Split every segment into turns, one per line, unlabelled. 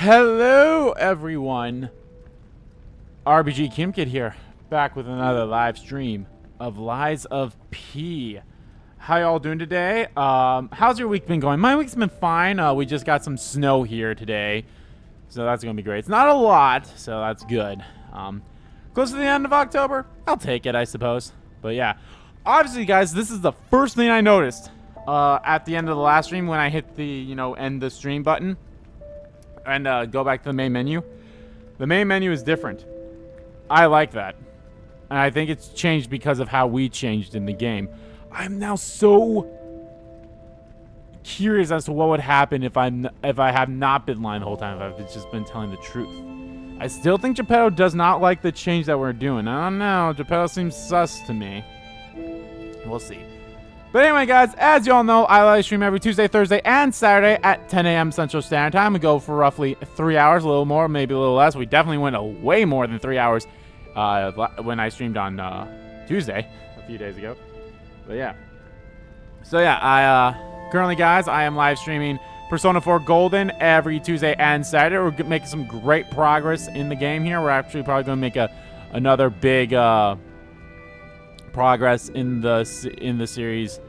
Hello, everyone. RBG Kimkid here, back with another live stream of Lies of P. How y'all doing today? How's your week been going? My week's been fine. We just got some snow here today, so that's gonna be great. It's not a lot, so that's good. Close to the end of October, I'll take it, I suppose. But yeah, obviously, guys, this is the first thing I noticed at the end of the last stream when I hit the end the stream button and go back to the main menu. The main menu is different. I like that. And I think it's changed because of how we changed in the game. I'm now so curious as to what would happen if I have not been lying the whole time, if I've just been telling the truth. I still think Geppetto does not like the change that we're doing. I don't know. Geppetto seems sus to me. We'll see. But anyway, guys, as you all know, I live stream every Tuesday, Thursday, and Saturday at 10 a.m. Central Standard Time. We go for roughly 3 hours, a little more, maybe a little less. We definitely went way more than 3 hours when I streamed on Tuesday a few days ago. But yeah. So yeah, I currently, guys, I am live streaming Persona 4 Golden every Tuesday and Saturday. We're making some great progress in the game here. We're actually probably going to make another big progress in the series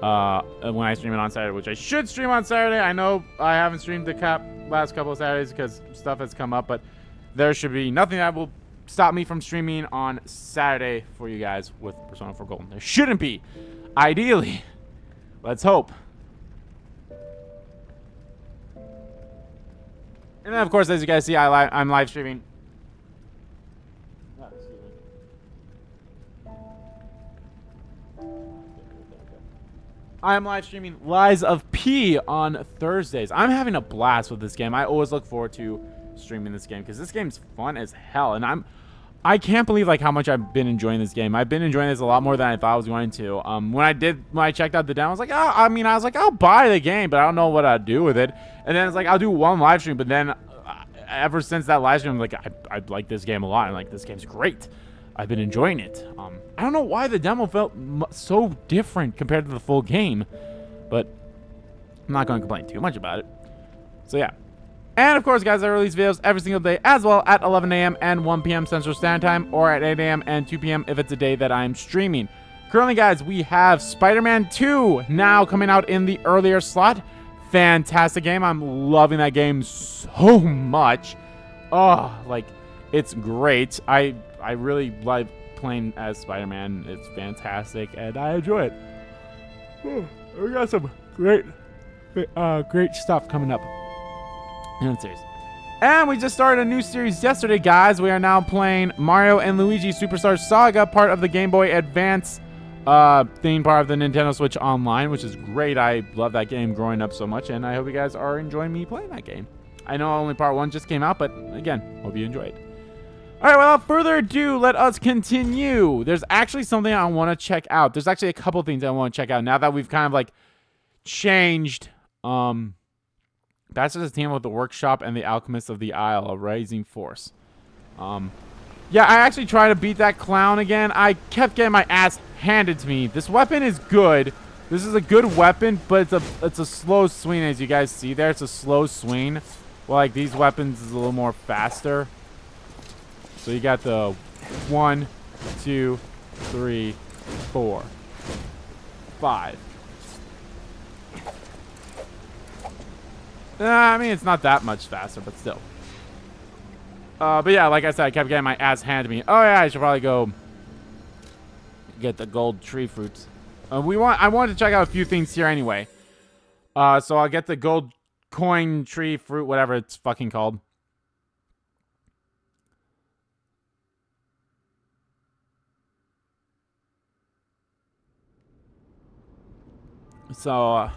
when I stream it on Saturday, which I should stream on Saturday. I know I haven't streamed the last couple of Saturdays because stuff has come up, but there should be nothing that will stop me from streaming on Saturday for you guys with Persona 4 Golden. There shouldn't be. Ideally. Let's hope. And then, of course, as you guys see, I'm live streaming. I am live streaming Lies of P on Thursdays. I'm having a blast with this game. I always look forward to streaming this game because this game's fun as hell, and I can't believe how much I've been enjoying this game. I've been enjoying this a lot more than I thought I was going to. When I checked out the demo, I was like, I'll buy the game, but I don't know what I'd do with it. And then it's like I'll do one live stream, but then ever since that live stream, I'm like, I like this game a lot. I'm like, this game's great. I've been enjoying it. I don't know why the demo felt so different compared to the full game, but I'm not going to complain too much about it. So yeah. And of course, guys, I release videos every single day as well at 11 a.m. and 1 p.m. Central Standard Time, or at 8 a.m. and 2 p.m. if it's a day that I'm streaming. Currently, guys, we have Spider-Man 2 now coming out in the earlier slot. Fantastic game. I'm loving that game so much. Oh, it's great. I really like playing as Spider-Man. It's fantastic, and I enjoy it. We got some great stuff coming up in the series. And we just started a new series yesterday, guys. We are now playing Mario and Luigi Superstar Saga, part of the Game Boy Advance theme, part of the Nintendo Switch Online, which is great. I love that game growing up so much, and I hope you guys are enjoying me playing that game. I know only part 1 just came out, but again, hope you enjoy it. Alright, without further ado, let us continue. There's actually something I want to check out. There's actually a couple things I want to check out now that we've kind of changed Bachelor's team with the Workshop and the Alchemist of the Isle, a Rising Force. Yeah, I actually tried to beat that clown again. I kept getting my ass handed to me. This weapon is good. This is a good weapon, but it's a slow swing, as you guys see there. It's a slow swing. Well, these weapons is a little more faster. So you got the 1, 2, 3, 4, 5. I mean, it's not that much faster, but still. But yeah, like I said, I kept getting my ass handed to me. Oh yeah, I should probably go get the gold tree fruits. I wanted to check out a few things here anyway. So I'll get the gold coin tree fruit, whatever it's fucking called. So,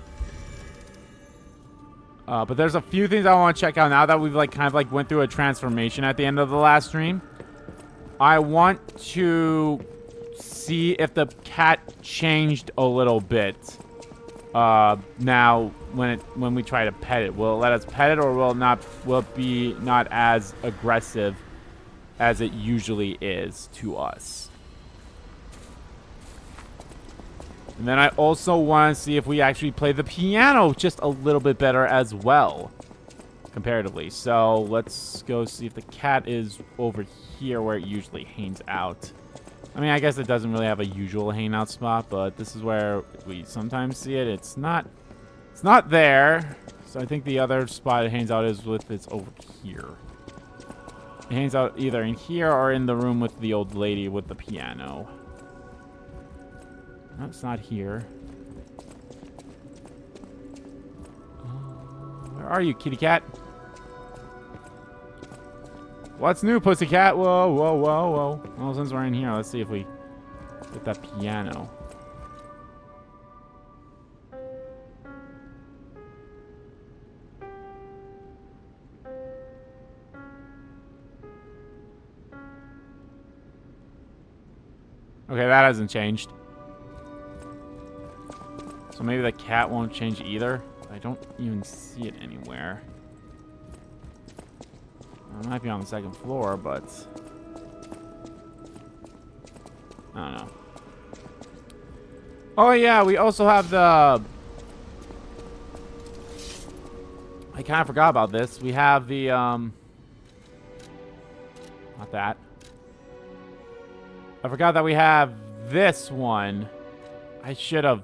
but there's a few things I want to check out now that we've went through a transformation at the end of the last stream. I want to see if the cat changed a little bit. Now when we try to pet it, will it let us pet it, or will it be not as aggressive as it usually is to us? And then I also want to see if we actually play the piano just a little bit better as well. comparatively. So let's go see if the cat is over here where it usually hangs out. I mean, I guess it doesn't really have a usual hangout spot, but this is where we sometimes see it. It's not there. So I think the other spot it hangs out is with it's over here. It hangs out either in here or in the room with the old lady with the piano. No, it's not here. Where are you, kitty cat? What's new, pussycat? Whoa, whoa, whoa, whoa. Well, since we're in here, let's see if we get that piano. Okay, that hasn't changed. So maybe the cat won't change either. I don't even see it anywhere. It might be on the second floor, but I don't know. Oh yeah, we also have the... I kind of forgot about this. We have the, not that. I forgot that we have this one. I should have,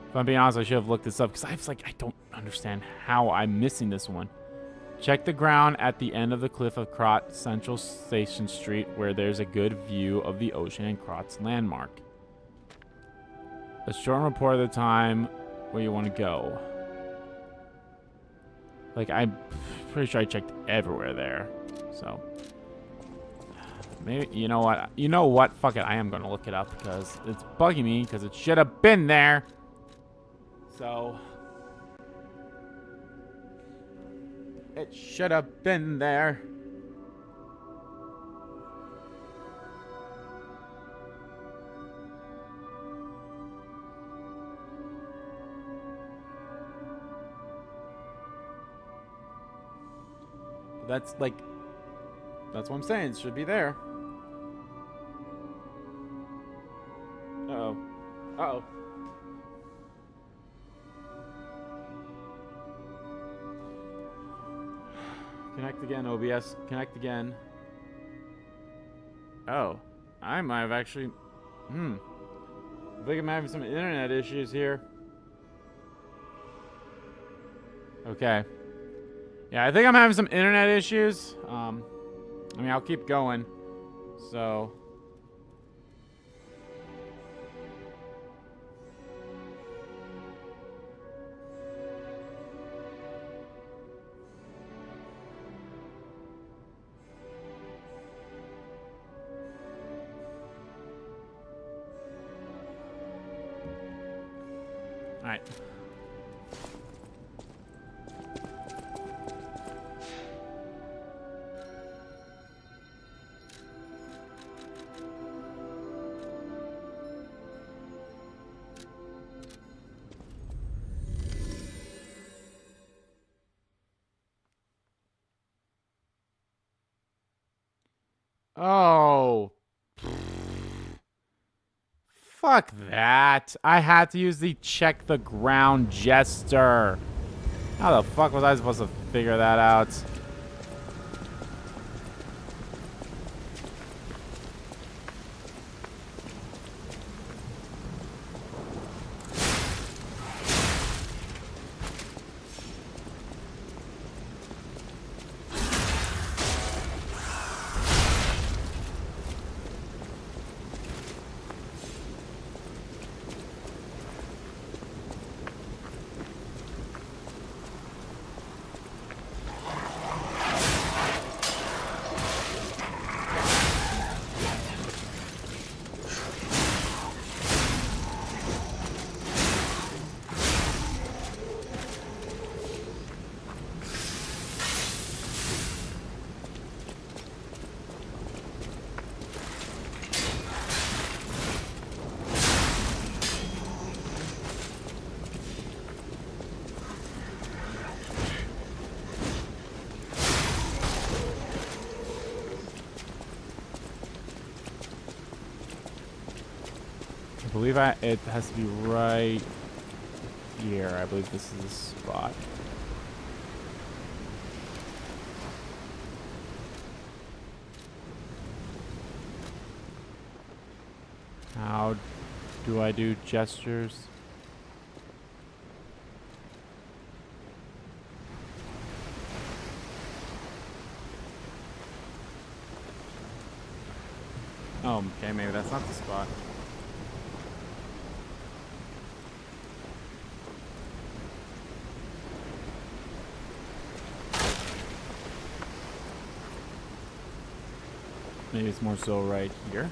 if I'm being honest, I should have looked this up because I was like, I don't understand how I'm missing this one. Check the ground at the end of the cliff of Kart Central Station Street where there's a good view of the ocean and Kart's landmark. A short report of the time where you want to go. Like, I'm pretty sure I checked everywhere there. So, maybe, you know what? You know what? Fuck it. I am going to look it up because it's bugging me because it should have been there. So, it should have been there. That's like, that's what I'm saying. It should be there. Uh-oh. Uh-oh. Connect again, OBS. Connect again. Oh. I might have actually... I think I'm having some internet issues here. Okay. Yeah, I think I'm having some internet issues. I mean, I'll keep going. So... Alright. Oh. Fuck that. I had to use the check the ground gesture. How the fuck was I supposed to figure that out? I believe it has to be right here. I believe this is the spot. How do I do gestures? Oh, okay, maybe that's not the spot. Maybe it's more so right here.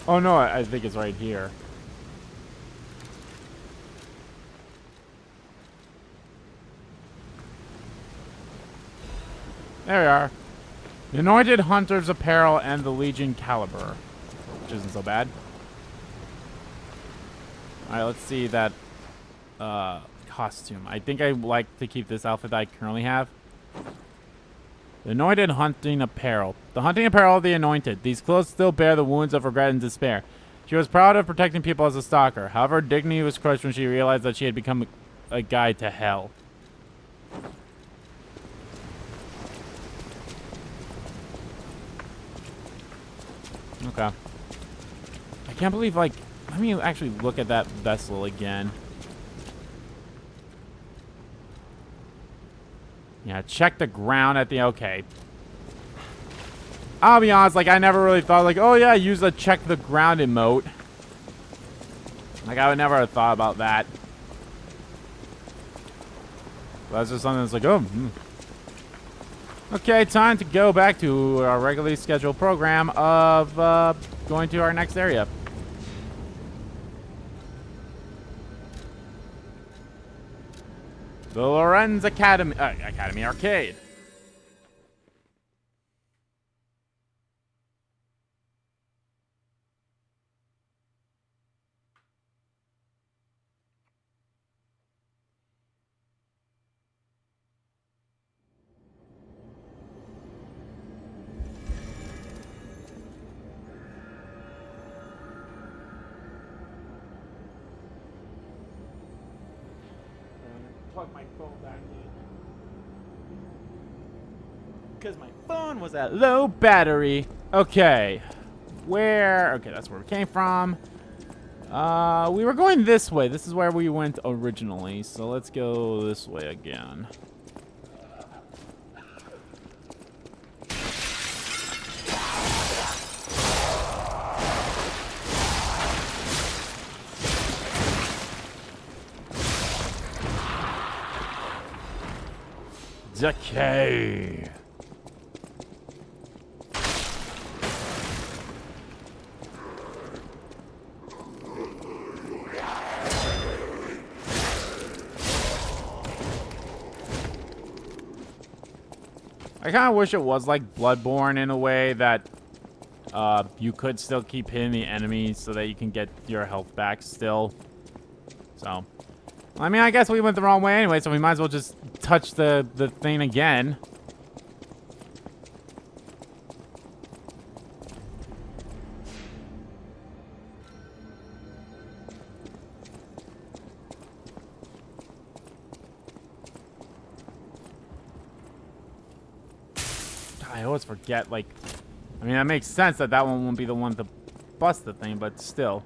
Oh no, I think it's right here. There we are. The Anointed Hunter's Apparel and the Legion Caliber. Which isn't so bad. Alright, let's see that costume. I think I like to keep this outfit that I currently have. The Anointed Hunting Apparel. The hunting apparel of the Anointed. These clothes still bear the wounds of regret and despair. She was proud of protecting people as a stalker. However, her dignity was crushed when she realized that she had become a guide to hell. Okay. I can't believe, like, let me actually look at that vessel again. Yeah, check the ground at the, okay. I'll be honest, like, I never really thought, like, oh yeah, use the check the ground emote. Like, I would never have thought about that. That's just something that's like, oh. Okay, time to go back to our regularly scheduled program of going to our next area. The Lorenz Academy Arcade. Plug my phone back in. Because my phone was at low battery. Okay. Where? Okay, that's where we came from. We were going this way. This is where we went originally. So let's go this way again. Decay. I kind of wish it was like Bloodborne in a way that you could still keep hitting the enemies so that you can get your health back still. So, I mean, I guess we went the wrong way anyway, so we might as well just touch the thing again. I always forget, like, I mean, that makes sense that that one won't be the one to bust the thing, but still.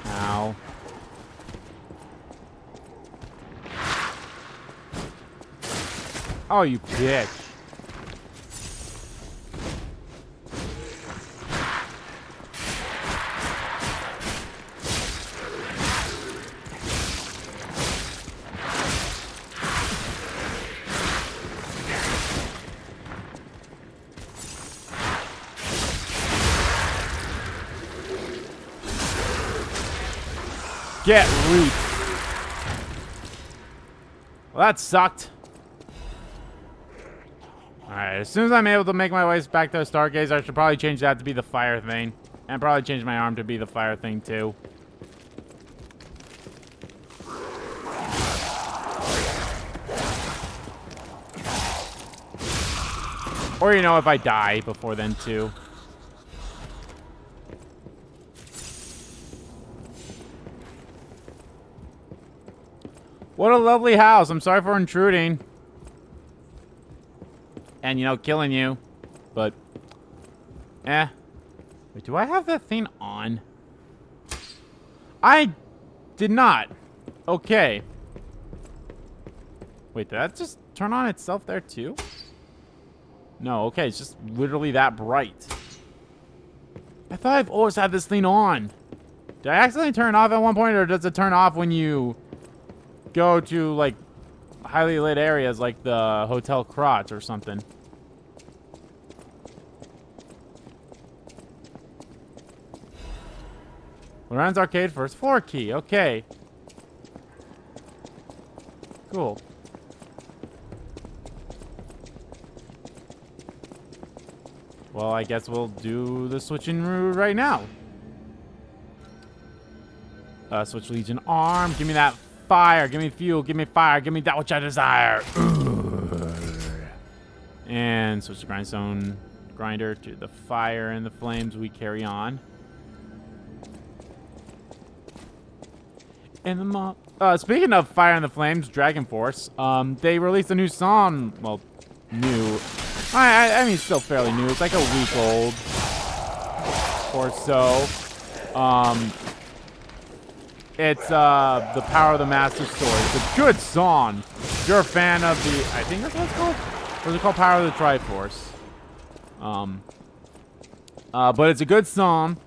Ow. Oh, you bitch. Get reaped. Well, that sucked. Alright, as soon as I'm able to make my way back to the Stargaze, I should probably change that to be the fire thing. And probably change my arm to be the fire thing, too. Or, you know, if I die before then, too. What a lovely house. I'm sorry for intruding. And, you know, killing you. But, eh. Wait, do I have that thing on? I did not. Okay. Wait, did that just turn on itself there, too? No, okay, it's just literally that bright. I thought I've always had this thing on. Did I accidentally turn it off at one point, or does it turn off when you go to, like, highly lit areas like the Hotel Crotch or something? Lorenz Arcade first floor key. Okay. Cool. Well, I guess we'll do the switching route right now. Switch Legion arm. Give me that fire. Give me fuel. Give me fire. Give me that which I desire. And switch the grindstone grinder to the fire and the flames. We carry on. And the speaking of Fire and the Flames, Dragon Force, they released a new song. Well, new. I mean, still fairly new. It's like a week old or so. It's The Power of the Master Sword. It's a good song. If you're a fan of the, I think that's what it's called. Or is it called Power of the Triforce? But it's a good song.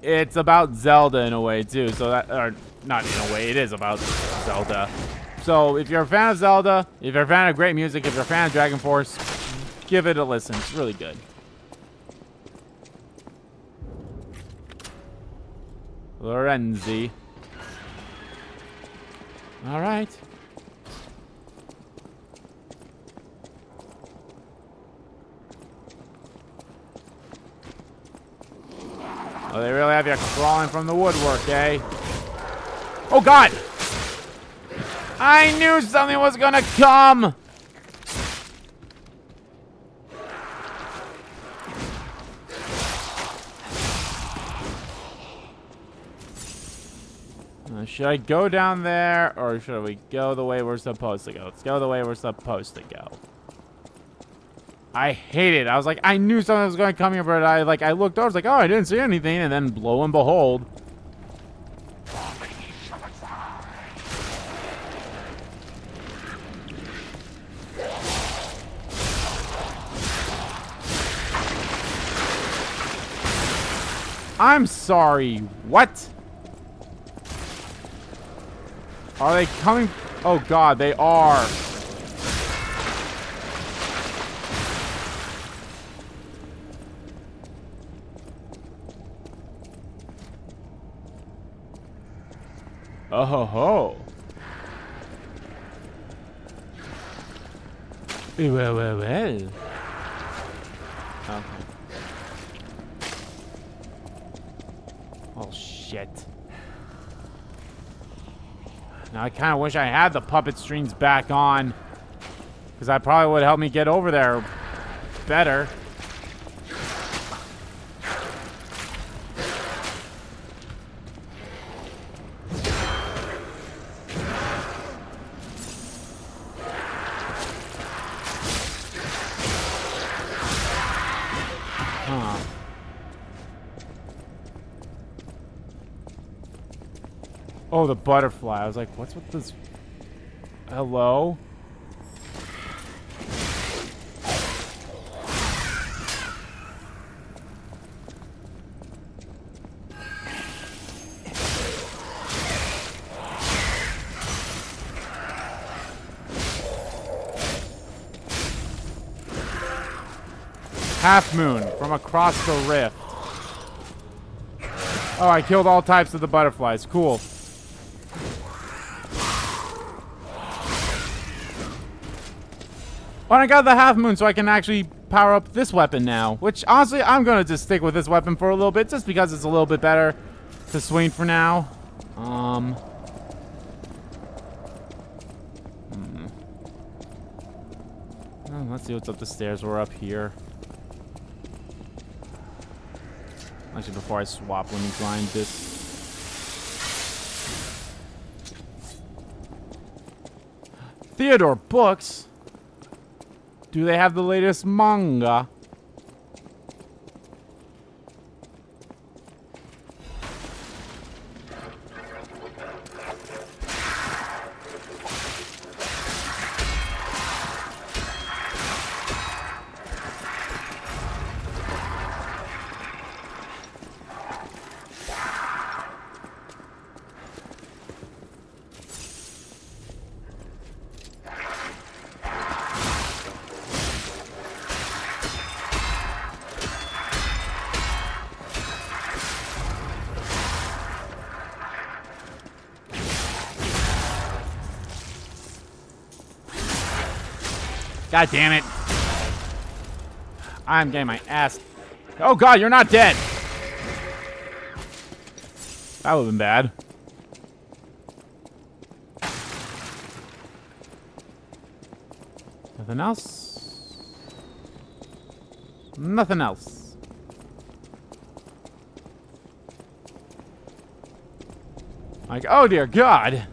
It's about Zelda in a way too, so that, or not in a way, it is about Zelda. So if you're a fan of Zelda, if you're a fan of great music, if you're a fan of Dragon Force, give it a listen. It's really good. Lorenzi. All right. Oh, they really have you crawling from the woodwork, eh? Oh, God! I knew something was gonna come! Should I go down there, or should we go the way we're supposed to go? Let's go the way we're supposed to go. I hate it. I was like, I knew something was going to come here, but I looked over, I was like, oh, I didn't see anything, and then lo and behold. I'm sorry, what? Are they coming? Oh God, they are. Oh ho ho. Well. Okay. Oh shit. Now I kind of wish I had the puppet strings back on, because that probably would help me get over there better. Oh, the butterfly. I was like, what's with this? Hello? Half moon from across the rift. Oh, I killed all types of the butterflies. Cool. Oh, and I got the half moon so I can actually power up this weapon now. Which, honestly, I'm going to just stick with this weapon for a little bit. Just because it's a little bit better to swing for now. Let's see what's up the stairs. We're up here. Actually, before I swap, let me grind this. Theodore Books? Do they have the latest manga? God damn it. I'm getting my ass. Oh god, you're not dead. That would have been bad. Nothing else? Nothing else. Like, oh dear god.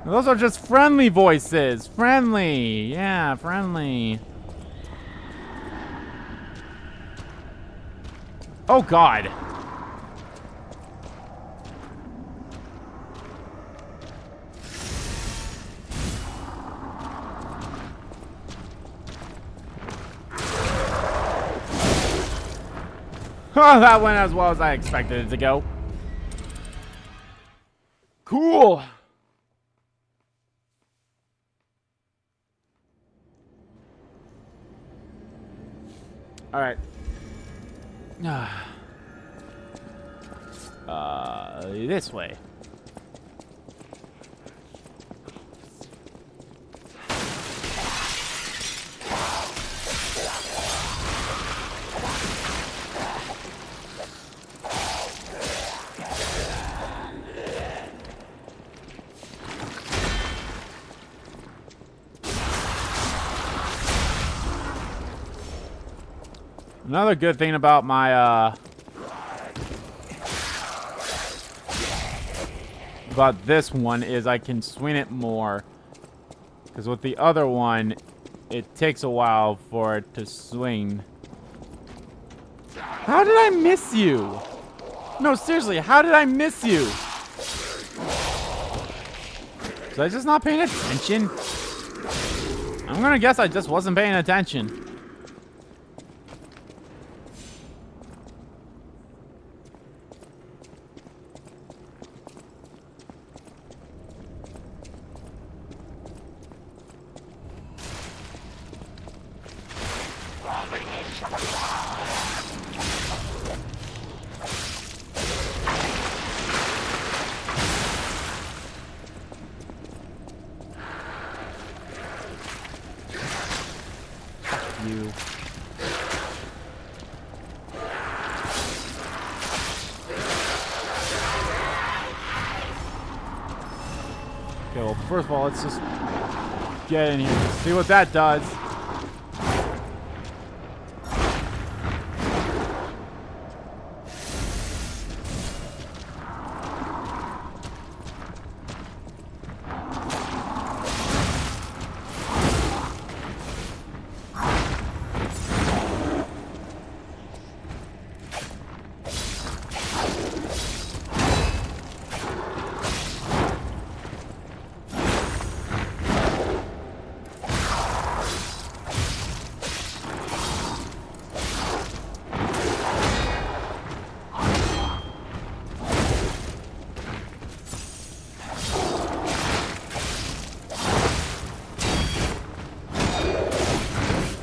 Those are just friendly voices. Friendly. Yeah, friendly. Oh, God. Oh, that went as well as I expected it to go. Cool. All right. This way. Another good thing about my, about this one is I can swing it more. Because with the other one, it takes a while for it to swing. How did I miss you? No, seriously, how did I miss you? Was I just not paying attention? I'm gonna guess I just wasn't paying attention. You. Okay, well, first of all, let's just get in here. See what that does.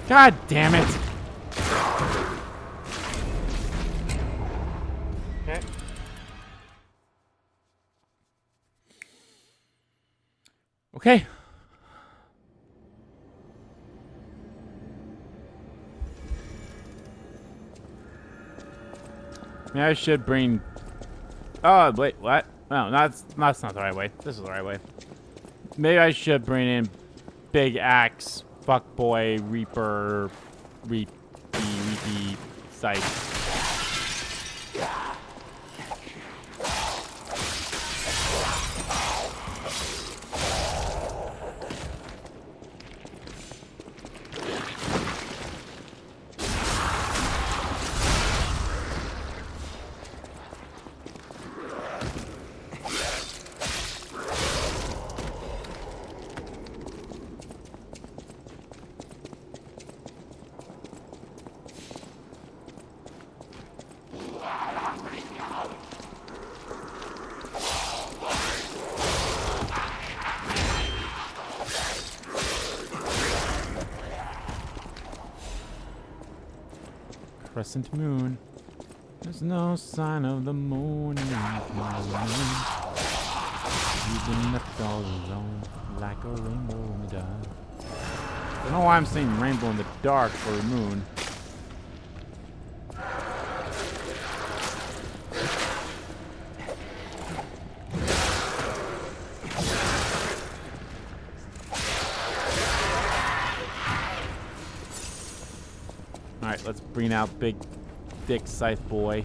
God damn it. Okay. Okay. Maybe I should bring... Oh, wait, what? No, that's not the right way. This is the right way. Maybe I should bring in Big Axe, Fuckboy, Reaper, Reapy, Scythe. Crescent moon. There's no sign of the moon. You've been left all alone, like a rainbow in the dark. I don't know why I'm saying rainbow in the dark for a moon. Alright, let's bring out Big Dick Scythe Boy.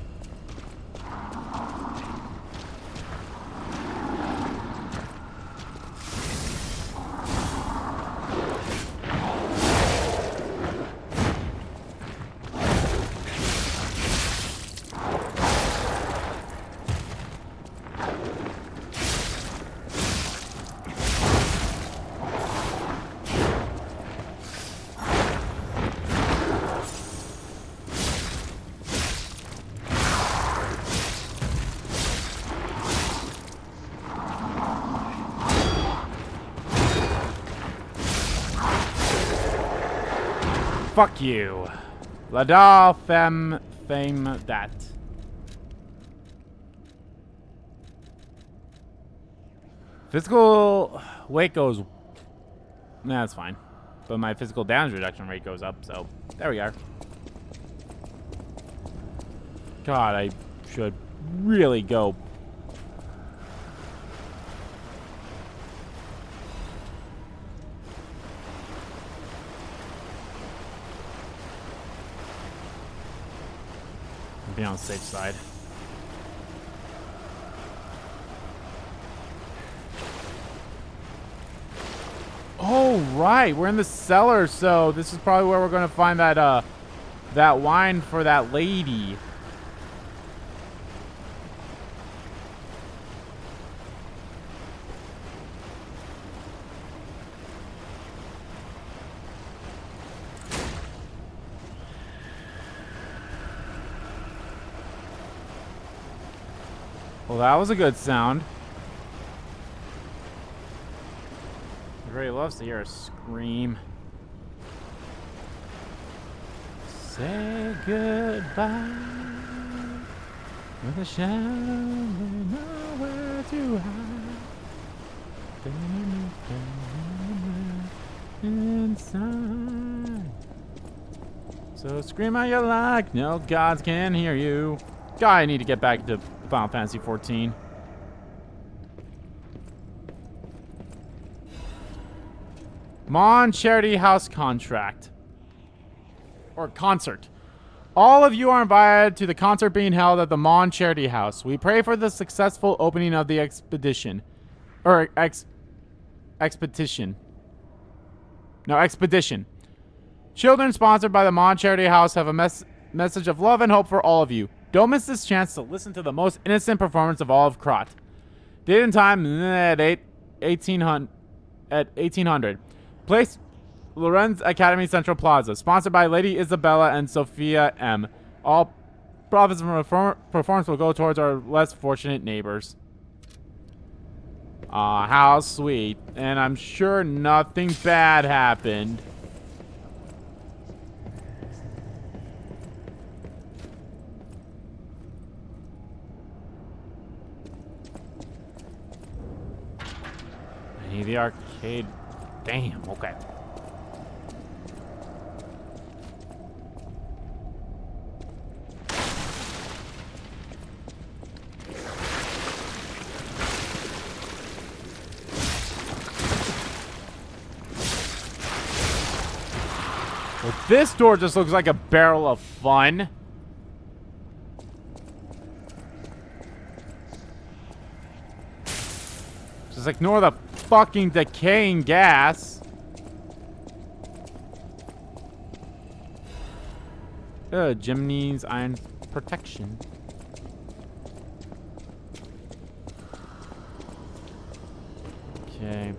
Fuck you. Ladar femme fame that. Physical weight goes... Nah, that's fine. But my physical damage reduction rate goes up, so... There we are. God, I should really go... Be on the safe side. Oh, right. We're in the cellar, so this is probably where we're going to find that, that wine for that lady. Well, that was a good sound. Everybody loves to hear a scream. Say goodbye with a shadow nowhere to hide. Inside. So scream out you like, no gods can hear you. God, I need to get back to Final Fantasy 14. Mon Charity House Contract. Or concert. All of you are invited to the concert being held at the Mon Charity House. We pray for the successful opening of the expedition. Or expedition. No, expedition. Children sponsored by the Mon Charity House have a message of love and hope for all of you. Don't miss this chance to listen to the most innocent performance of all of Kart. Date and time at 1800. Place Lorenz Academy Central Plaza. Sponsored by Lady Isabella and Sophia M. All profits from performance will go towards our less fortunate neighbors. Aw, how sweet. And I'm sure nothing bad happened. Need the arcade. Damn, okay. Well, this door just looks like a barrel of fun. Just ignore the fucking decaying gas. Gym needs iron protection. Okay.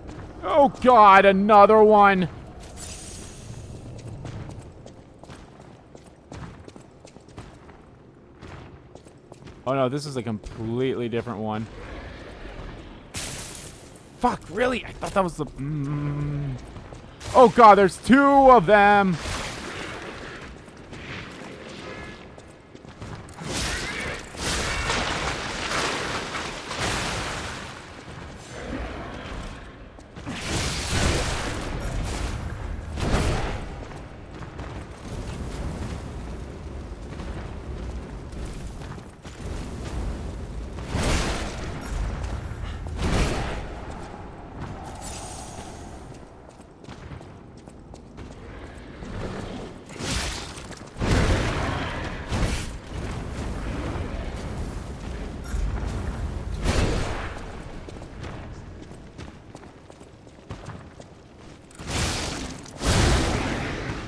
Oh god, another one. Oh no, this is a completely different one. Fuck, really? I thought that was the... Oh god, there's two of them.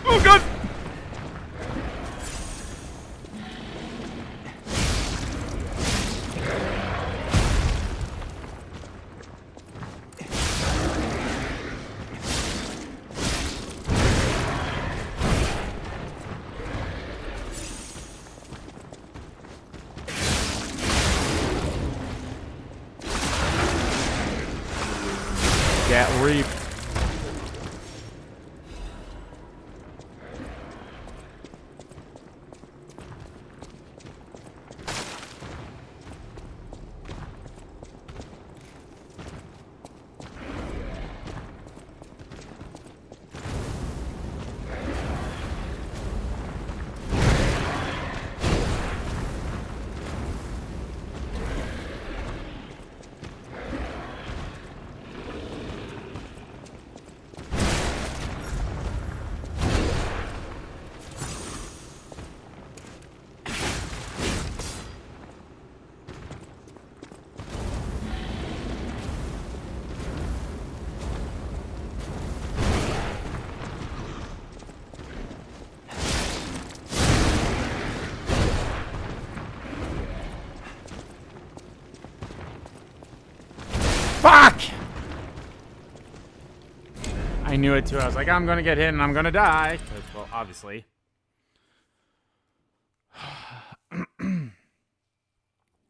Oh god! Get reaped. Fuck! I knew it too. I was like, I'm gonna get hit and I'm gonna die. 'Cause, well, obviously.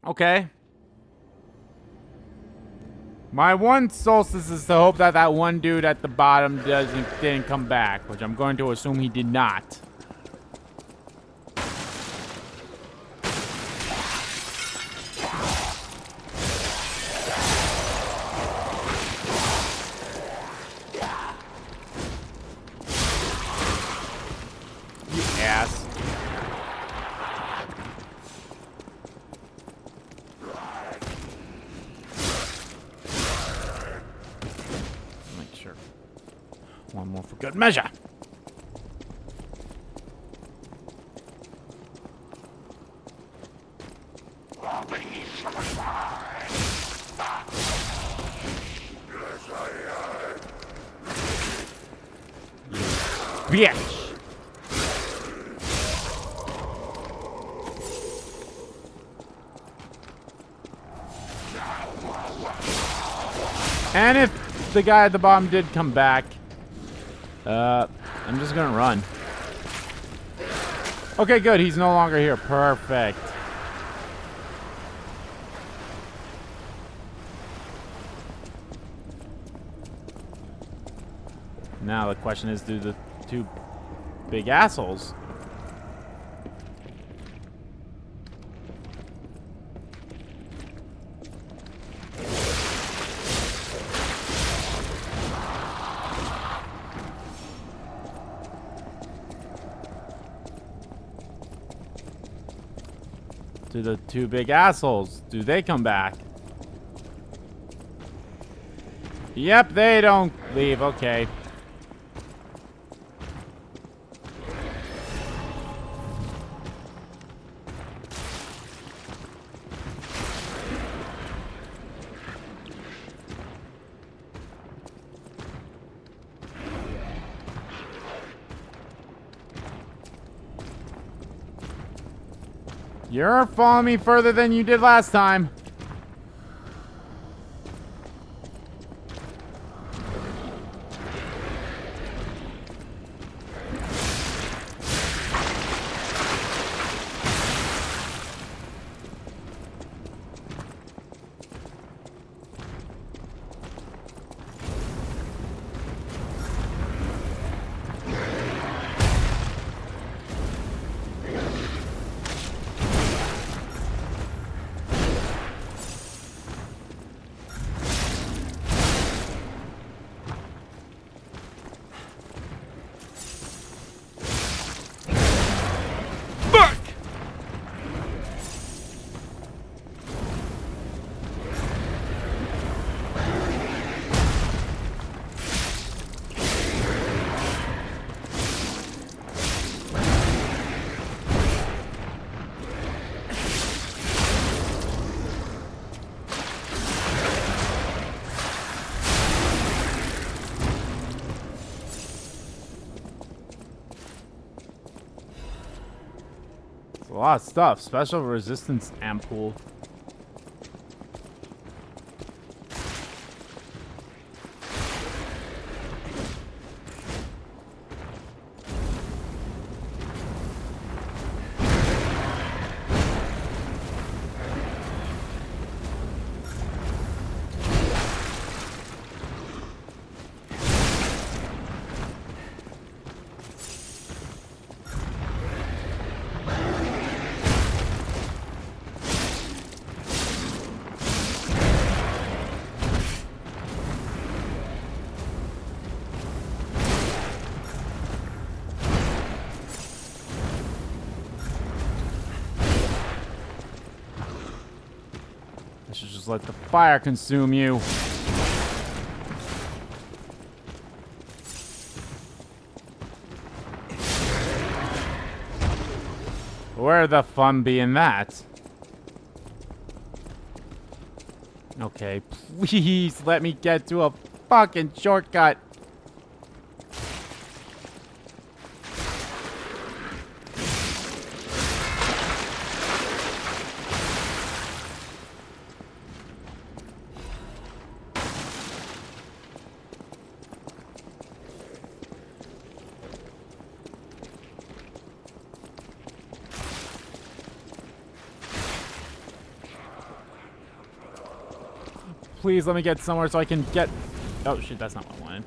Okay. My one solstice is to hope that that one dude at the bottom didn't come back, which I'm going to assume he did not. You ass. Make sure. One more for good measure. Bitch. And if the guy at the bottom did come back, I'm just gonna run. Okay, good. He's no longer here. Perfect. Now the question is, do the two big assholes to the two big assholes. Do they come back? Yep, they don't leave. Okay. You're following me further than you did last time. A lot of stuff. Special resistance ampoule. I should just let the fire consume you. Where the fun be in that? Okay, please let me get to a fucking shortcut. Please let me get somewhere so I can get... Oh shit, that's not what I wanted.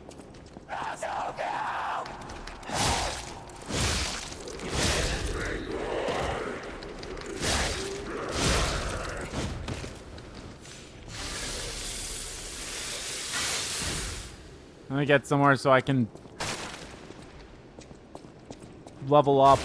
Let me get somewhere so I can level up.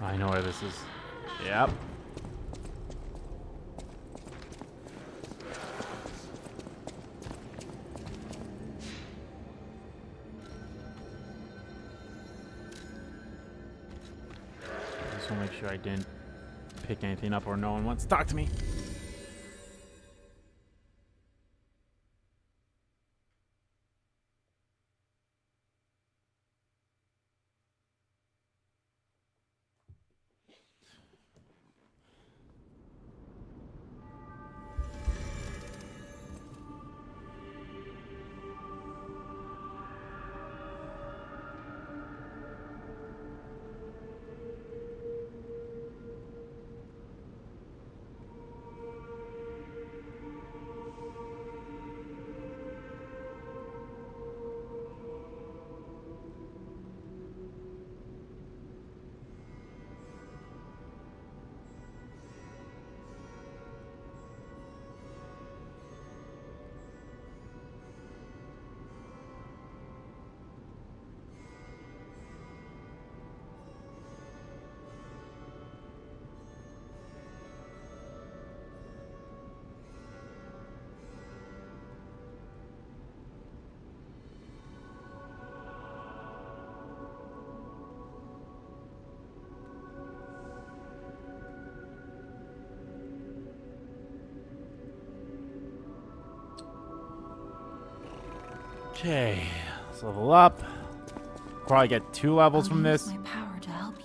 I know where this is. Yep. I just want to make sure I didn't pick anything up or no one wants to talk to me. Okay, let's level up. Probably get 2 levels from
I'll use
this.
my power to help you.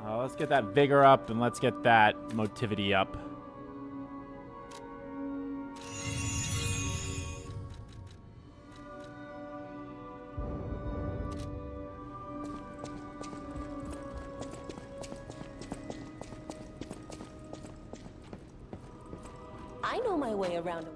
Let's get that vigor up, and let's get that motivity up.
I know my way around.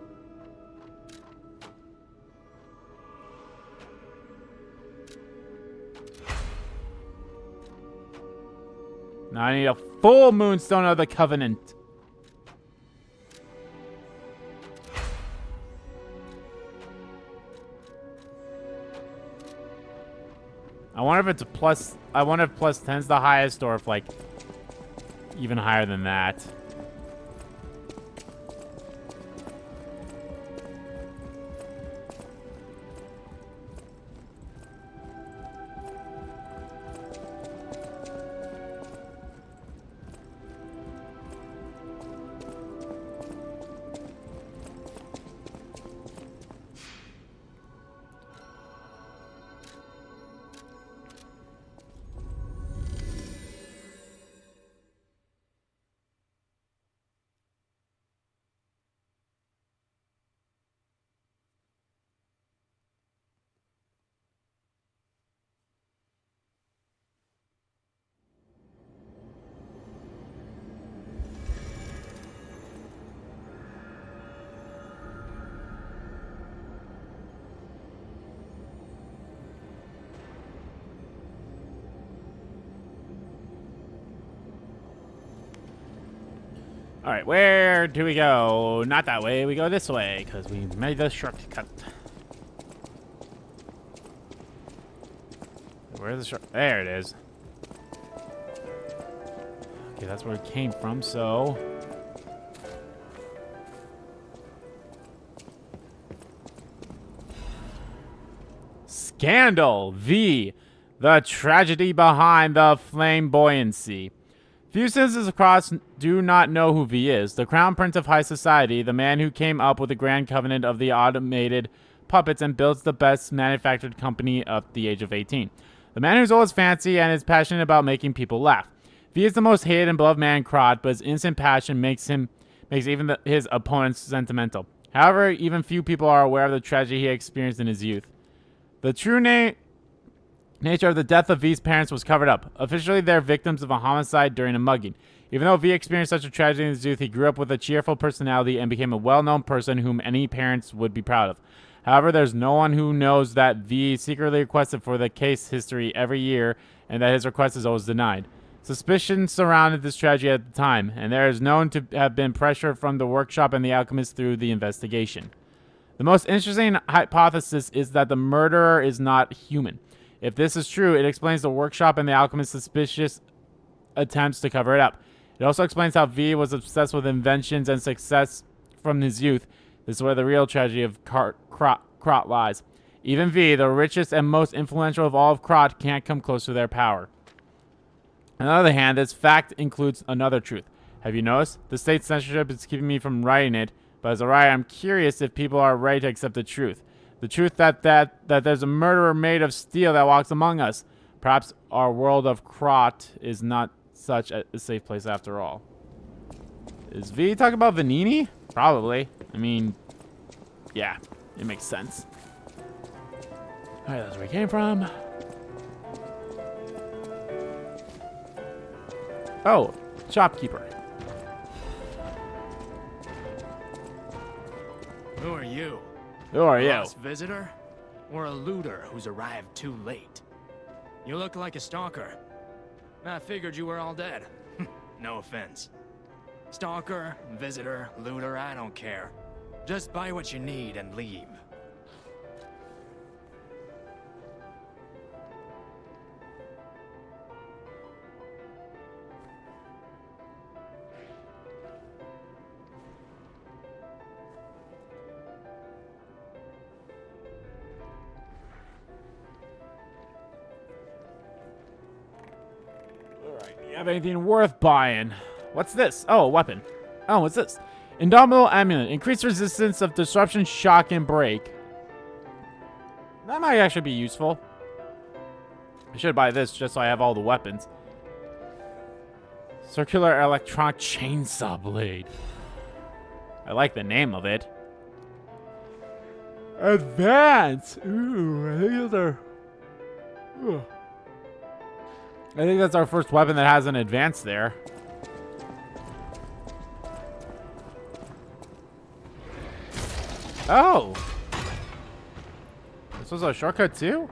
Now I need a full Moonstone of the Covenant. I wonder if it's a plus. I wonder if plus 10's the highest, or if like even higher than that. All right, where do we go? Not that way. We go this way because we made the shortcut. Where's the short? There it is. Okay, that's where it came from. So, Scandal V, the tragedy behind the flamboyancy. Few citizens across do not know who V is, the crown prince of high society, the man who came up with the grand covenant of the automated puppets and builds the best manufactured company of the age of 18. The man who's always fancy and is passionate about making people laugh. V is the most hated and beloved man in Krat, but his instant passion makes even his opponents sentimental. However, even few people are aware of the tragedy he experienced in his youth. The true nature of the death of V's parents was covered up. Officially, they're victims of a homicide during a mugging. Even though V experienced such a tragedy in his youth, he grew up with a cheerful personality and became a well-known person whom any parents would be proud of. However, there's no one who knows that V secretly requested for the case history every year and that his request is always denied. Suspicion surrounded this tragedy at the time, and there is known to have been pressure from the workshop and the alchemist through the investigation. The most interesting hypothesis is that the murderer is not human. If this is true, it explains the workshop and the alchemist's suspicious attempts to cover it up. It also explains how V was obsessed with inventions and success from his youth. This is where the real tragedy of Krat lies. Even V, the richest and most influential of all of Krat, can't come close to their power. On the other hand, this fact includes another truth. Have you noticed? The state censorship is keeping me from writing it, but as a writer, I'm curious if people are ready to accept the truth. The truth that there's a murderer made of steel that walks among us. Perhaps our world of Krat is not such a safe place after all. Is V talking about Vanini? Probably. I mean, yeah, it makes sense. Alright, that's where he came from. Oh, shopkeeper.
Who are you?
Who are you?
Lost visitor? Or a looter who's arrived too late? You look like a stalker. I figured you were all dead. No offense. Stalker, visitor, looter, I don't care. Just buy what you need and leave.
Alright, do you have anything worth buying? What's this? Oh, a weapon. Oh, what's this? Indomitable amulet. Increased resistance of disruption, shock, and break. That might actually be useful. I should buy this just so I have all the weapons. Circular electronic chainsaw blade. I like the name of it. Advance. Ooh, I think those are. Ooh. I think that's our first weapon that has an advance there. Oh. This was a shortcut too?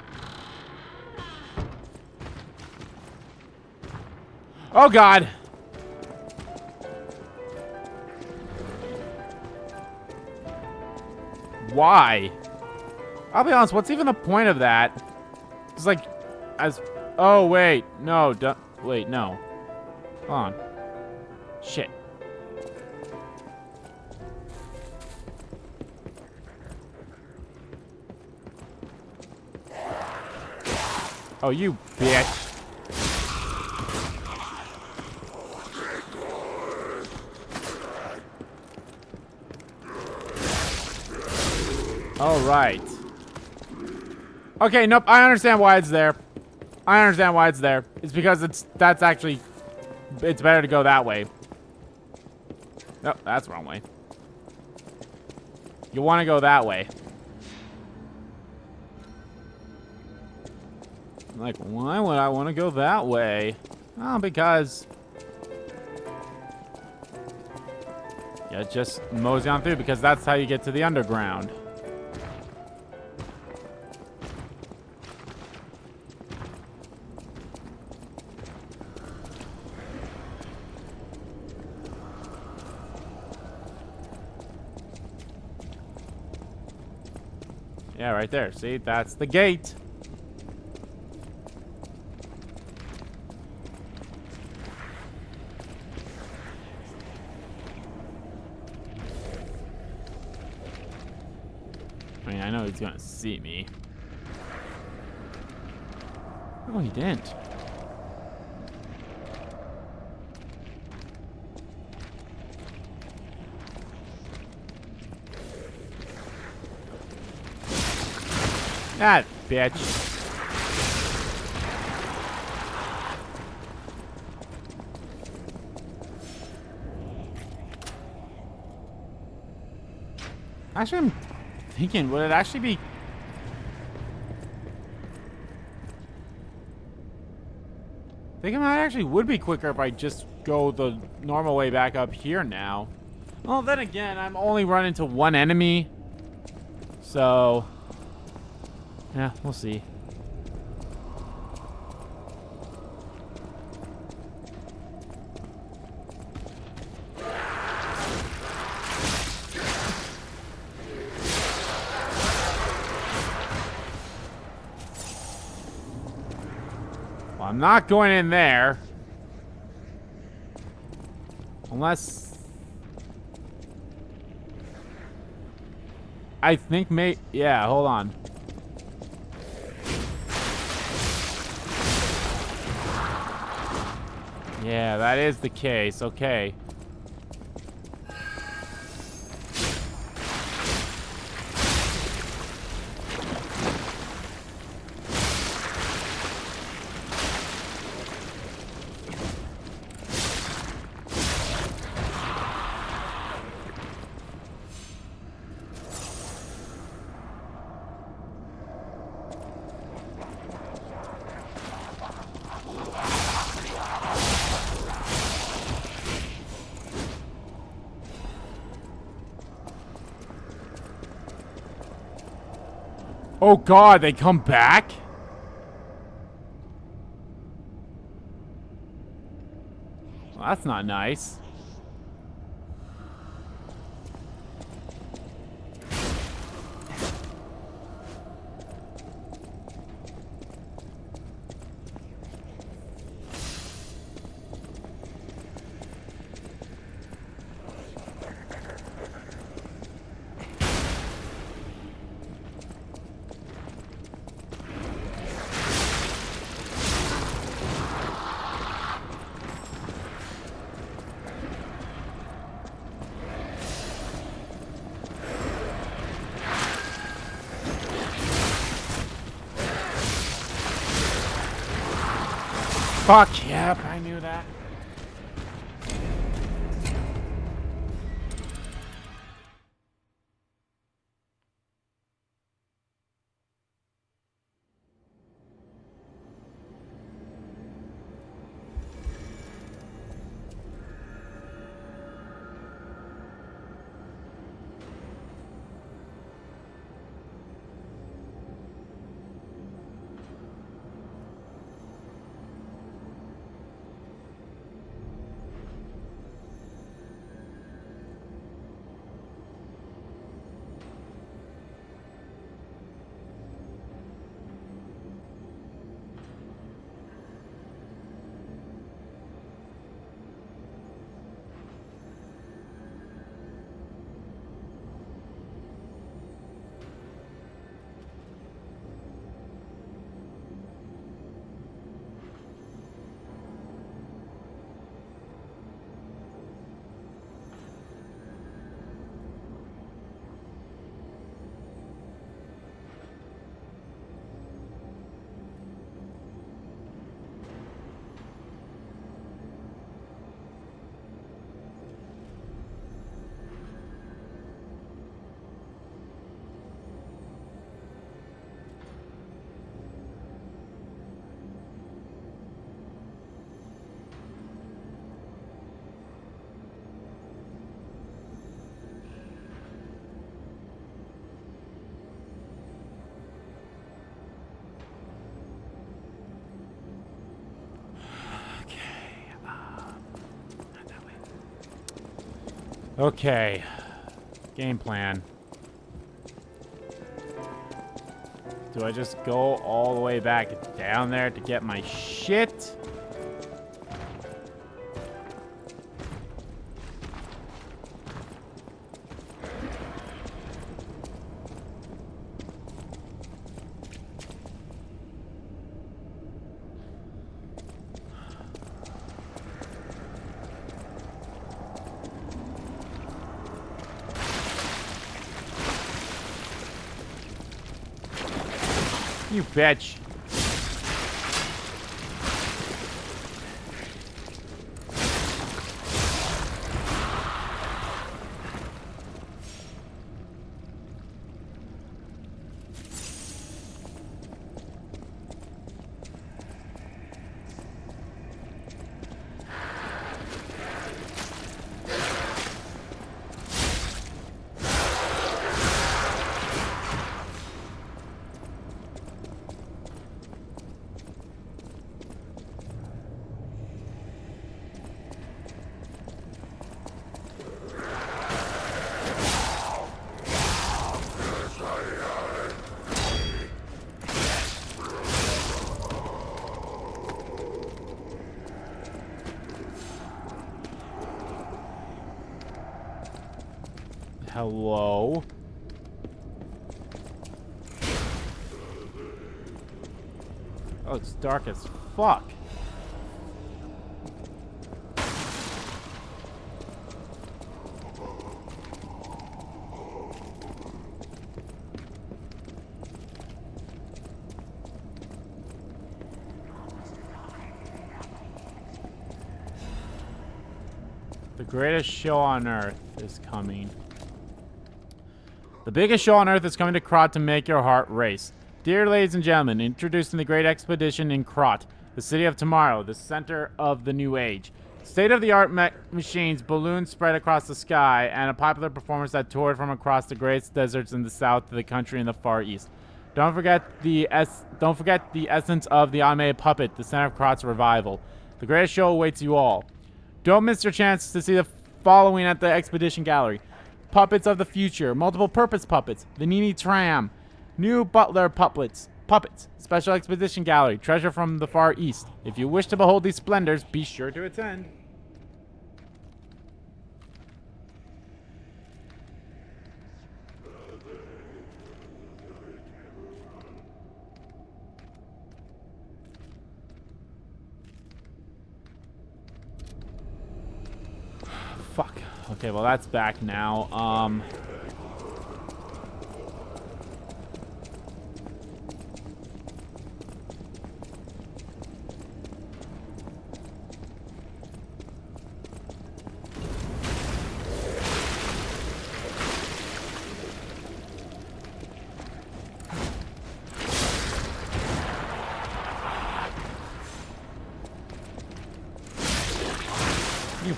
Oh God. Why? I'll be honest, what's even the point of that? It's like, oh wait, no, wait, no. Hold on. Shit. Oh, you bitch. All right. Okay, nope, I understand why it's there. I understand why it's there. It's because it's better to go that way. Nope, that's the wrong way. You want to go that way. Like, why would I want to go that way? Oh, because... yeah, just mosey on through, because that's how you get to the underground. Yeah, right there. See, that's the gate. I mean, I know he's gonna see me. Oh, he didn't. That bitch. Actually, I'm thinking, would it actually be... I think it might actually would be quicker if I just go the normal way back up here now. Well, then again, I'm only running into one enemy. So... yeah, we'll see. Well, I'm not going in there. Unless... I think yeah, hold on. Yeah, that is the case. Okay. Oh God, they come back? Well, that's not nice. Fuck, yep, I knew that. Okay. Game plan. Do I just go all the way back down there to get my shit? You bitch. Hello? Oh, it's dark as fuck. The greatest show on Earth is coming. The biggest show on Earth is coming to Krat to make your heart race. Dear ladies and gentlemen, introducing the great expedition in Krat, the city of tomorrow, the center of the new age. State-of-the-art machines, balloons spread across the sky, and a popular performance that toured from across the greatest deserts in the south to the country in the far east. Don't forget the essence of the automated puppet, the center of Krat's revival. The greatest show awaits you all. Don't miss your chance to see the following at the Expedition Gallery. Puppets of the future, multiple purpose puppets, the Nini Tram, new butler puppets, special expedition gallery, treasure from the far east. If you wish to behold these splendors, be sure to attend. Fuck. Okay, well that's back now.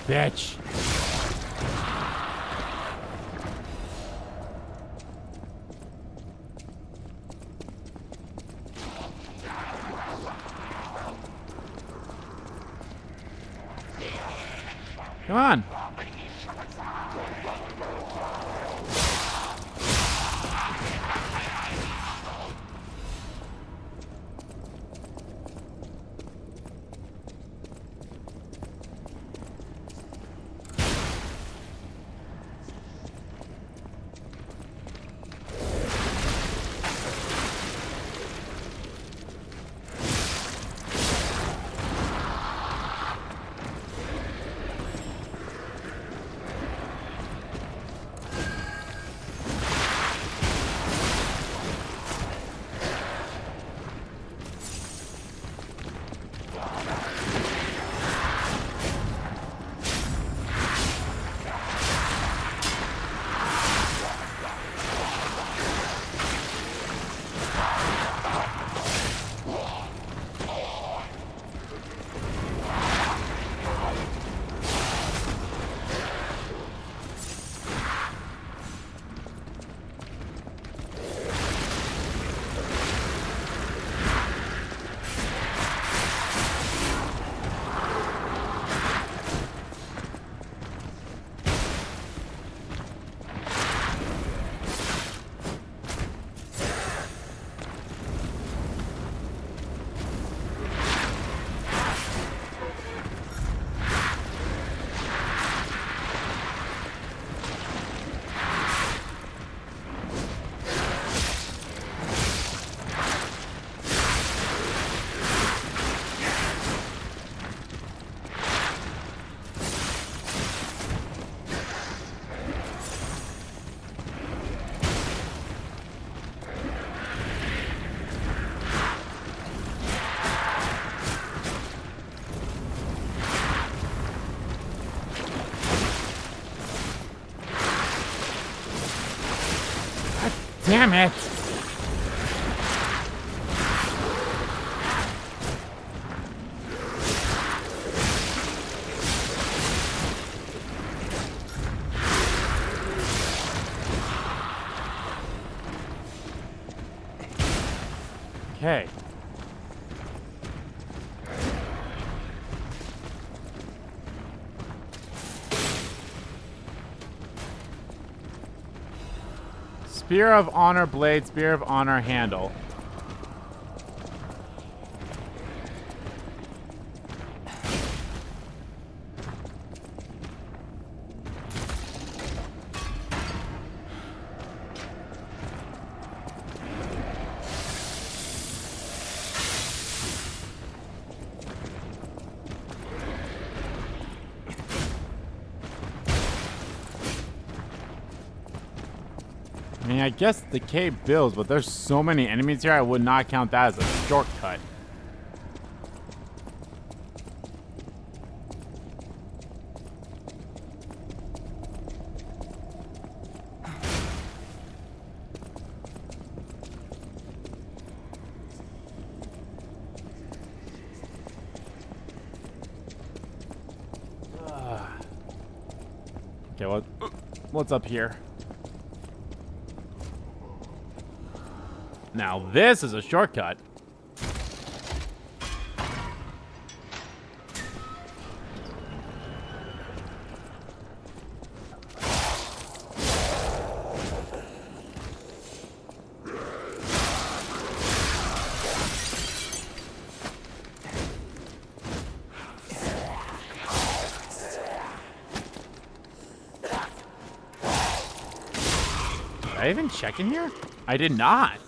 bitch. Come on. Damn it. Okay. Spear of Honor blade, Spear of Honor handle. I mean, I guess the cave builds, but there's so many enemies here, I would not count that as a shortcut. Okay, what's up here? Now this is a shortcut. Did I even check in here? I did not.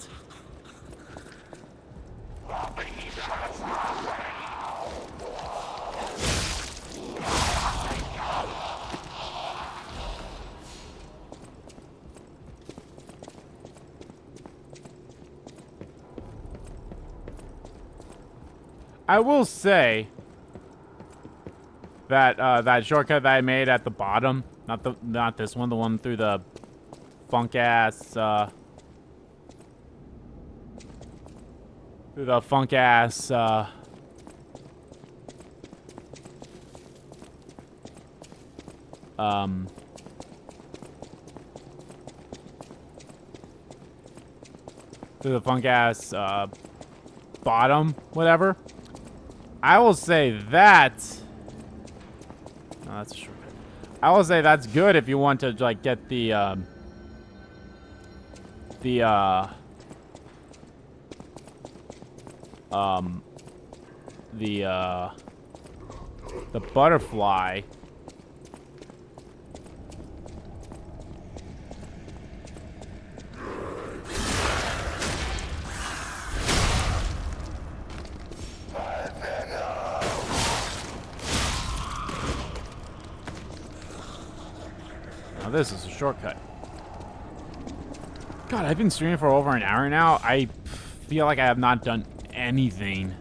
I will say that that shortcut that I made at the bottom, not this one, the one through the funk ass through the funk ass bottom, whatever. I will say that. No, that's a shortcut. I will say that's good if you want to like get the butterfly. Now this is a shortcut. God, I've been streaming for over an hour now. I feel like I have not done anything.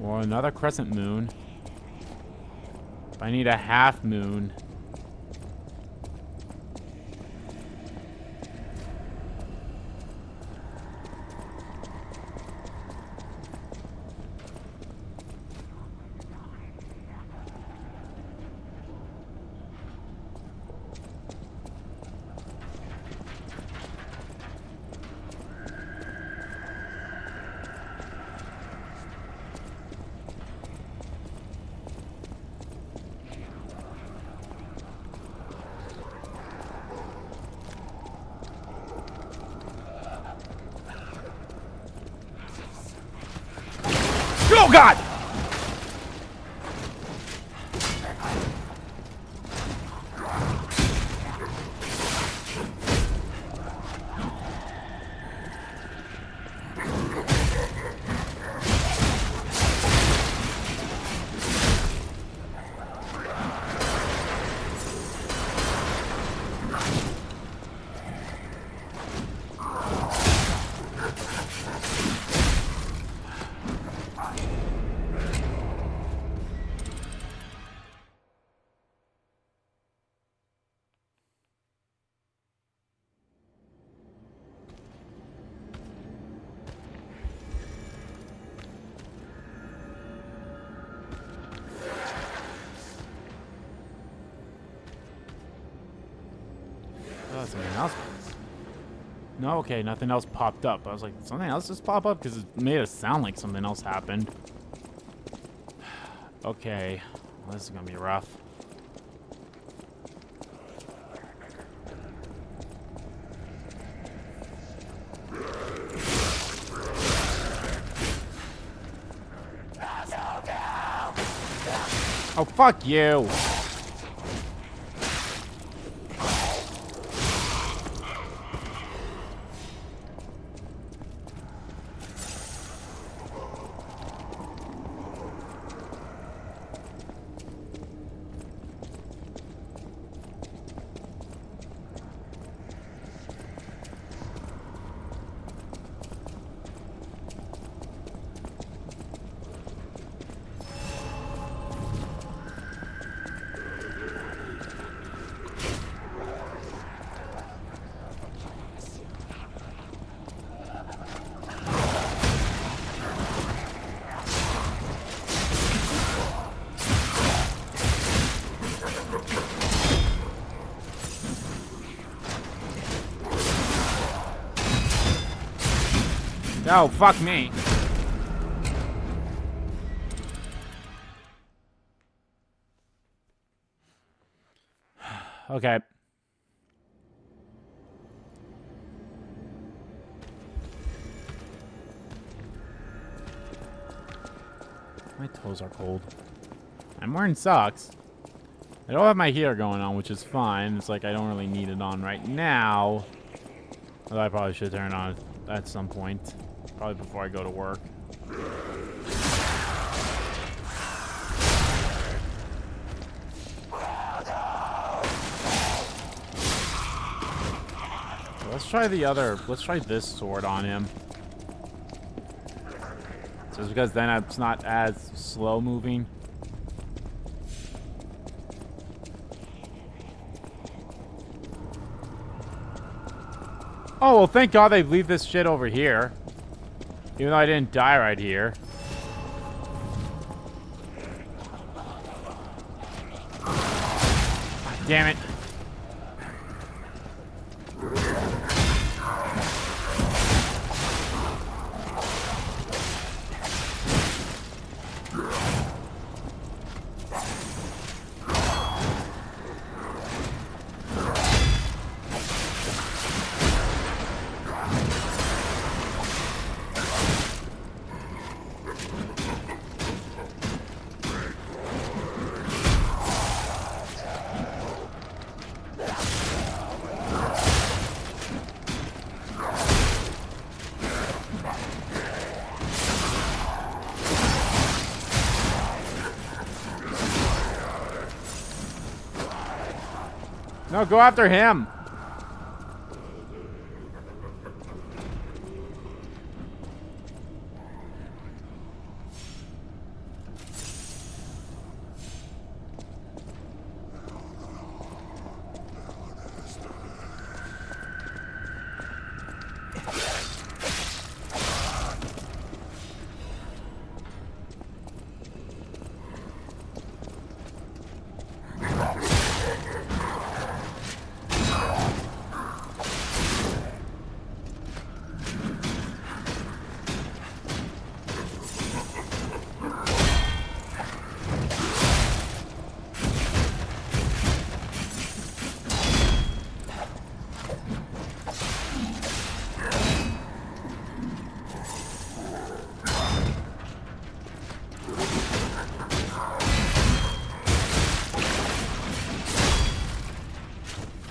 Or another crescent moon. I need a half moon. Oh God! Oh, something else. No, okay, nothing else popped up. I was like, something else just popped up because it made it sound like something else happened. Okay, well, this is gonna be rough. Oh, fuck you. Oh, fuck me. Okay. My toes are cold. I'm wearing socks. I don't have my heater going on, which is fine. It's like I don't really need it on right now. Although I probably should turn it on at some point. Probably before I go to work. Let's try let's try this sword on him. Just because then it's not as slow moving. Oh, well, thank God they leave this shit over here. Even though I didn't die right here. God damn it. No, go after him.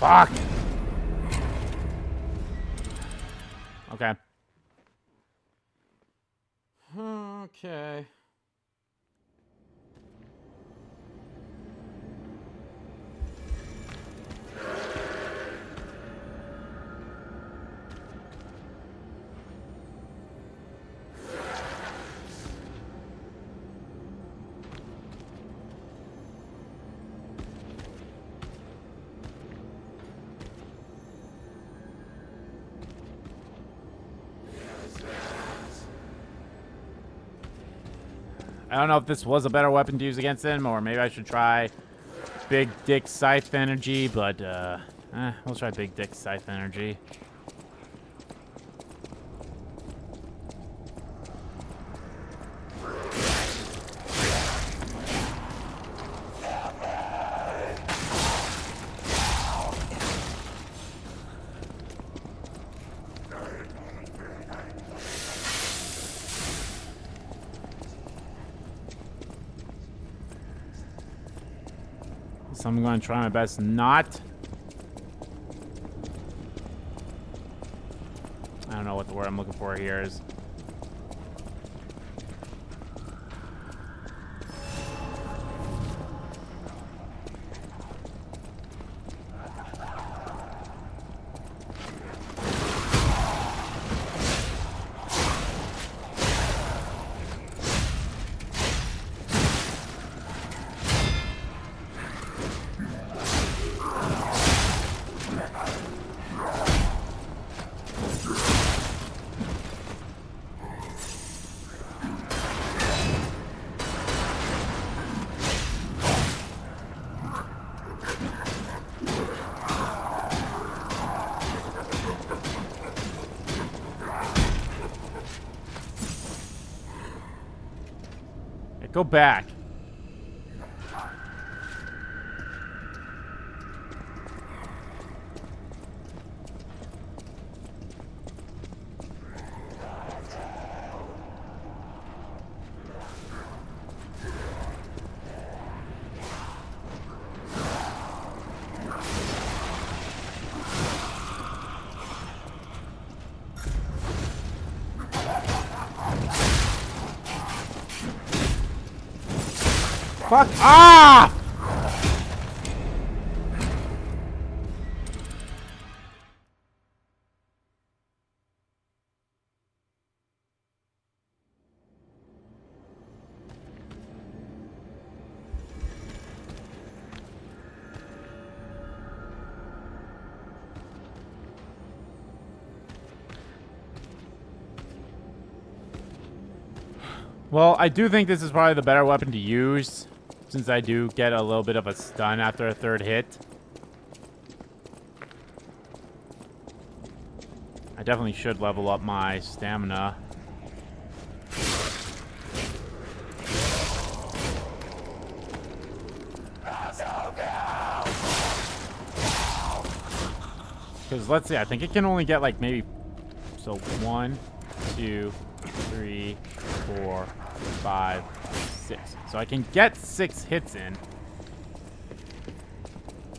Fuck. Okay. Okay. I don't know if this was a better weapon to use against him, or maybe I should try Big Dick Scythe Energy, but, we'll try Big Dick Scythe Energy. So I'm going to try my best not. I don't know what the word I'm looking for here is. Go back. Fuck off! Well, I do think this is probably the better weapon to use, since I do get a little bit of a stun after a third hit. I definitely should level up my stamina. Because let's see, I think it can only get like maybe, so 1, 2, 3, 4, 5, 6. So I can get 6 hits in.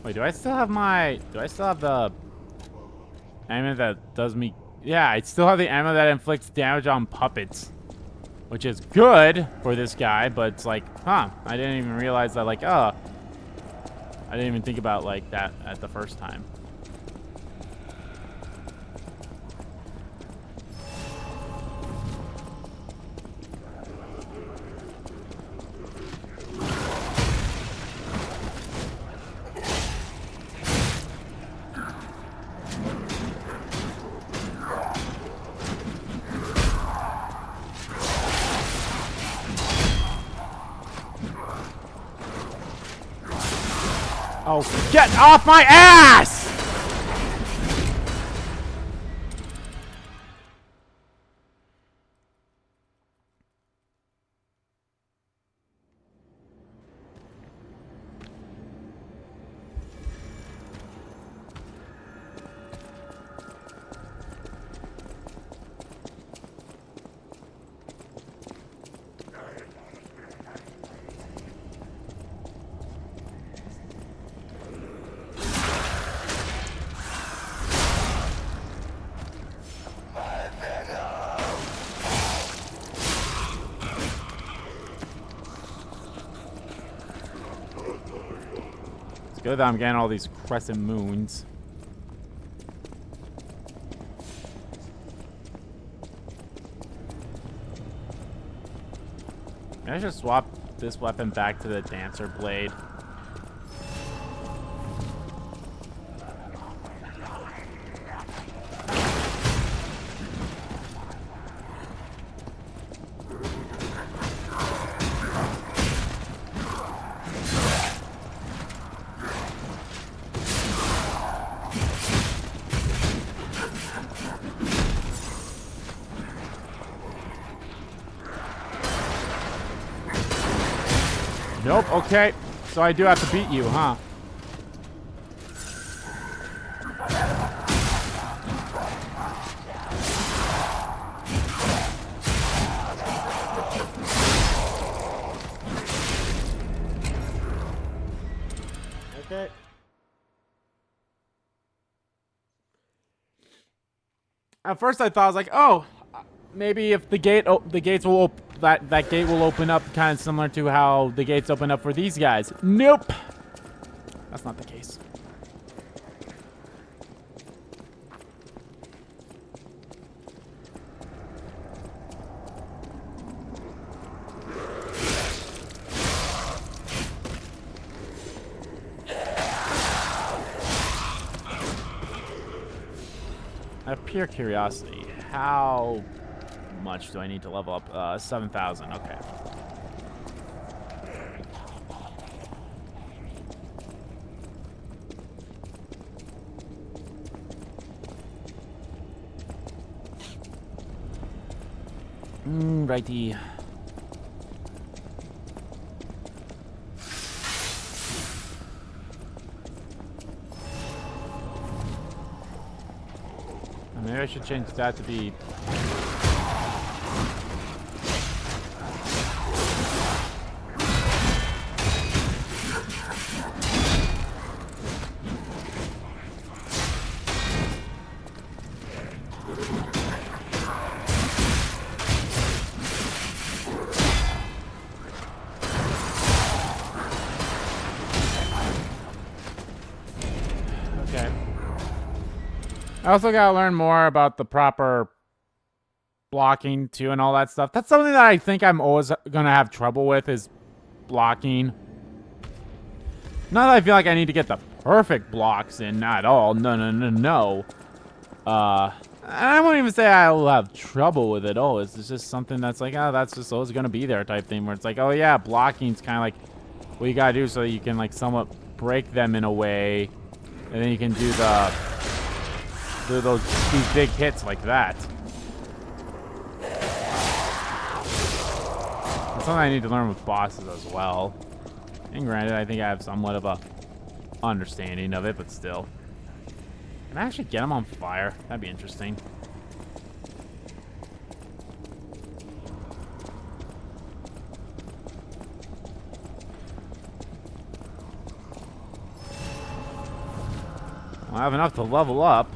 Wait, do I still have the ammo that does me? Yeah, I still have the ammo that inflicts damage on puppets, which is good for this guy, but it's like, huh, I didn't even realize that, like, I didn't even think about like that at the first time. Oh, get off my ass! Good that I'm getting all these crescent moons. Maybe I should swap this weapon back to the dancer blade. Nope, okay. So I do have to beat you, huh? Okay. At first I thought, I was like, oh, maybe if the gates will that gate will open up kind of similar to how the gates open up for these guys. Nope. That's not the case. Out of pure curiosity, how much do I need to level up? 7,000. Okay. Righty. Maybe I should change that to be... I also gotta learn more about the proper blocking too and all that stuff. That's something that I think I'm always gonna have trouble with, is blocking. Not that I feel like I need to get the perfect blocks in at all. No. I won't even say I will have trouble with it. Oh, it's just something that's like, oh, that's just always gonna be there type thing. Where it's like, oh yeah, blocking's kind of like what you gotta do so that you can like somewhat break them in a way, and then you can do these big hits like that. That's something I need to learn with bosses as well. And granted, I think I have somewhat of a understanding of it, but still. Can I actually get him on fire? That'd be interesting. Well, I have enough to level up.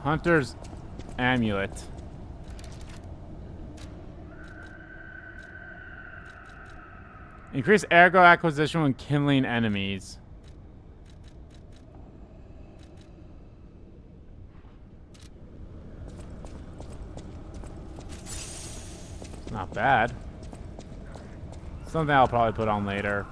Hunter's Amulet. Increase aggro acquisition when killing enemies. It's not bad. Something I'll probably put on later.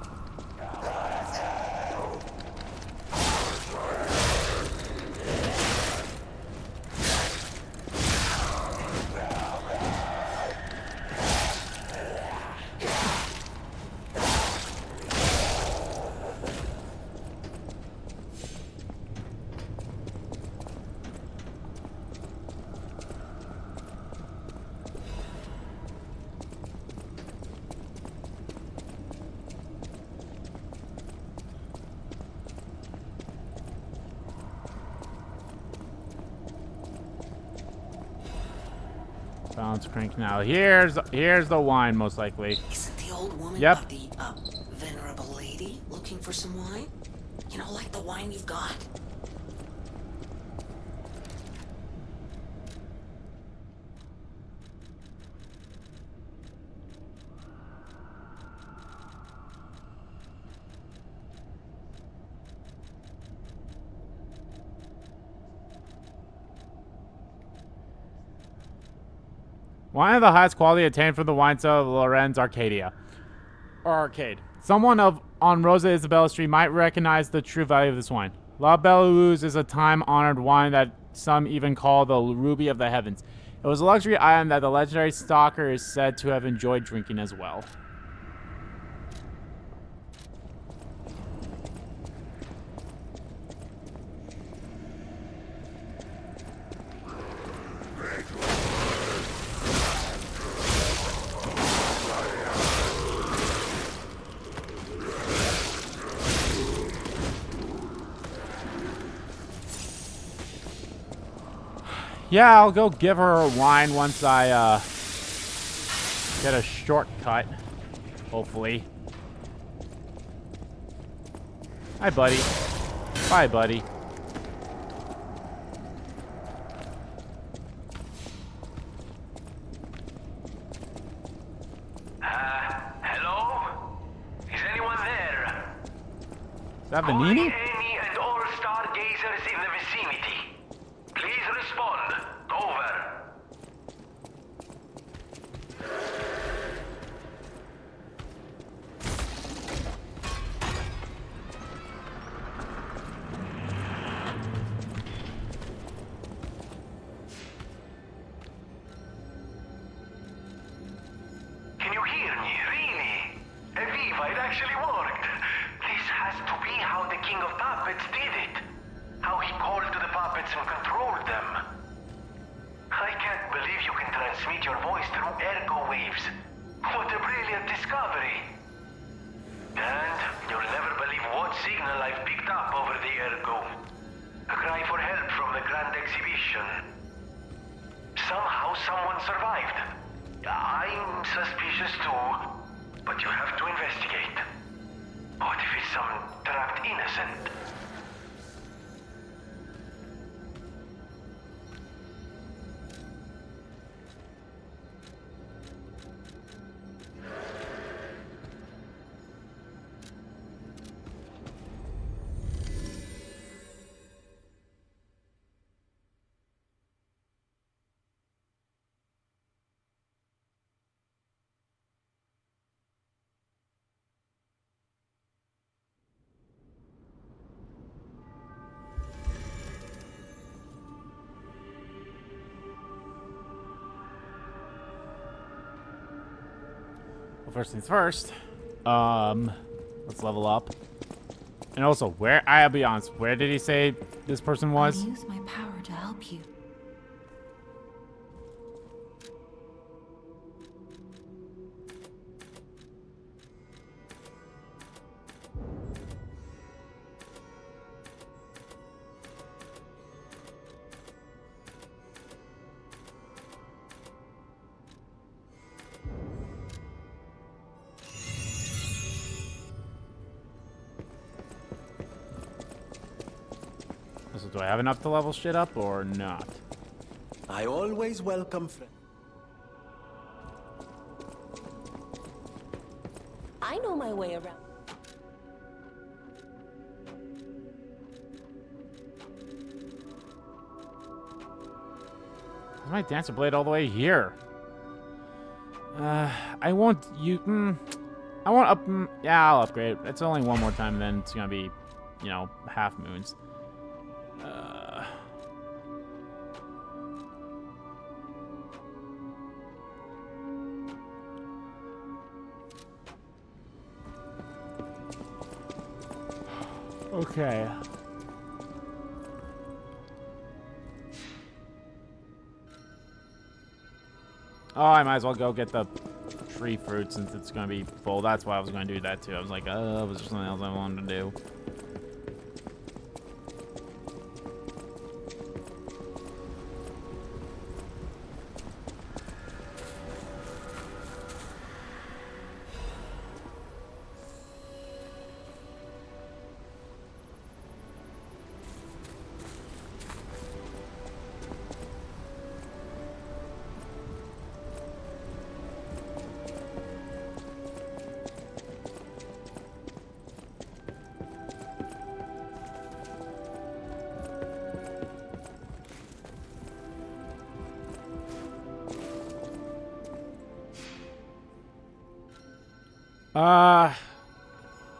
Balance crank now. Here's the wine, most likely.
Isn't the old woman
Yep.
the venerable lady looking for some wine? You know, like the wine you've got.
Wine of the highest quality obtained from the wine cellar of Lorenz Arcadia. Or Arcade. Someone on Rosa Isabella Street might recognize the true value of this wine. La Belle-Rose is a time-honored wine that some even call the Ruby of the Heavens. It was a luxury item that the legendary stalker is said to have enjoyed drinking as well. Yeah, I'll go give her wine once I get a shortcut, hopefully. Hi, buddy. Bye, buddy.
Hello? Is anyone there?
Is that Vanini?
Any and all stargazers in the vicinity. Please respond. Over. actually worked. This has to be how the King of Puppets did it. How he called to the puppets and controlled them. I can't believe you can transmit your voice through ergo waves. What a brilliant discovery. And you'll never believe what signal I've picked up over the ergo. A cry for help from the Grand Exhibition. Somehow someone survived. I'm suspicious too, but you have to investigate. What if it's some trapped innocent?
Well, first things first. Let's level up. And also, where? I'll be honest. Where did he say this person was?
I'll use my power to help you.
So do I have enough to level shit up or not?
I always welcome friends.
I know my way around.
Where's my dancer blade all the way here? I won't I won't yeah, I'll upgrade. It's only one more time, then it's gonna be, you know, half moons. Okay. Oh, I might as well go get the tree fruit since it's gonna be full. That's why I was gonna do that too. I was like, it was just something else I wanted to do.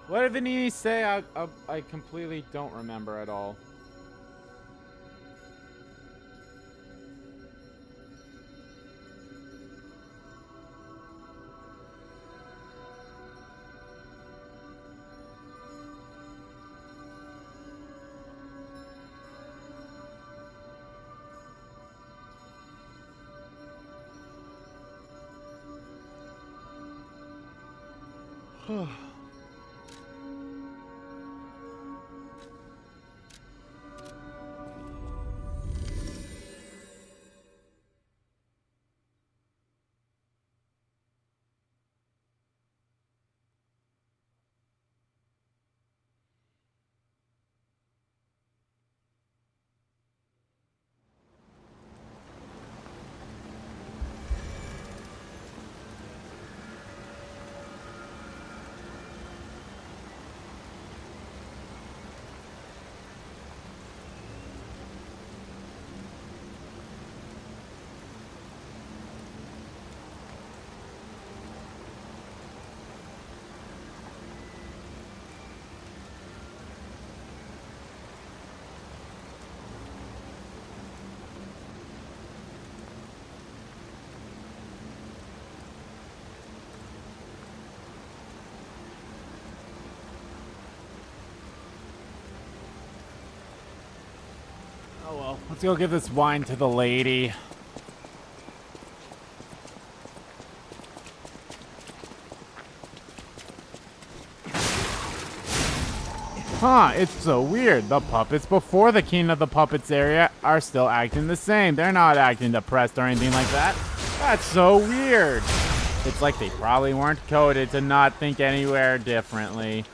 What did he say? I completely don't remember at all. go. Let's go give this wine to the lady. Huh, it's so weird. The puppets before the King of the Puppets area are still acting the same. They're not acting depressed or anything like that. That's so weird. It's like they probably weren't coded to not think anywhere differently.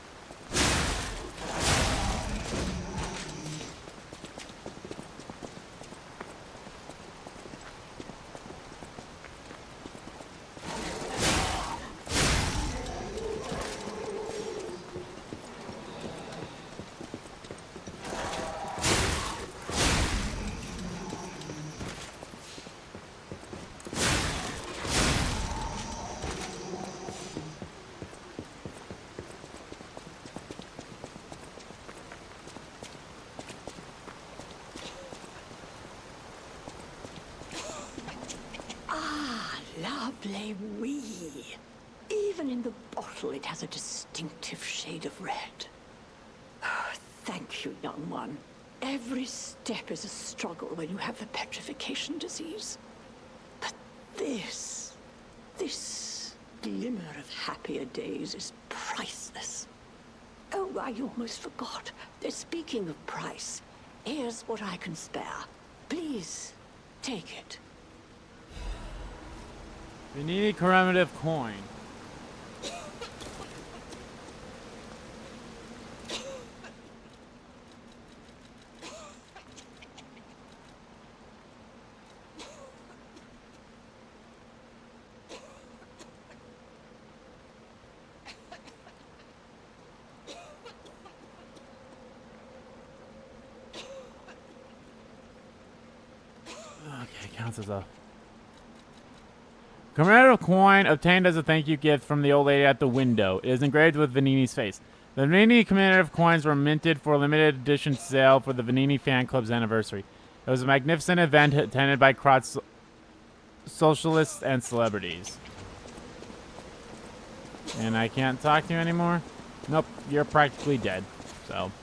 Lovely wee. Even in the bottle, it has a distinctive shade of red. Oh, thank you, young one. Every step is a struggle when you have the Petrification Disease. But this glimmer of happier days is priceless. Oh, I almost forgot. Speaking of price, here's what I can spare. Please, take it.
Vanini commemorative coin. Okay, counts as a commemorative coin obtained as a thank you gift from the old lady at the window. It is engraved with Vanini's face. The Vanini commemorative coins were minted for a limited edition sale for the Vanini fan club's anniversary. It was a magnificent event attended by Kart's socialists and celebrities. And I can't talk to you anymore? Nope, you're practically dead. So.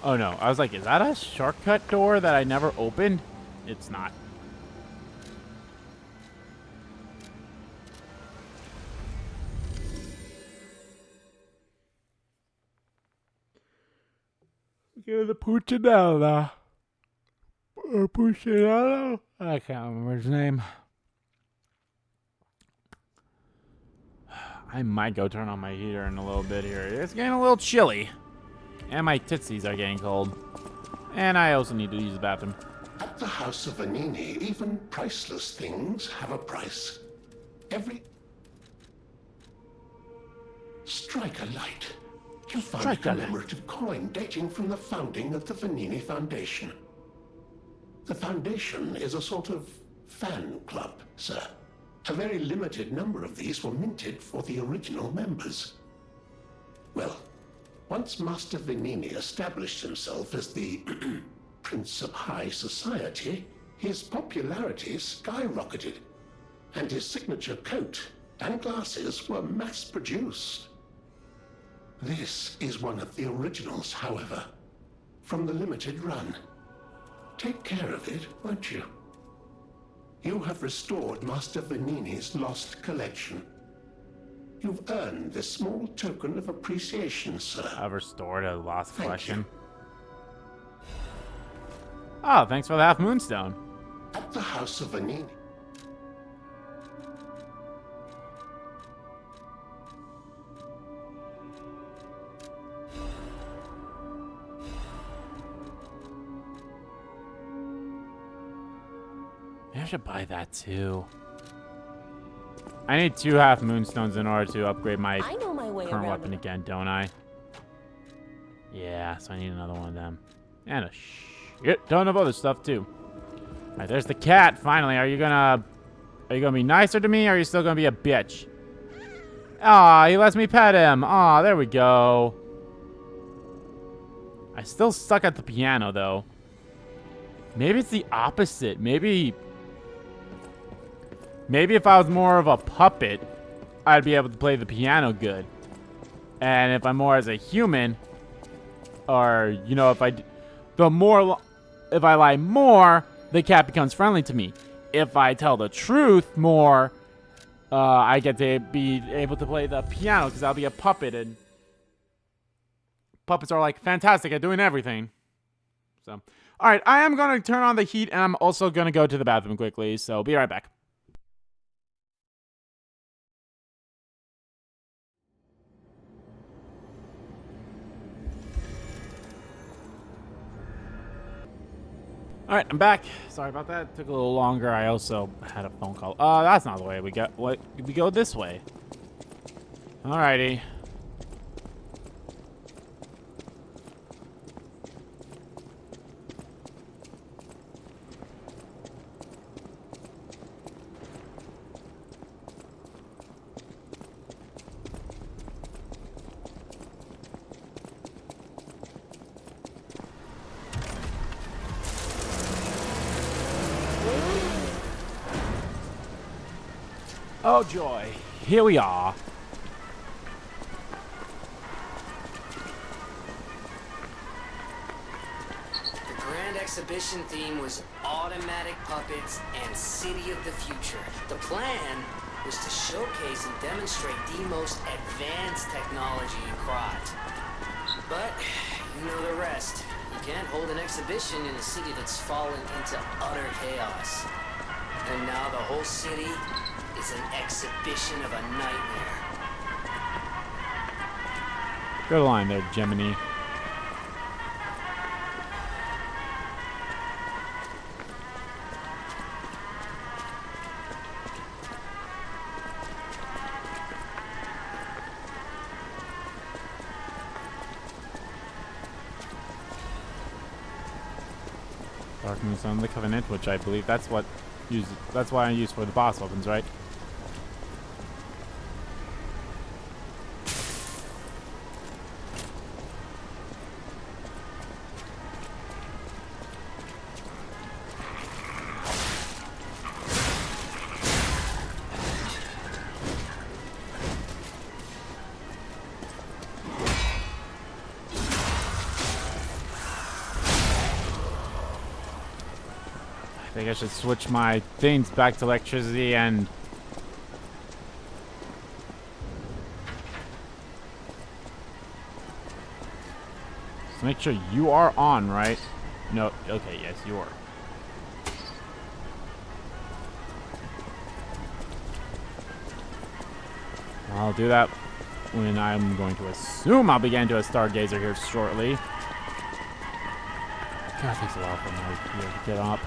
Oh no, I was like, is that a shortcut door that I never opened? It's not. Get the Puccinella. Or Puccinello? I can't remember his name. I might go turn on my heater in a little bit here. It's getting a little chilly. And my tootsies are getting cold. And I also need to use the bathroom.
At the House of Vanini, even priceless things have a price. Strike a light. You found a commemorative coin dating from the founding of the Vanini Foundation. The Foundation is a sort of fan club, sir. A very limited number of these were minted for the original members. Well, once Master Vanini established himself as the Prince of High Society, his popularity skyrocketed, and his signature coat and glasses were mass-produced. This is one of the originals, however, from the limited run. Take care of it, won't you? You have restored Master Vanini's lost collection. You've earned this small token of appreciation, sir.
I've restored a lost collection. Oh, thanks for the half moonstone.
At the House of Vanini.
Maybe I should buy that too. I need 2 half moonstones in order to upgrade my current weapon again, don't I? Yeah, so I need another one of them. And a shit ton of other stuff too. Alright, there's the cat, finally. Are you gonna be nicer to me, or are you still gonna be a bitch? Aw, he lets me pet him. Aw, there we go. I still suck at the piano though. Maybe it's the opposite. Maybe Maybe if I was more of a puppet, I'd be able to play the piano good. And if I'm more as a human, or, you know, if I lie more, the cat becomes friendly to me. If I tell the truth more, I get to be able to play the piano because I'll be a puppet, and puppets are like fantastic at doing everything. So, all right, I am going to turn on the heat, and I'm also going to go to the bathroom quickly, so be right back. All right, I'm back. Sorry about that. It took a little longer. I also had a phone call. That's not the way we go. What? We go this way. Alrighty. Oh joy, here we are.
The grand exhibition theme was automatic puppets and city of the future. The plan was to showcase and demonstrate the most advanced technology in Kart. But you know the rest. You can't hold an exhibition in a city that's fallen into utter chaos. And now the whole city is an exhibition of a nightmare.
Good line there, Gemini. Dark Moon Son of the Covenant, which I believe that's why I use for the boss weapons, right? I think I should switch my things back to electricity and... So make sure you are on, right? No, okay, yes, you are. I'll do that when I'm going to assume I'll begin to a stargazer here shortly. God, it takes a while for me to get up.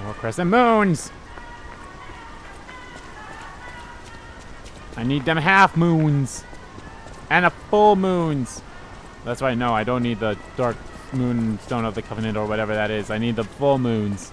More crescent moons! I need them half moons! And a full moons! That's right, no, I don't need the dark moon stone of the covenant or whatever that is. I need the full moons.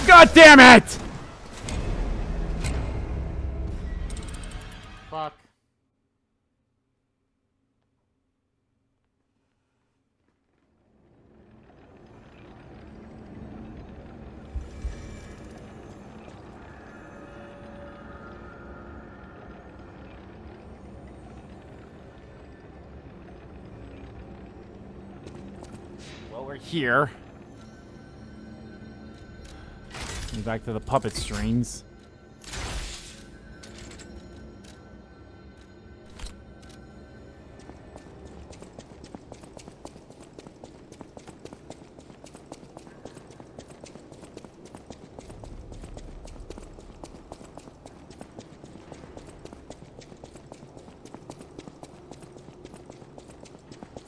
God damn it! Fuck. Well, we're here. Back to the puppet strings.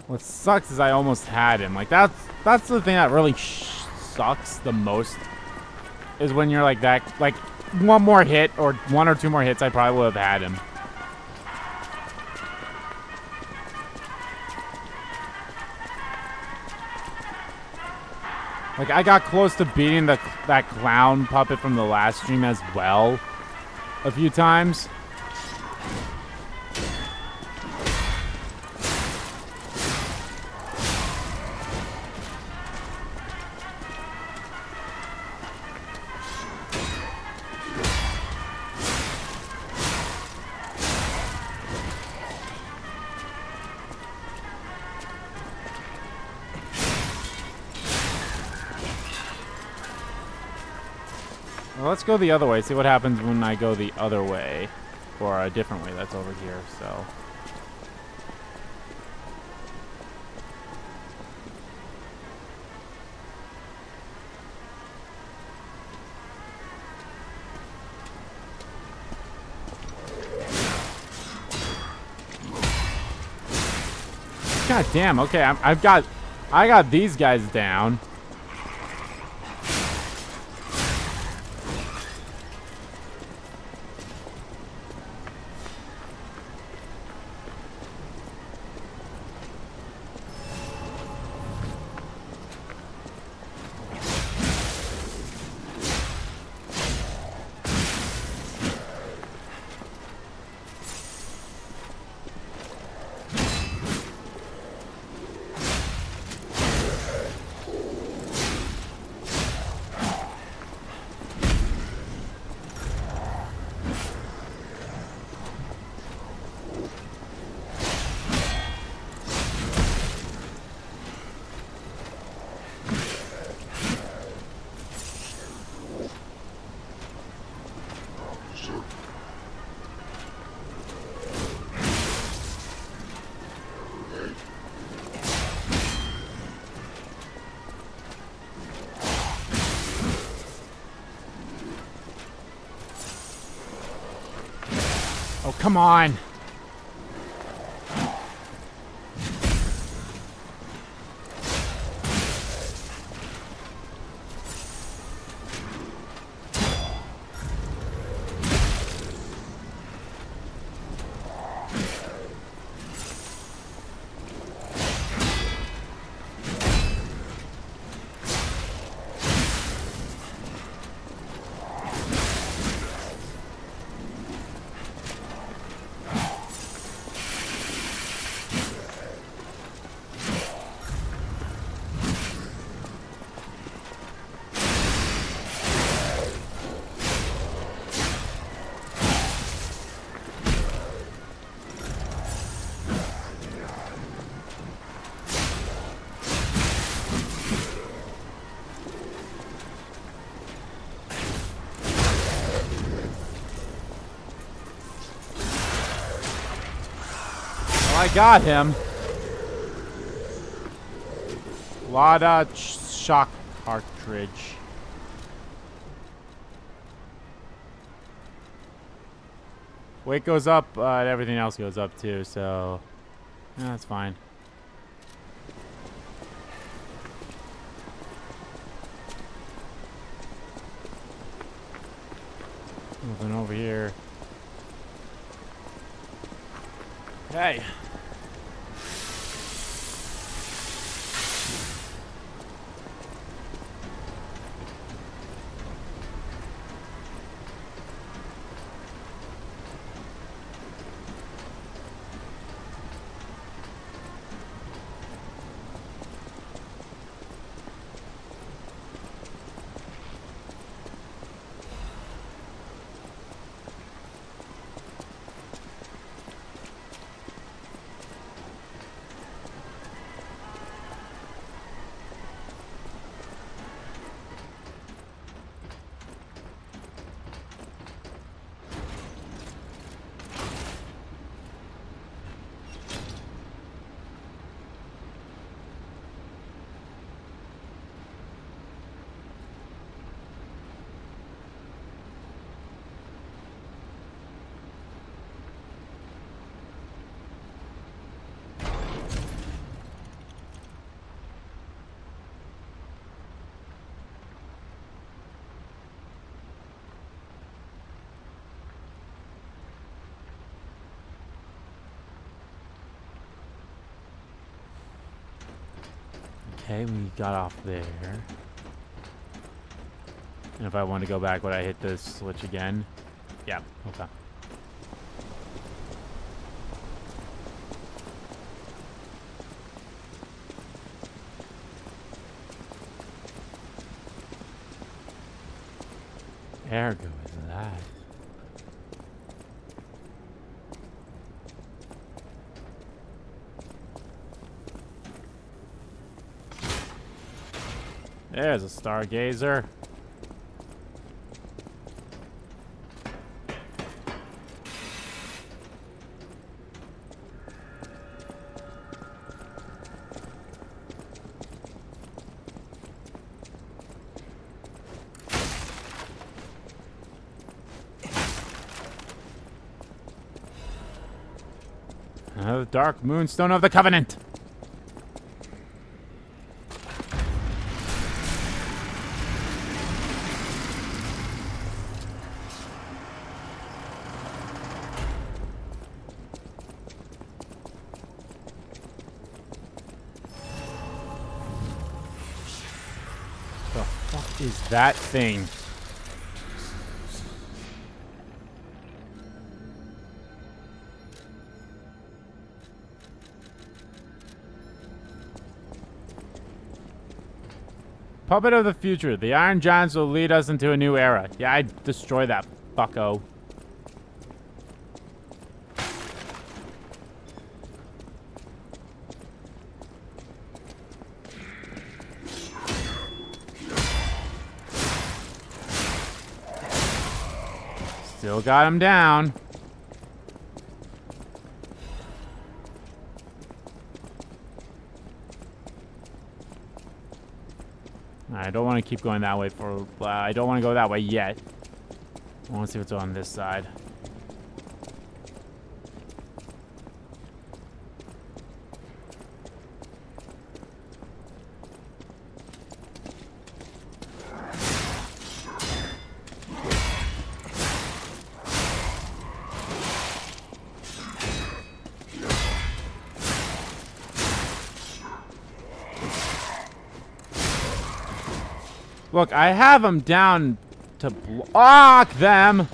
What sucks is I almost had him. Like that's the thing that really sucks the most. Is when you're like that, like one more hit or one or two more hits, I probably would have had him. Like I got close to beating that clown puppet from the last stream as well, a few times. Well, let's go the other way. See what happens when I go the other way. Or a different way that's over here, so. God damn, okay, I got these guys down. Oh, come on. I got him. Lada shock cartridge. Weight goes up, everything else goes up too, so yeah, that's fine. Nothing over here. Hey. Okay, we got off there. And if I want to go back, would I hit this switch again? Yeah, okay. Ergo is that. There's a stargazer. The Dark Moonstone of the Covenant. The fuck is that thing? Puppet of the future. The Iron Giants will lead us into a new era. Yeah, I destroy that fucko. Still got him down. I don't want to keep going that way for... I don't want to go that way yet. I want to see what's on this side. Look, I have them down to block them.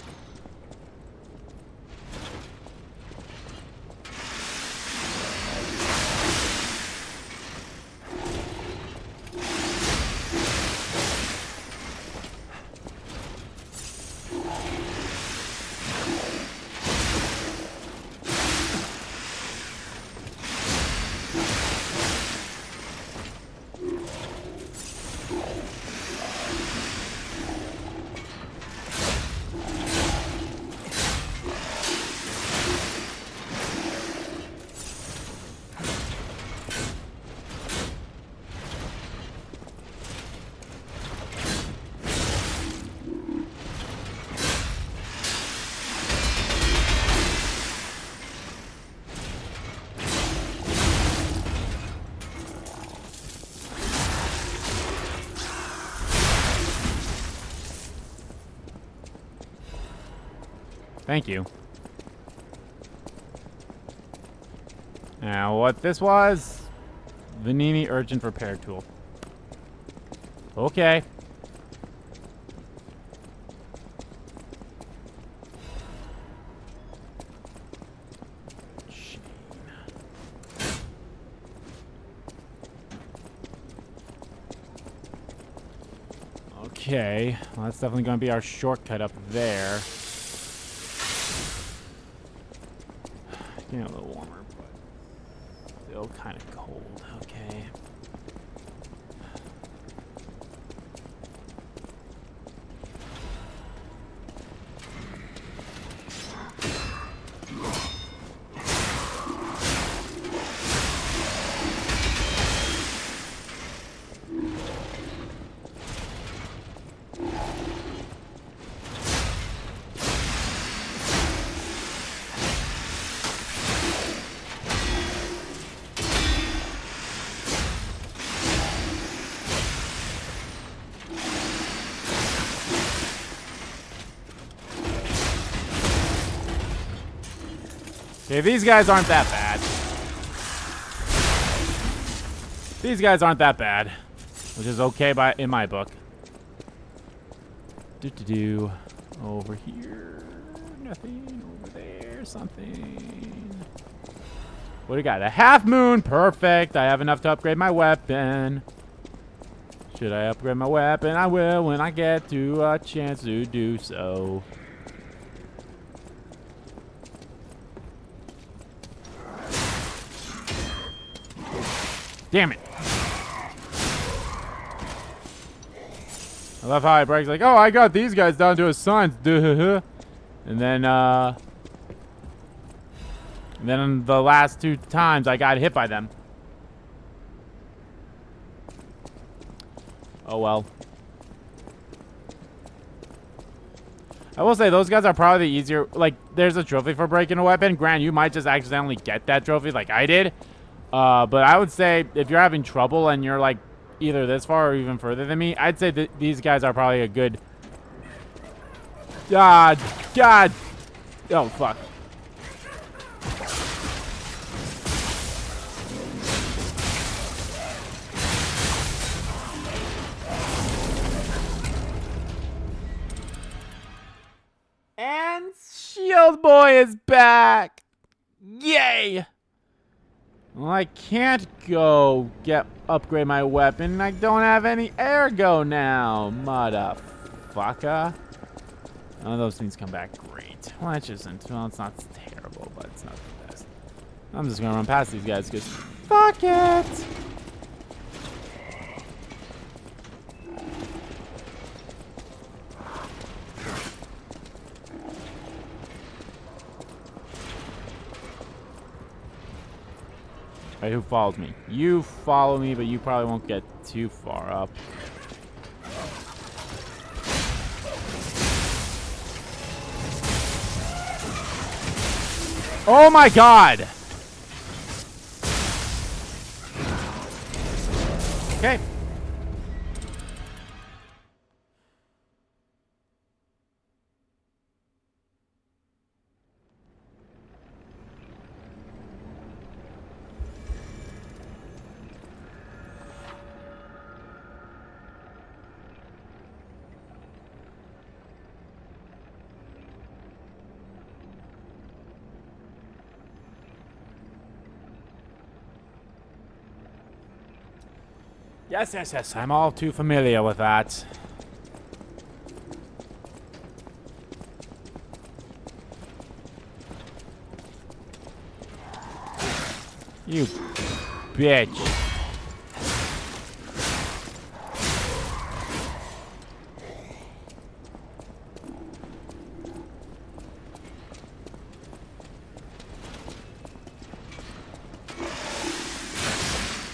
Thank you. Now, what this was? Vanini Urgent Repair Tool. Okay. Okay. Well, that's definitely going to be our shortcut up there. Getting a little warmer, but still kind of cold. Okay. Okay, these guys aren't that bad. These guys aren't that bad, which is okay in my book. Do over here, nothing. Over there, something. What do we got? A half moon, perfect. I have enough to upgrade my weapon. Should I upgrade my weapon? I will when I get to a chance to do so. Damn it. I love how he brags like, oh, I got these guys down to a science. Duh. And then the last 2 times I got hit by them. Oh well. I will say those guys are probably the easier. Like, there's a trophy for breaking a weapon. Grant, you might just accidentally get that trophy like I did. But I would say if you're having trouble and you're like either this far or even further than me, I'd say that these guys are probably a good. God. Oh fuck. And Shield Boy is back! Yay! Well, I can't go upgrade my weapon. I don't have any ergo now, motherfucker. None of those things come back great. Well, it's not terrible, but it's not the best. I'm just gonna run past these guys because fuck it! Right, who follows me? You follow me, but you probably won't get too far up. Oh my god! Okay. Yes. I'm all too familiar with that. You bitch.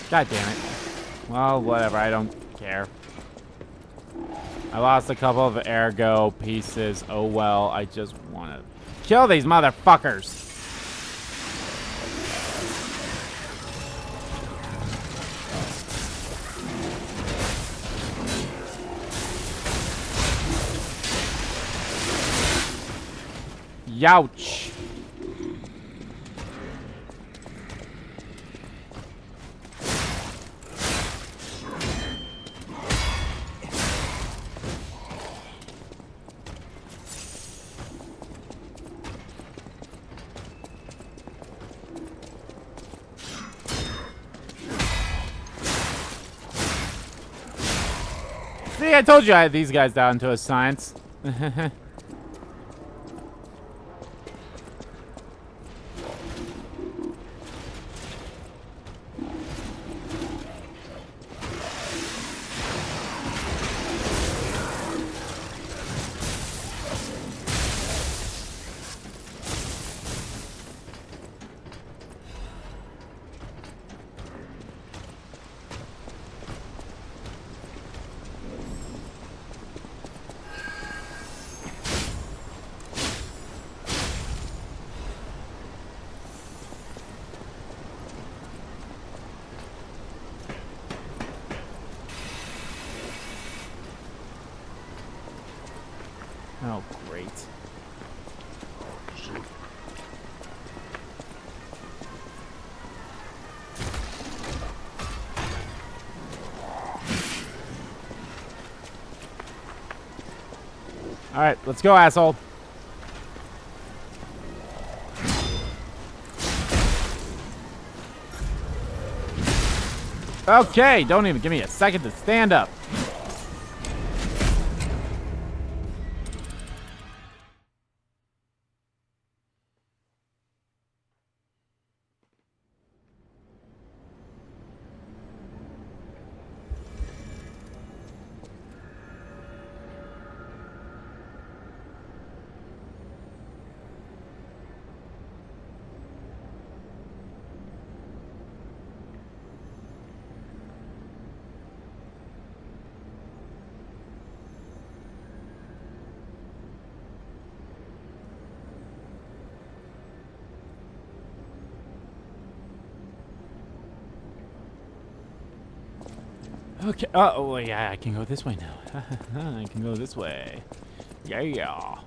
God damn it. Well, whatever. I don't care. I lost a couple of ergo pieces. Oh well. I just want to kill these motherfuckers. Youch. See, I told you I had these guys down to a science. Oh, great. Alright, let's go, asshole. Okay, don't even give me a second to stand up. Okay. Oh, yeah, I can go this way now. I can go this way. Yeah.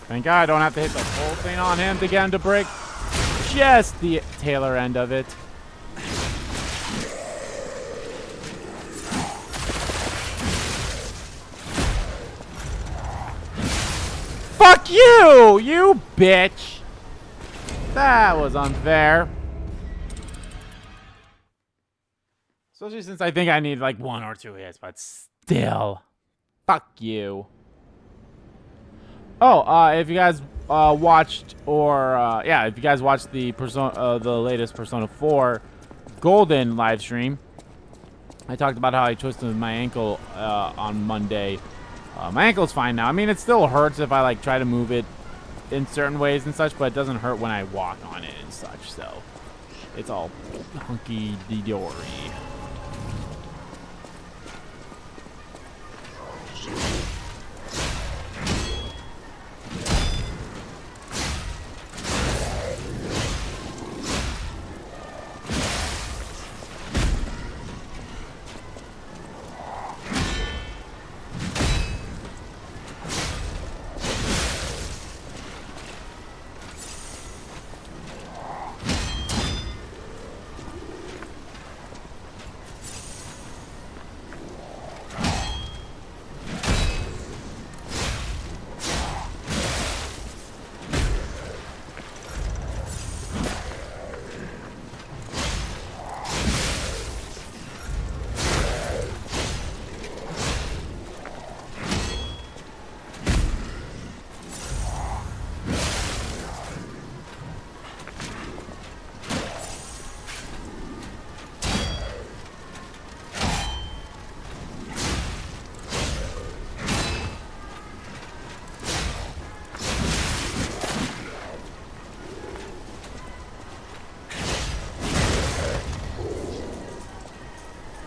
Thank God I don't have to hit the whole thing on him to get him to break just the tailor end of it. Fuck you, you bitch. That was unfair. Especially since I think I need like 1 or 2 hits, but still. Fuck you. Oh, if you guys watched, or yeah, if you guys watched the the latest Persona 4 Golden live stream, I talked about how I twisted my ankle on Monday. My ankle's fine now. I mean, it still hurts if I like try to move it in certain ways and such, but it doesn't hurt when I walk on it and such. So it's all hunky dory.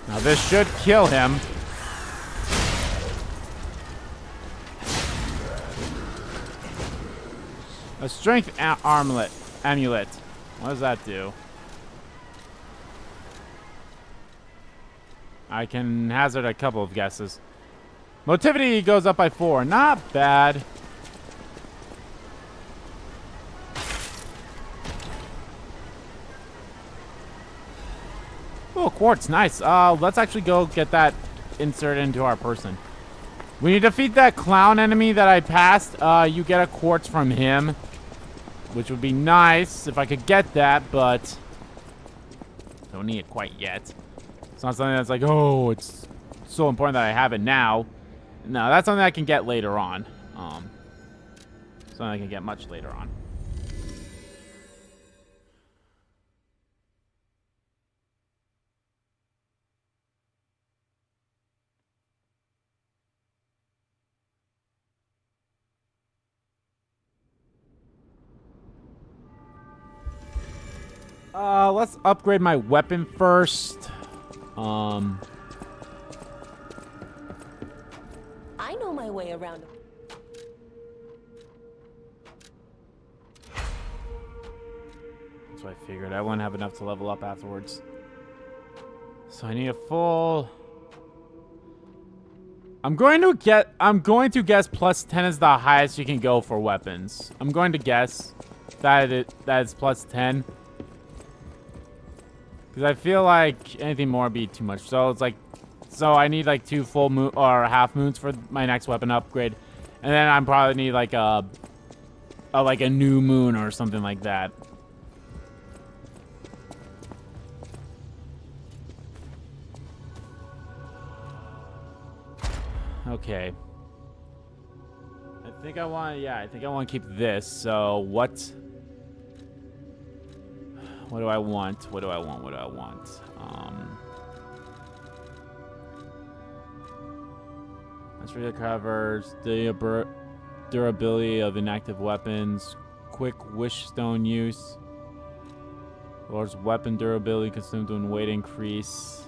Now this should kill him. A strength amulet. What does that do? I can hazard a couple of guesses. Motivity goes up by 4. Not bad. Oh, quartz, nice. Let's actually go get that inserted into our person. When you defeat that clown enemy that I passed, you get a quartz from him. which would be nice if I could get that, but don't need it quite yet. It's not something that's like, oh, it's so important that I have it now. No, that's something I can get later on. Something I can get much later on. Let's upgrade my weapon first.
I know my way around.
That's what I figured. I wouldn't have enough to level up afterwards. So I need a full... I'm going to guess plus 10 is the highest you can go for weapons. I'm going to guess that it's plus 10. Because I feel like anything more would be too much. So it's like, so I need like 2 full moon or half moons for my next weapon upgrade, and then I probably need like a new moon or something like that. Okay. I think I want to keep this. So what do I want? What do I want? That's really covers the durability of inactive weapons, quick wish stone use, lowers weapon durability consumed when weight increase,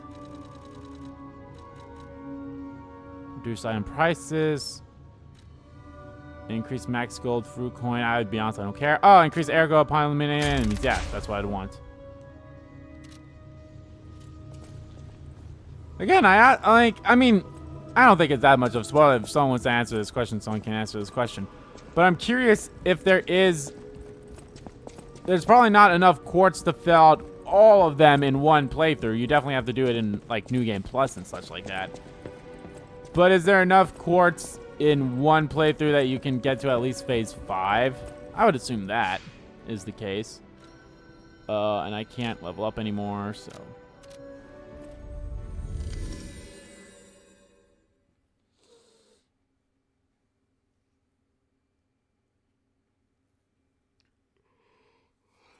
reduce item prices, increase max gold fruit coin. I would be honest, I don't care. Oh, increase air go upon eliminating enemies. Yeah, that's what I'd want. Again, I mean, I don't think it's that much of a spoiler. If someone wants to answer this question, someone can answer this question. But I'm curious if there's probably not enough quartz to fill out all of them in one playthrough. You definitely have to do it in like New Game Plus and such like that. But is there enough quartz in one playthrough that you can get to at least phase 5? I would assume that is the case. And I can't level up anymore, so...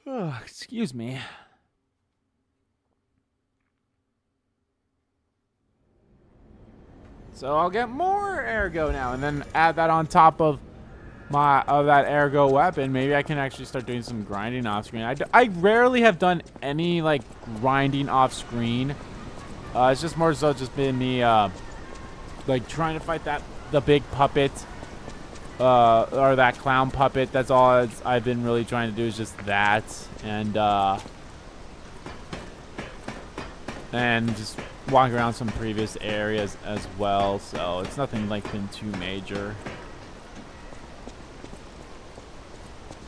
Oh, excuse me. So I'll get more ergo now, and then add that on top of that ergo weapon. Maybe I can actually start doing some grinding off screen. I rarely have done any like grinding off screen. It's just more so just been me like trying to fight the big puppet. Or that clown puppet. That's all I've been really trying to do is just that, and just walking around some previous areas as well. So it's nothing like been too major.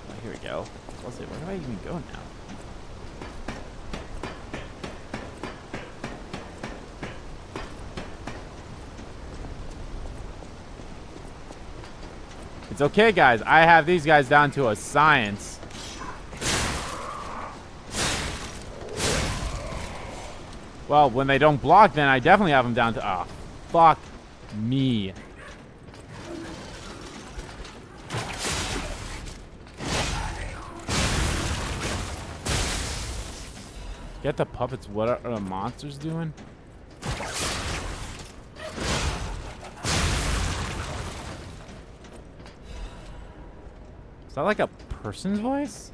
Oh, here we go. So let's see, where do I even go now? It's okay, guys. I have these guys down to a science. Well, when they don't block, then I definitely have them down to... Oh, fuck me. Get the puppets. What are the monsters doing? Is that like a person's voice?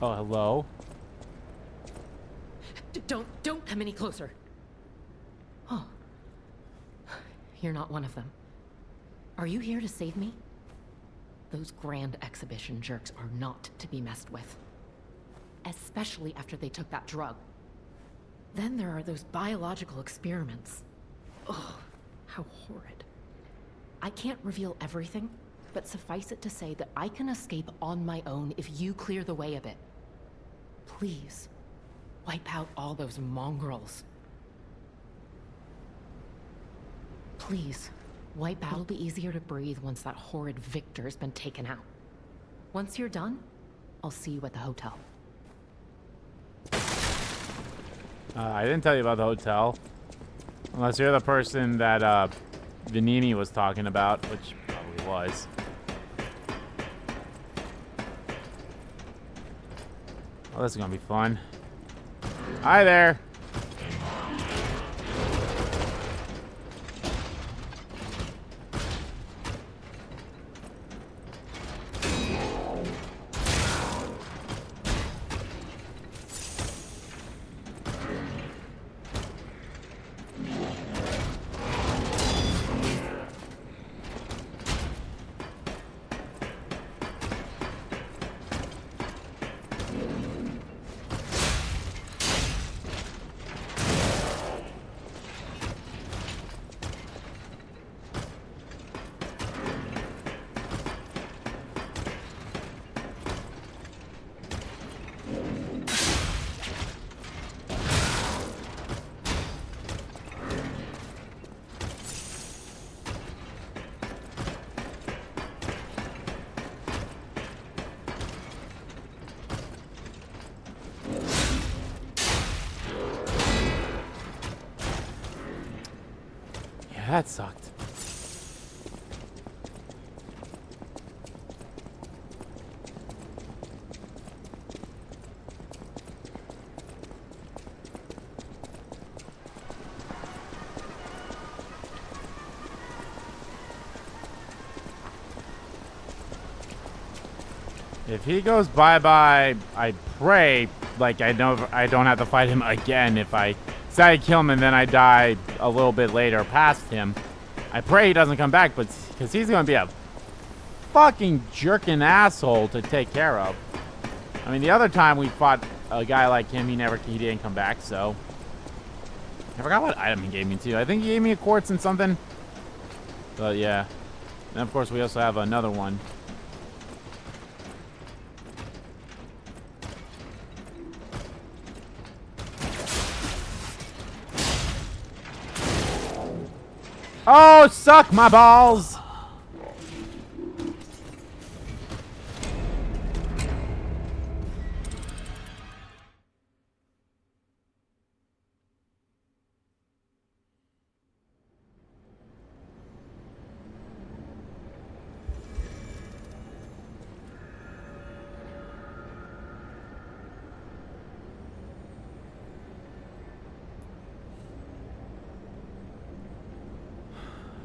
Oh, hello?
Don't come any closer. Oh. You're not one of them. Are you here to save me? Those grand exhibition jerks are not to be messed with. Especially after they took that drug. Then there are those biological experiments. Oh, How horrid. I can't reveal everything, but suffice it to say that I can escape on my own if you clear the way a bit. Please, wipe out all those mongrels. Please, wipe out. It'll be easier to breathe once that horrid Victor's been taken out. Once you're done, I'll see you at the hotel.
I didn't tell you about the hotel. Unless you're the person that Vanini was talking about, which probably was. Oh, this is gonna be fun. Hi there. That sucked. If he goes bye-bye, I pray, like, I don't have to fight him again if I say I kill him and then I die a little bit later past him. I pray he doesn't come back, but because he's going to be a fucking jerking asshole to take care of. I mean, the other time we fought a guy like him, he didn't come back, so. I forgot what item he gave me, too. I think he gave me a quartz and something. But, yeah. And, of course, we also have another one. Oh, suck my balls!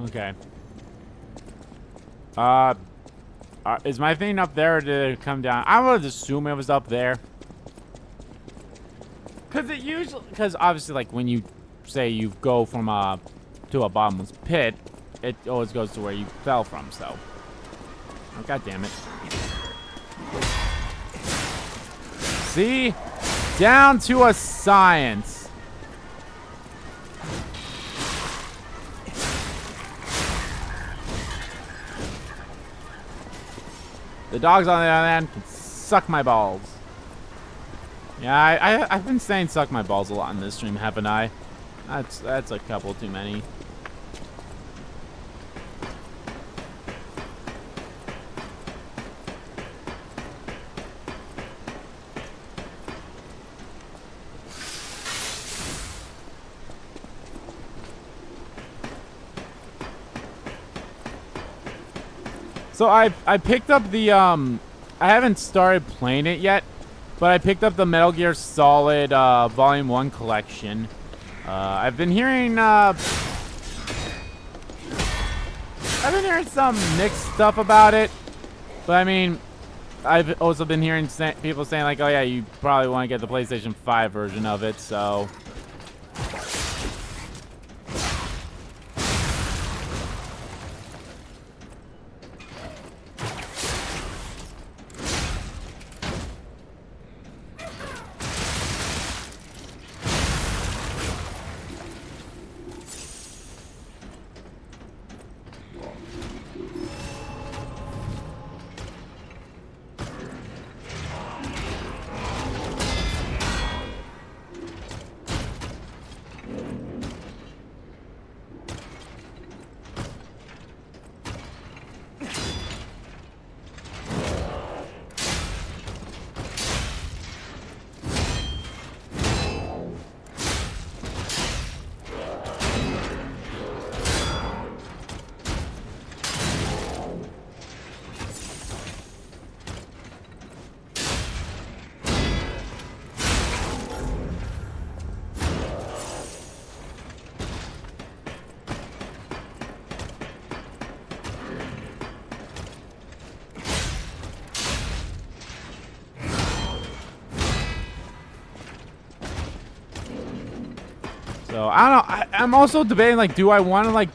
Okay. Is my thing up there or did it come down? I would assume it was up there. Because obviously, like, when you say you go from to a bottomless pit, it always goes to where you fell from, so. Oh, God damn it. See? Down to a science. The dogs on the other hand can suck my balls. Yeah, I've been saying suck my balls a lot in this stream, haven't I? That's a couple too many. So I picked up the I haven't started playing it yet, but I picked up the Metal Gear Solid Volume 1 collection. I've been hearing some mixed stuff about it, but I mean, I've also been hearing people saying like, oh yeah, you probably want to get the PlayStation 5 version of it, so. So I don't know. I'm also debating, like, do I want to, like,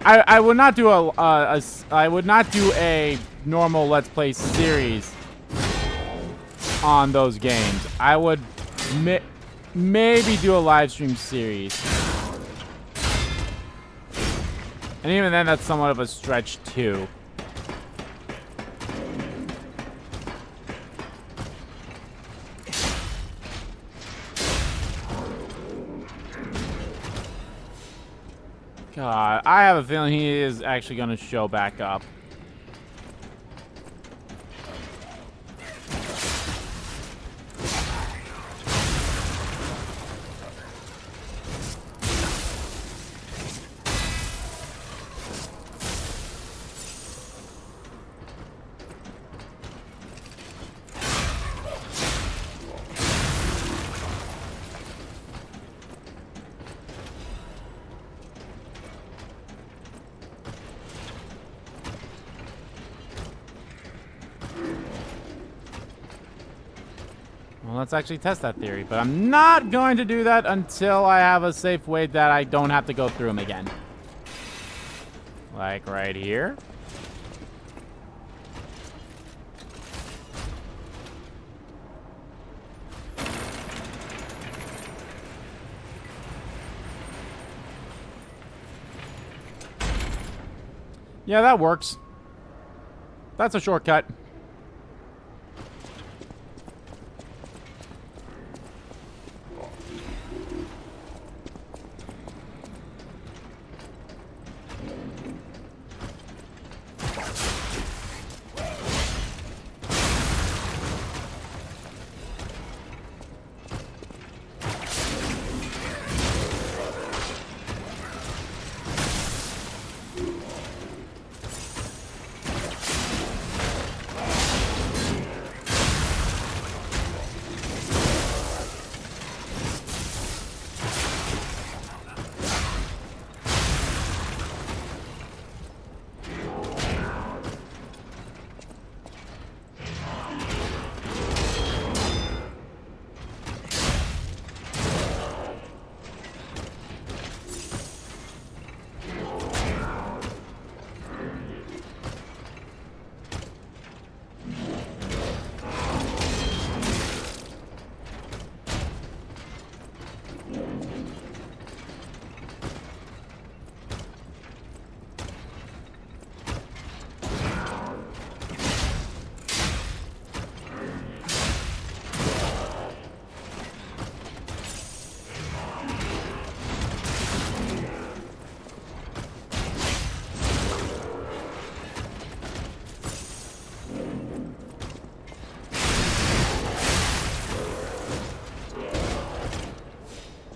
I would not do I would not do a normal Let's Play series on those games. I would maybe do a live stream series. And even then, that's somewhat of a stretch, too. God, I have a feeling he is actually going to show back up. Well, let's actually test that theory, but I'm not going to do that until I have a safe way that I don't have to go through them again. Like right here. Yeah, that works. That's a shortcut.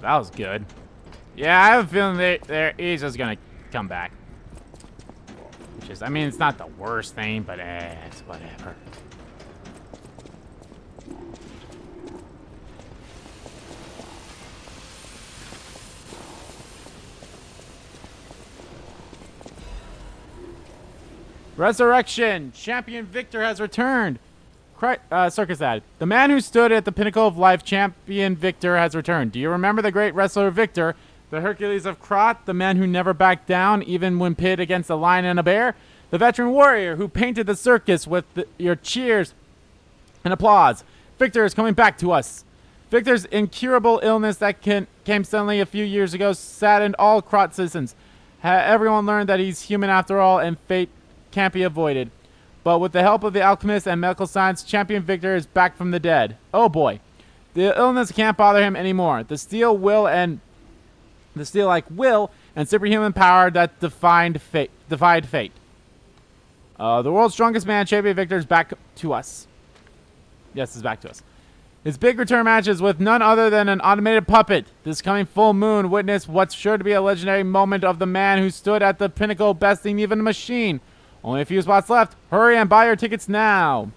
That was good. Yeah, I have a feeling he's just gonna come back. Which is, I mean, it's not the worst thing, but it's whatever. Resurrection! Champion Victor has returned! Circus ad. The man who stood at the pinnacle of life, Champion Victor, has returned. Do you remember the great wrestler Victor, the Hercules of Kart, the man who never backed down, even when pitted against a lion and a bear? The veteran warrior who painted the circus with your cheers and applause. Victor is coming back to us. Victor's incurable illness that came suddenly a few years ago saddened all Krat citizens. Everyone learned that he's human after all, and fate can't be avoided. But with the help of the alchemists and medical science, Champion Victor is back from the dead. Oh boy. The illness can't bother him anymore. The steel-like will and superhuman power that defied fate. The world's strongest man, Champion Victor, is back to us. Yes, is back to us. His big return match is with none other than an automated puppet. This coming full moon, witness what's sure to be a legendary moment of the man who stood at the pinnacle, besting even a machine. Only a few spots left. Hurry and buy your tickets now.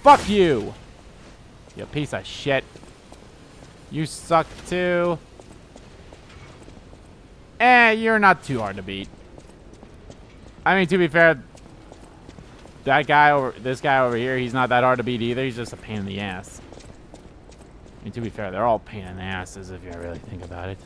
Fuck you. You piece of shit. You suck too. You're not too hard to beat. I mean, to be fair, this guy over here, he's not that hard to beat either. He's just a pain in the ass. mean, to be fair, they're all pain in the asses if you really think about it.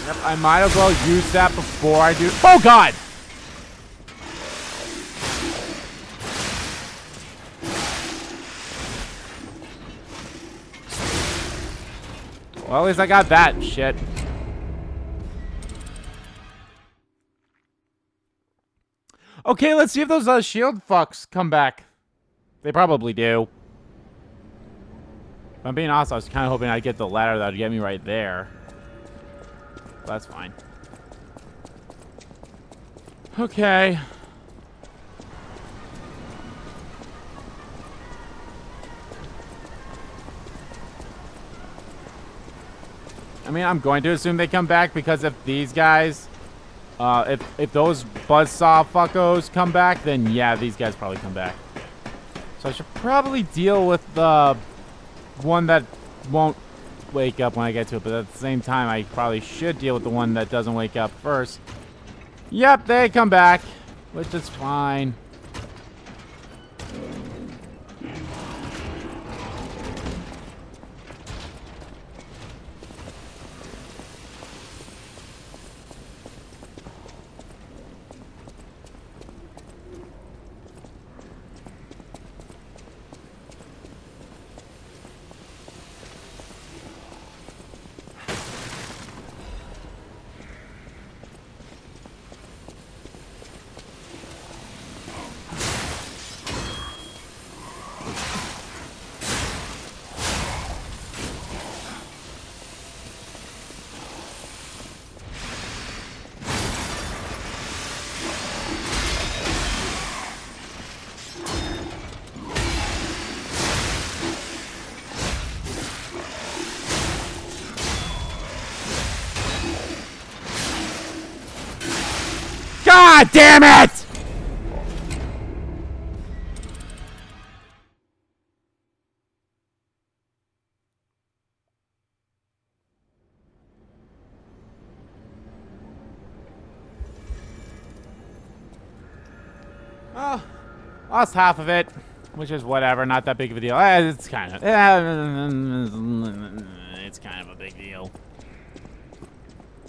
Yep, I might as well use that before I do. Oh, God! Well, at least I got that shit. Okay, let's see if those shield fucks come back. They probably do. If I'm being honest, I was kind of hoping I'd get the ladder that would get me right there. That's fine. Okay. I mean, I'm going to assume they come back because if these guys, if those buzzsaw fuckos come back, then yeah, these guys probably come back. So I should probably deal with the one that won't wake up when I get to it, but at the same time, I probably should deal with the one that doesn't wake up first. Yep, they come back, which is fine. God damn it! Oh, lost half of it, which is whatever, not that big of a deal. It's kind of, it's kind of a big deal.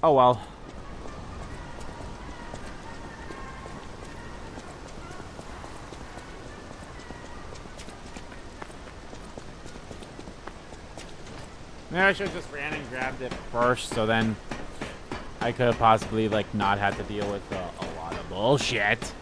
Oh well. Maybe I should have just ran and grabbed it first, so then I could have possibly, like, not had to deal with a lot of bullshit.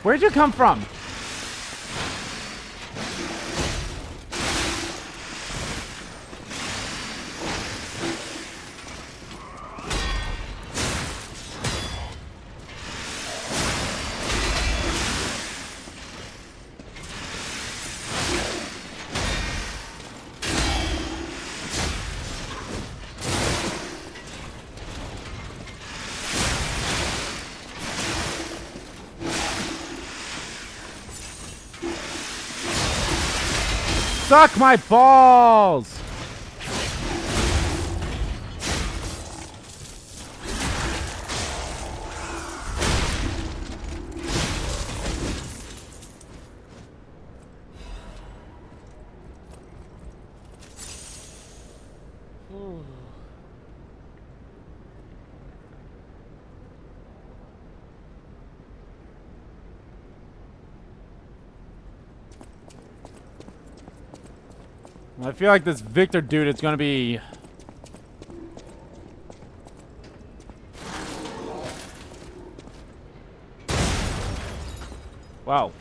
Where'd you come from? Suck my balls! I feel like this Victor dude is gonna be... Wow.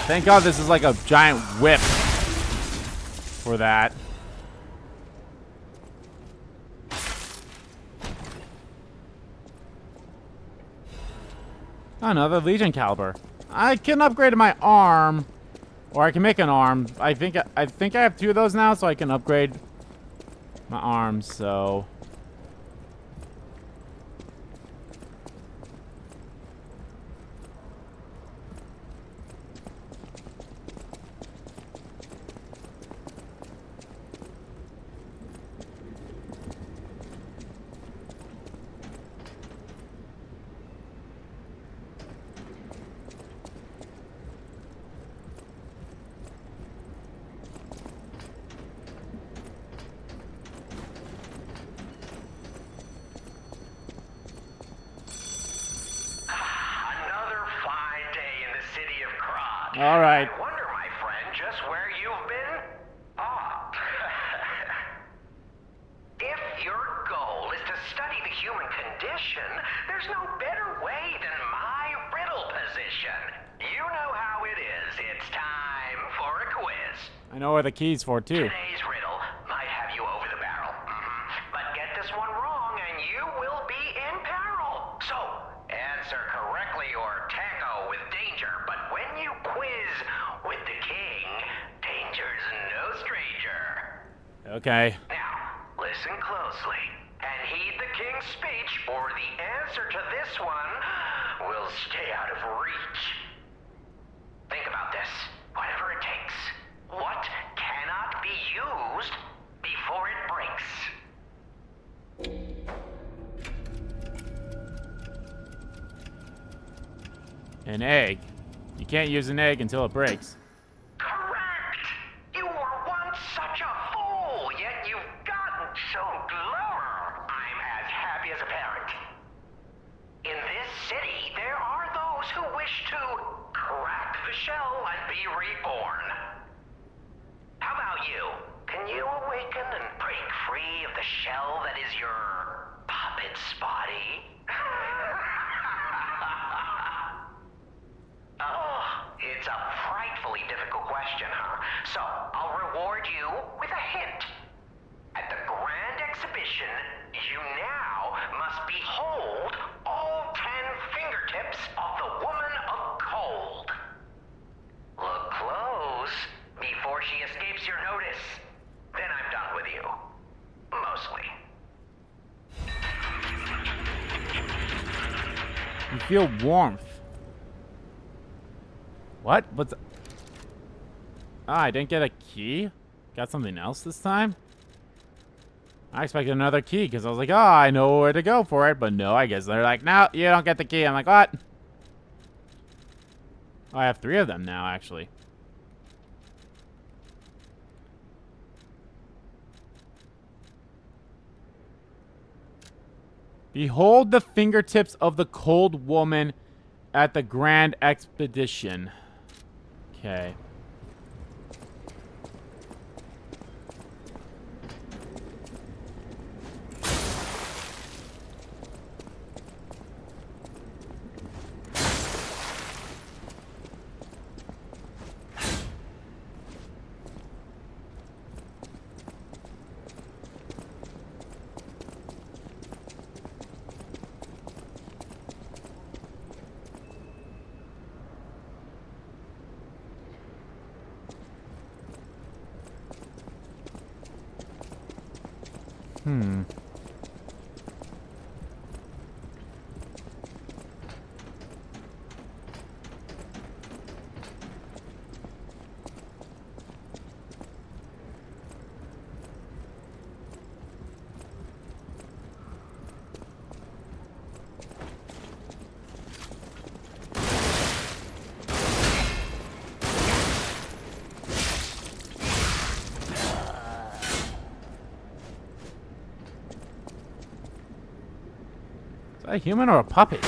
Thank God this is like a giant whip for that. Another Legion caliber. I can upgrade my arm, or I can make an arm. I think I have 2 of those now, so I can upgrade my arm. So. All right.
I wonder, my friend, just where you've been? Ah. If your goal is to study the human condition, there's no better way than my riddle position. You know how it is. It's time for a quiz.
I know where the key's for, too.
Today's riddle might have you over the barrel. But get this one wrong and you will be in peril. So, answer correctly or tango with danger. But when you quiz with the king, danger's no stranger.
Okay.
Now, listen closely and heed the king's speech, or the answer to this one will stay out of reach. Think about this. Whatever it takes. What cannot be used before it breaks?
An egg. You can't use an egg until it breaks.
Correct! You were once such a fool, yet you've gotten so clever. I'm as happy as a parent. In this city, there are those who wish to crack the shell and be reborn. How about you? Can you awaken and break free of the shell that is your puppet's body? Oh, it's a frightfully difficult question, huh? So, I'll reward you with a hint. At the grand exhibition, you now must behold all 10 fingertips of the woman of cold. Look close before she escapes your notice. Then I'm done with you. Mostly.
You feel warmth. What? What's... Ah, I didn't get a key? Got something else this time? I expected another key because I was like, oh, I know where to go for it. But no, I guess they're like, no, you don't get the key. I'm like, what? Oh, I have 3 of them now, actually. Behold the fingertips of the cold woman at the grand expedition. Okay. that a human or a puppet?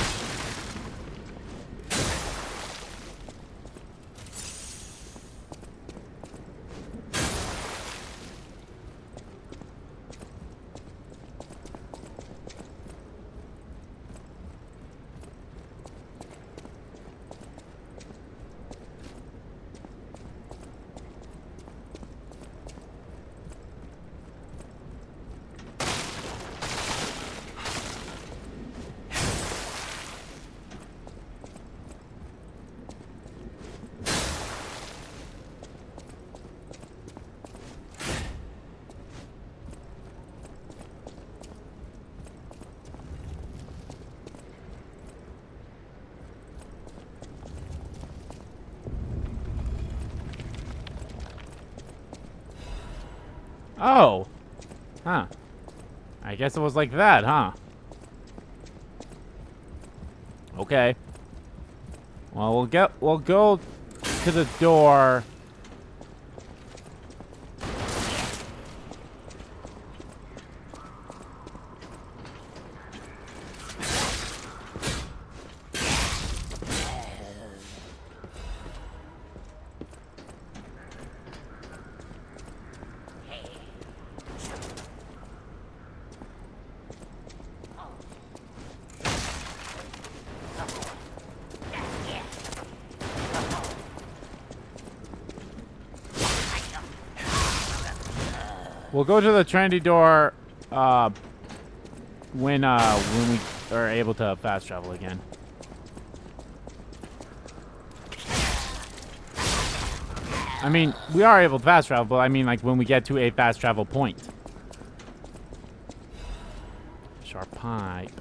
Oh. Huh. I guess it was like that, huh? Okay. Well, we'll go to the door. We'll go to the trendy door when we are able to fast travel again. I mean, we are able to fast travel, but I mean like when we get to a fast travel point. Sharp pipe.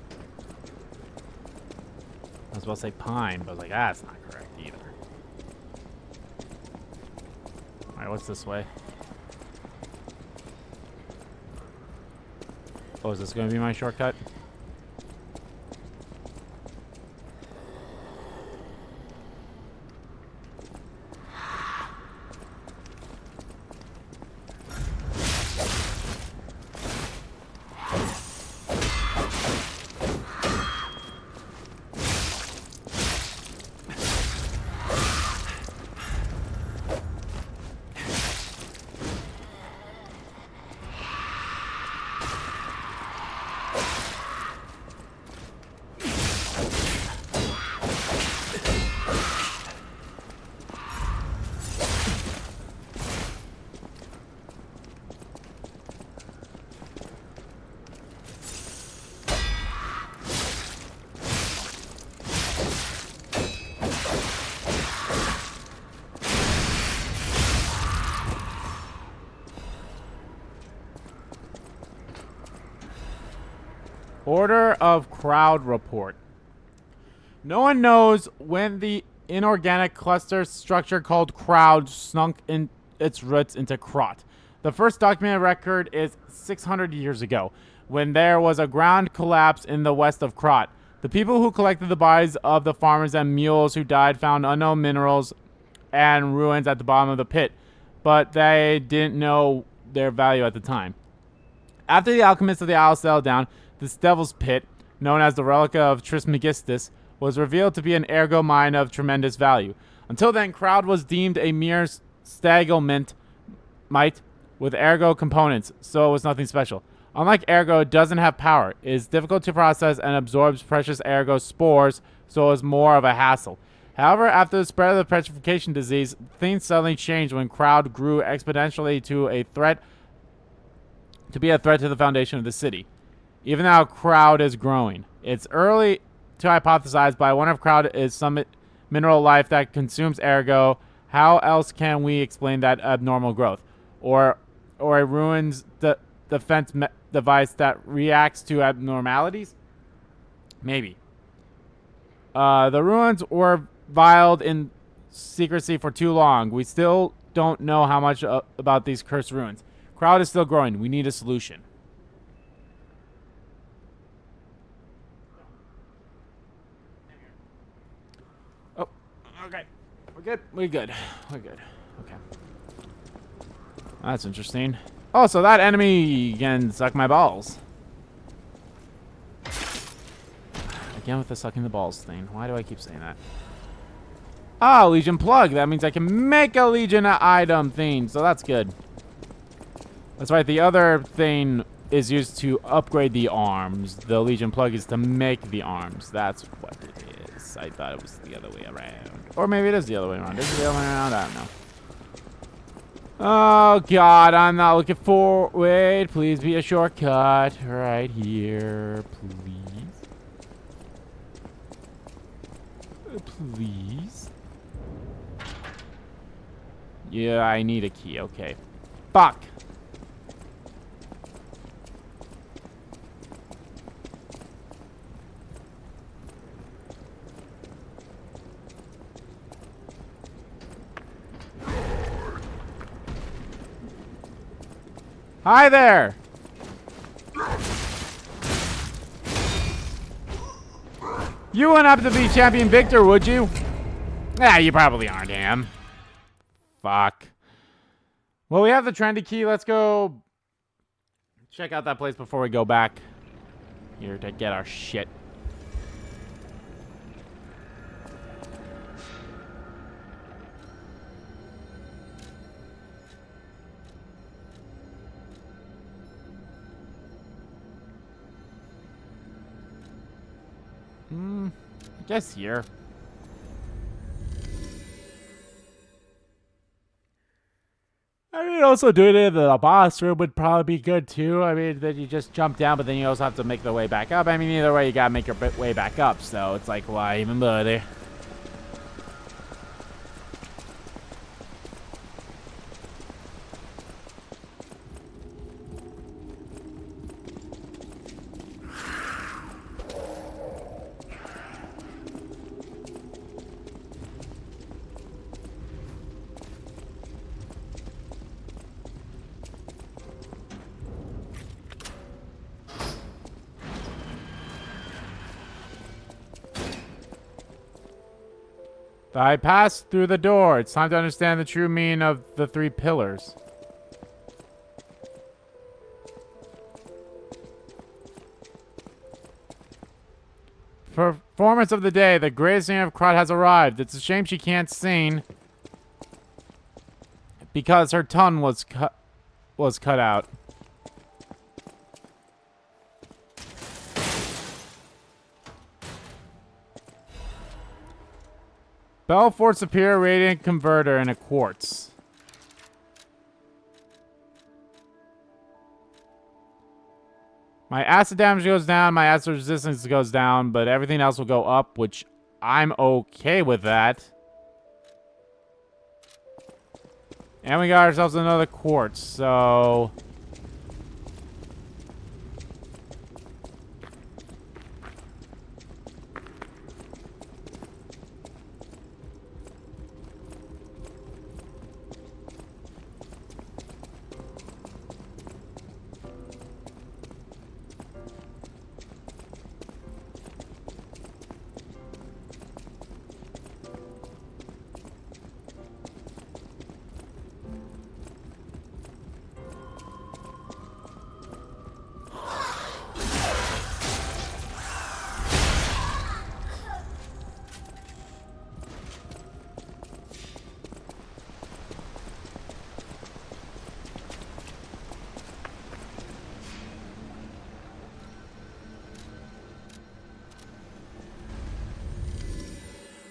I was about to say pine, but I was like, that's not correct either. Alright, what's this way? Oh, is this going to be my shortcut? Order of Crowd Report. No one knows when the inorganic cluster structure called Crowd sunk in its roots into Krot. The first documented record is 600 years ago, when there was a ground collapse in the west of Krot. The people who collected the bodies of the farmers and mules who died found unknown minerals and ruins at the bottom of the pit, but they didn't know their value at the time. After the alchemists of the Isle settled down, this devil's pit, known as the Relica of Trismegistus, was revealed to be an ergo mine of tremendous value. Until then, Crowd was deemed a mere stalagmite with ergo components, so it was nothing special. Unlike ergo, it doesn't have power. It is difficult to process and absorbs precious ergo spores, so it was more of a hassle. However, after the spread of the Petrification Disease, things suddenly changed when Crowd grew exponentially to be a threat to the foundation of the city. Even now, Crowd is growing. It's early to hypothesize, but I wonder if Crowd is some mineral life that consumes ergo. How else can we explain that abnormal growth? Or a ruins defense device that reacts to abnormalities? Maybe. The ruins were veiled in secrecy for too long. We still don't know how much about these cursed ruins. Crowd is still growing. We need a solution. Oh, okay. We're good. We're good. We're good. Okay. That's interesting. Oh, so that enemy can suck my balls. again with the sucking the balls thing. Why do I keep saying that? Oh, Legion plug. That means I can make a Legion item thing, so that's good. That's right. The other thing is used to upgrade the arms. The Legion plug is to make the arms. That's what it is. I thought it was the other way around. Or maybe it is the other way around. Is it the other way around? I don't know. Oh, God. I'm not looking for... Wait, please be a shortcut. Right here. Please. Please. Yeah, I need a key. Okay. Fuck. Hi there! You wouldn't have to be Champion Victor, would you? Yeah, you probably aren't him. Fuck. Well, we have the trendy key. Let's go check out that place before we go back here to get our shit. I guess here. I mean, also doing it in the boss room would probably be good too. I mean, then you just jump down, but then you also have to make the way back up. I mean, either way, you gotta make your way back up. So it's like, why even bother? I passed through the door. It's time to understand the true meaning of the 3 pillars. Performance of the day. The greatest singer of Kart has arrived. It's a shame she can't sing because her tongue was cut out. Belfort Superior Radiant Converter in a quartz. My acid damage goes down, my acid resistance goes down, but everything else will go up, which I'm okay with that. And we got ourselves another quartz, so...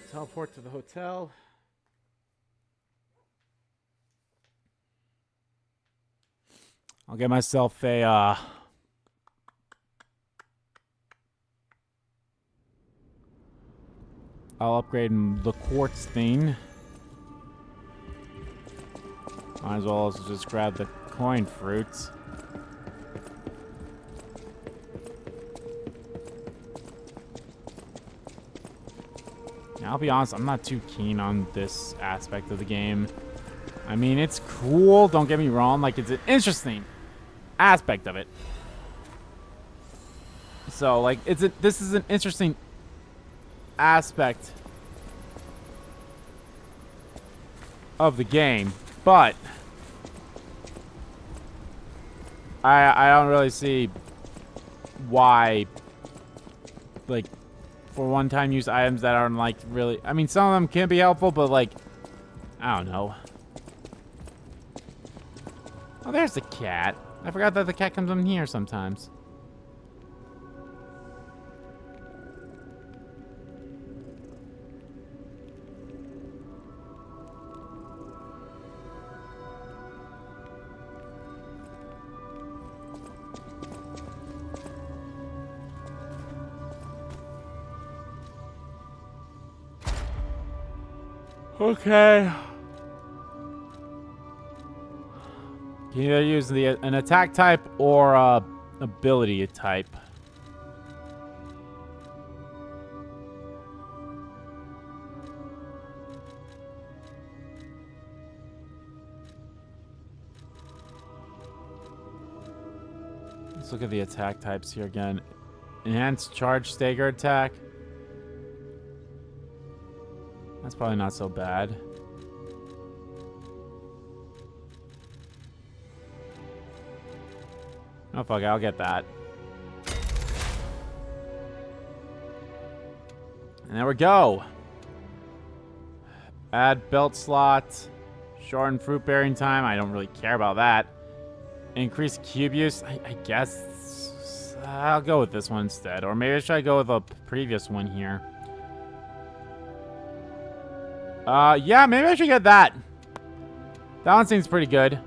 Teleport to the hotel. I'll get myself a I'll upgrade the quartz thing. Might as well also just grab the coin fruits. I'll be honest, I'm not too keen on this aspect of the game. I mean, it's cool, don't get me wrong, like, it's an interesting aspect of it. So, like, this is an interesting aspect of the game, but I don't really see why, like, for one-time use items that aren't like really. I mean, some of them can be helpful, but like, I don't know. Oh, there's the cat. I forgot that the cat comes in here sometimes. Okay. You can either use an attack type or a ability type. Let's look at the attack types here again. Enhanced charge stagger attack. That's probably not so bad. Oh, fuck it, I'll get that. And there we go. Add belt slot. Shorten fruit bearing time. I don't really care about that. Increase cube use. I guess I'll go with this one instead. Or maybe I should go with a previous one here. Yeah, maybe I should get that. That one seems pretty good.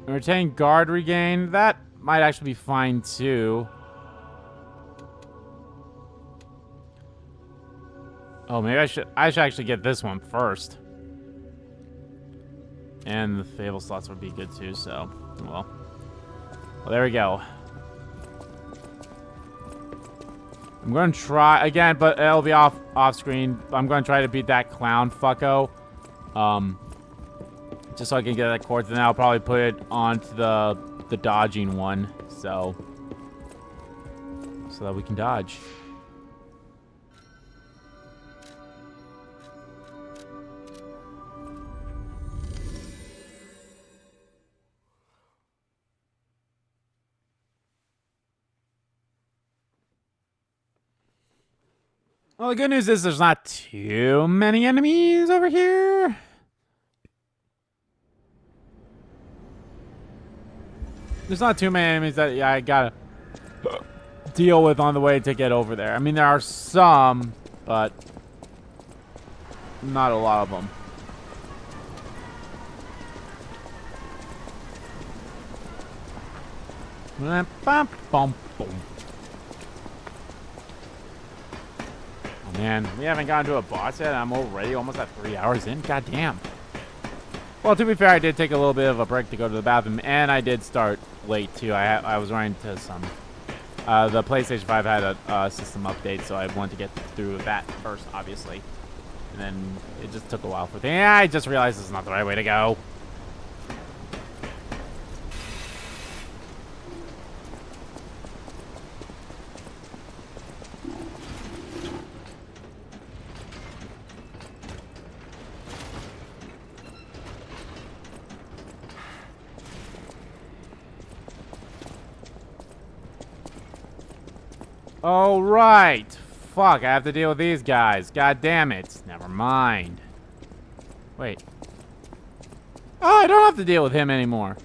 Retain guard regain. That might actually be fine too. Oh, maybe I should actually get this one first. And the Fable slots would be good too, so well, there we go. I'm going to try again, but it'll be off screen. I'm going to try to beat that clown fucko. Just so I can get that quartz, and then I'll probably put it onto the dodging one, so that we can dodge. Well, the good news is there's not too many enemies over here. There's not too many enemies that I gotta deal with on the way to get over there. I mean, there are some, but not a lot of them. Oh man, we haven't gotten to a boss yet. I'm already almost at 3 hours in. God damn. Well, to be fair, I did take a little bit of a break to go to the bathroom, and I did start late too. I was running to some. The PlayStation 5 had a system update, so I wanted to get through that first, obviously. And then it just took a while for things. Yeah, I just realized this is not the right way to go. Oh, right. Fuck, I have to deal with these guys. God damn it. Never mind. Wait. Oh, I don't have to deal with him anymore.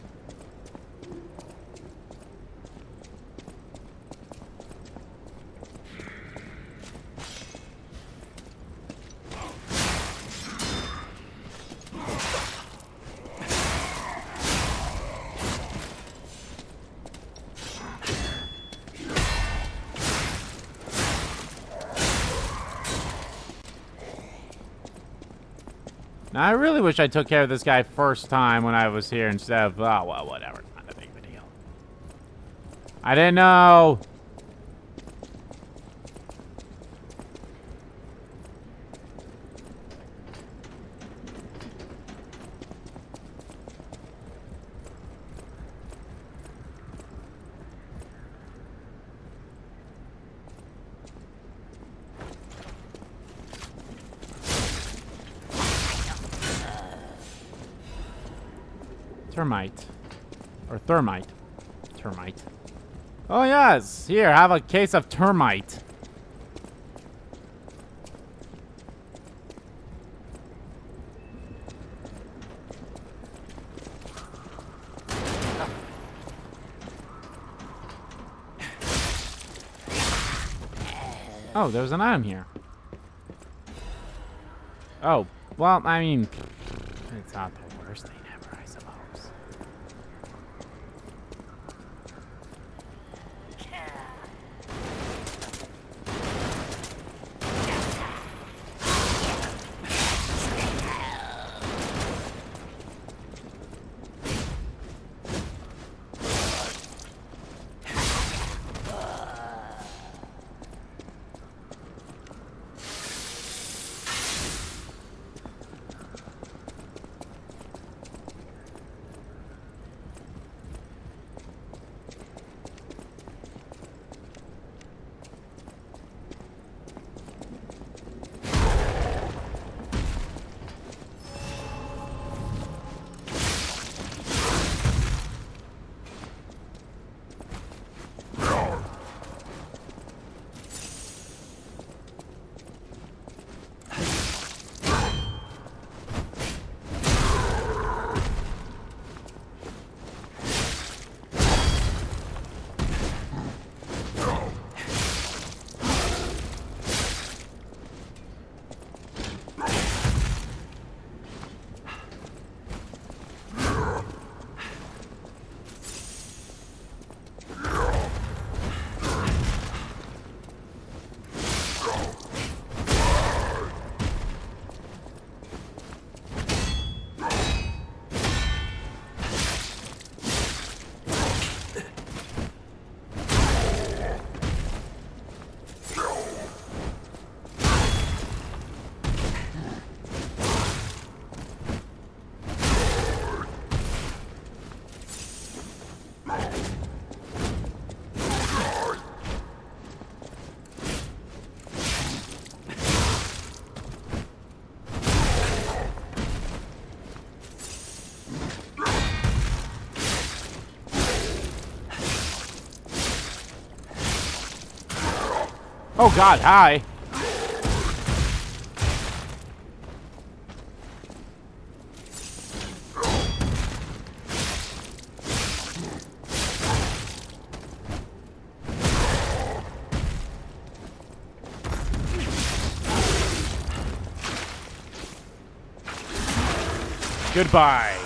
Now, I really wish I took care of this guy first time when I was here instead of, oh, well, whatever. Not that big of a deal. I didn't know. Termite. Or thermite. Termite. Oh, yes. Here, have a case of termite. Oh, there's an item here. Oh, well, I mean, it's not the worst thing ever, I suppose. Oh God, hi. Goodbye.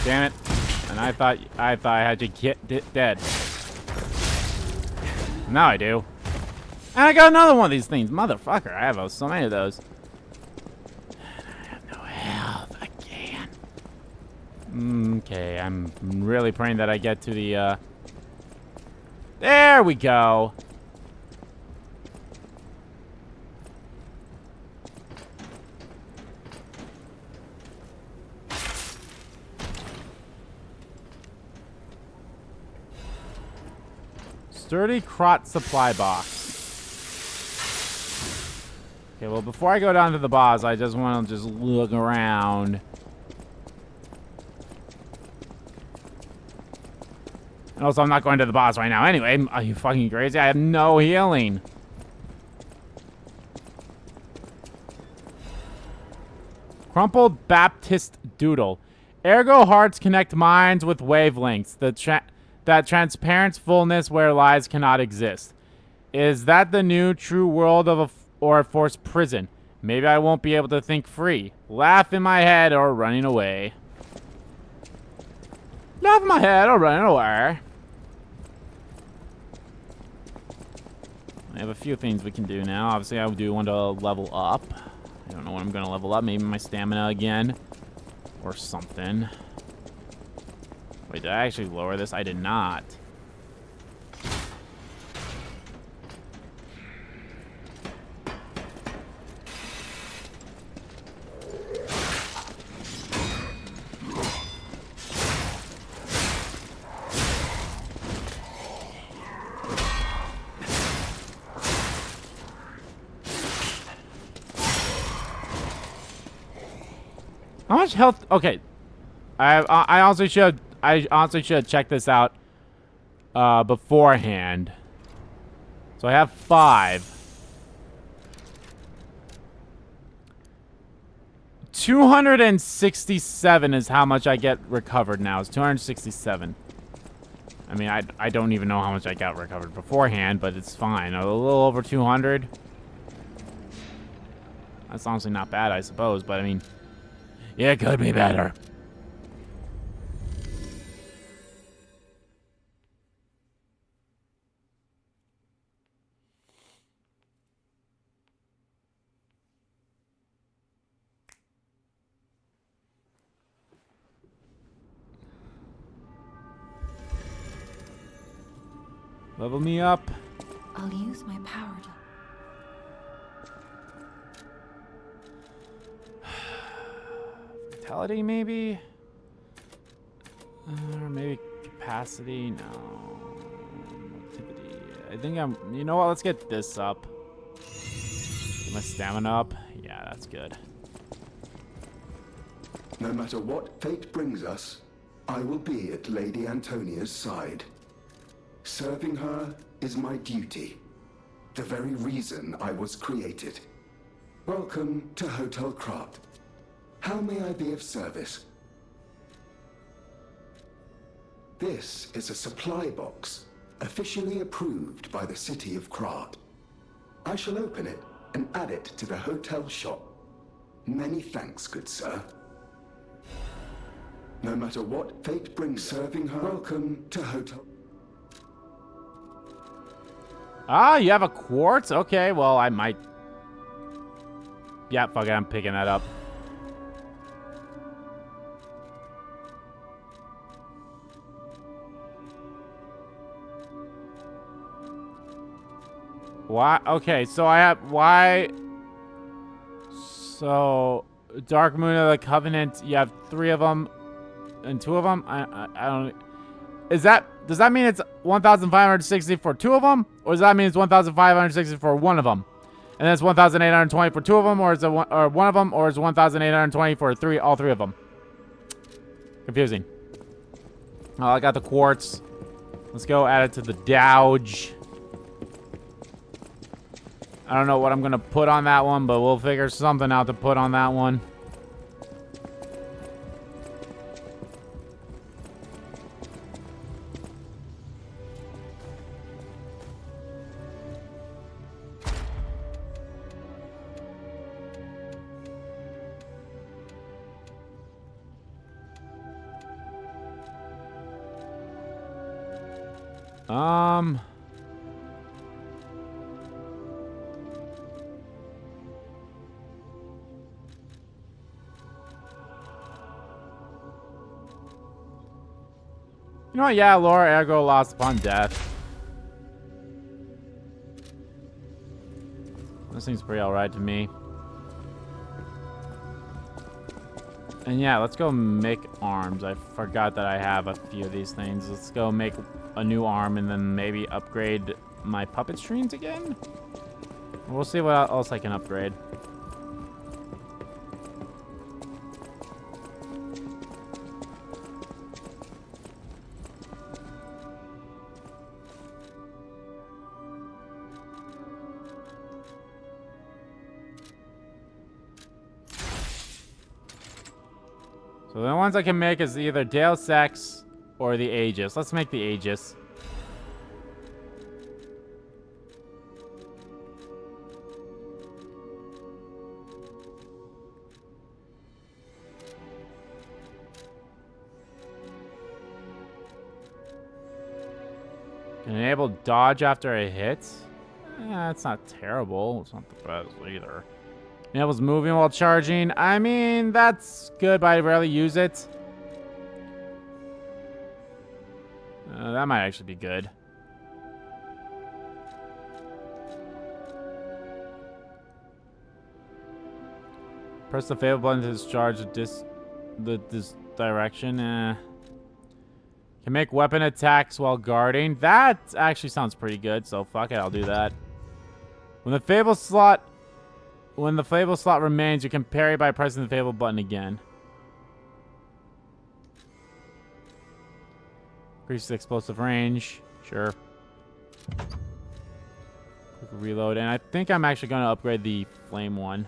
Damn it. And I thought I had you get dead. Now I do. And I got another one of these things. Motherfucker, I have so many of those. And I have no health again. Okay, I'm really praying that I get to the, There we go. Sturdy Kart supply box. Okay, well, before I go down to the boss, I just want to just look around. And also, I'm not going to the boss right now anyway. Are you fucking crazy? I have no healing. Crumpled Baptist Doodle. Ergo hearts connect minds with wavelengths. That transparent fullness where lies cannot exist. Is that the new true world of or a forced prison? Maybe I won't be able to think free. Laugh in my head or running away. Laugh in my head or running away. I have a few things we can do now. Obviously, I do want to level up. I don't know what I'm going to level up. Maybe my stamina again. Or something. Wait, did I actually lower this? I did not. How much health? Okay. I honestly should have checked this out beforehand. So I have 5. 267 is how much I get recovered now. It's 267. I mean, I don't even know how much I got recovered beforehand, but it's fine. A little over 200. That's honestly not bad, I suppose, but I mean, yeah, it could be better. Level me up.
I'll use my power to...
Vitality, maybe? Or maybe capacity? No. Activity. I think I'm... You know what? Let's get this up. Get my stamina up. Yeah, that's good.
No matter what fate brings us, I will be at Lady Antonia's side. Serving her is my duty. The very reason I was created. Welcome to Hotel Kart. How may I be of service? This is a supply box, officially approved by the city of Kart. I shall open it and add it to the hotel shop. Many thanks, good sir. No matter what fate brings, serving her. Welcome to Hotel...
Ah, you have a quartz? Okay, well, I might... Yeah, fuck it, I'm picking that up. Why? Okay, so I have... Why... So... Dark Moon of the Covenant, you have 3 of them and 2 of them? I don't... Is that... Does that mean it's 1,560 for 2 of them? Or does that mean it's 1,560 for 1 of them? And then it's 1,820 for 2 of them? Or is it one of them? Or is it 1,820 for all 3 of them? Confusing. Oh, I got the quartz. Let's go add it to the Dowge. I don't know what I'm going to put on that one, but we'll figure something out to put on that one. You know what? Yeah, Laura ergo lost upon death. This seems pretty alright to me. And yeah, let's go make arms. I forgot that I have a few of these things. Let's go make a new arm and then maybe upgrade my puppet strings again. We'll see what else I can upgrade. So the ones I can make is either Deus Ex or the Aegis. Let's make the Aegis. Enable dodge after a hit. It's not terrible. It's not the best either. Enables moving while charging. I mean, that's good, but I rarely use it. That might actually be good. Press the fail button to discharge this direction. Can make weapon attacks while guarding. That actually sounds pretty good, so fuck it, I'll do that. When the Fable slot remains, you can parry by pressing the Fable button again. Increase explosive range. Sure. Quick reload. And I think I'm actually going to upgrade the flame one.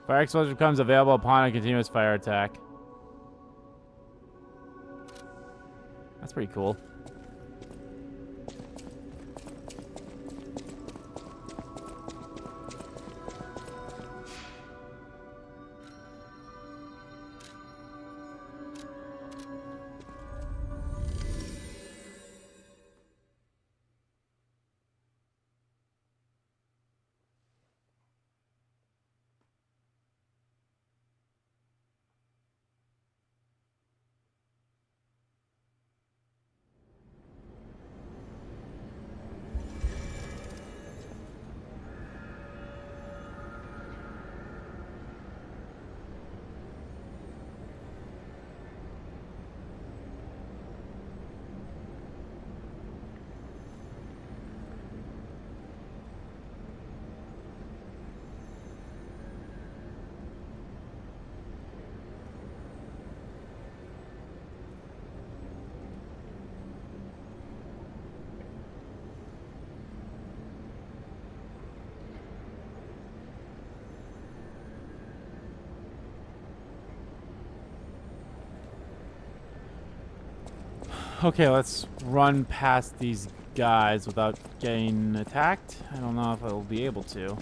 Fire explosion becomes available upon a continuous fire attack. That's pretty cool. Okay, let's run past these guys without getting attacked. I don't know if I'll be able to. You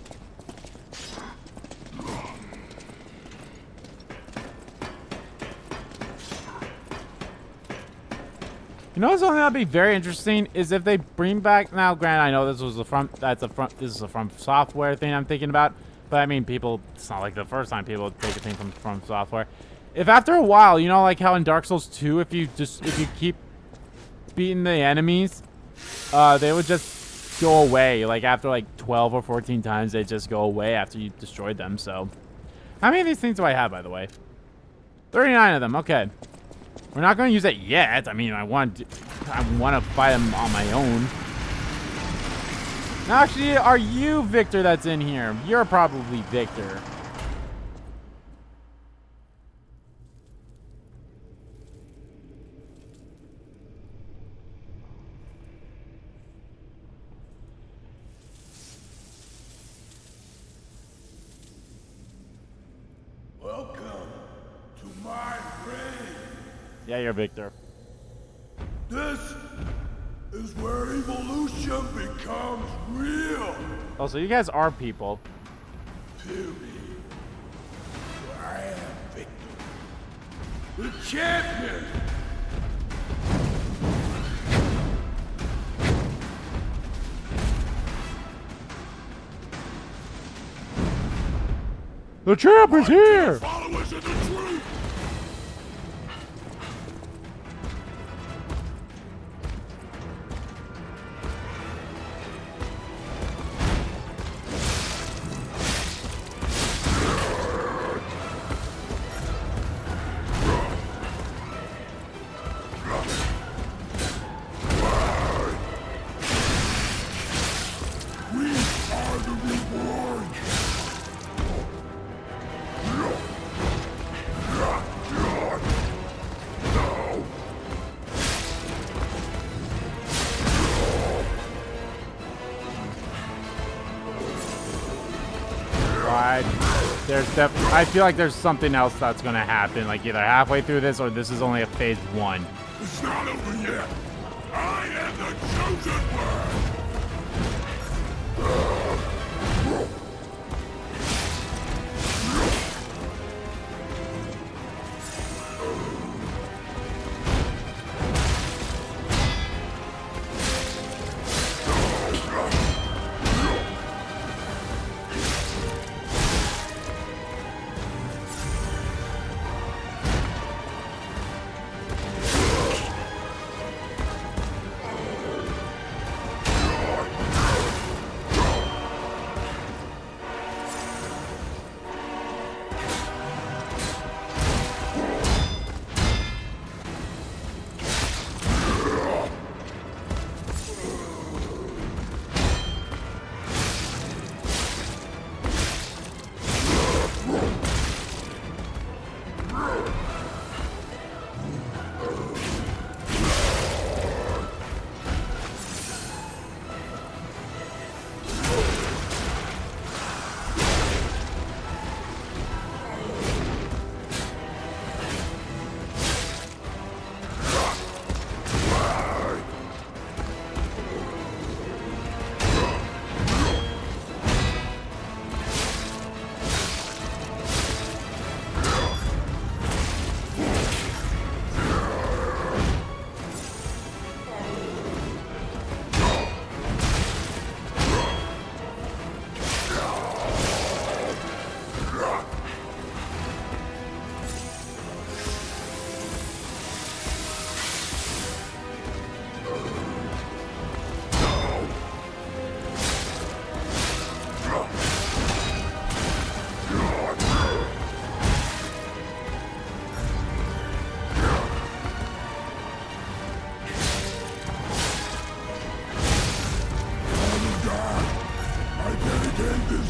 know something that'd be very interesting is if they bring back, now granted I know this was this is a From Software thing I'm thinking about, but I mean people, it's not like the first time people take a thing from Software. If after a while, you know, like how in Dark Souls 2, if you keep beating the enemies, they would just go away. Like after like 12 or 14 times, they just go away after you destroyed them. So how many of these things do I have, by the way? 39 of them. Okay, we're not going to use it yet. I mean, I want to fight them on my own. Now, actually, are you Victor that's in here? You're probably Victor. Yeah, you're Victor.
This is where evolution becomes real.
Oh, so you guys are people.
Period. I am Victor, the champion.
The champ is here.
Followers of the truth.
I feel like there's something else that's gonna happen, like either halfway through this or this is only a phase 1.
It's not over yet. I am the chosen one.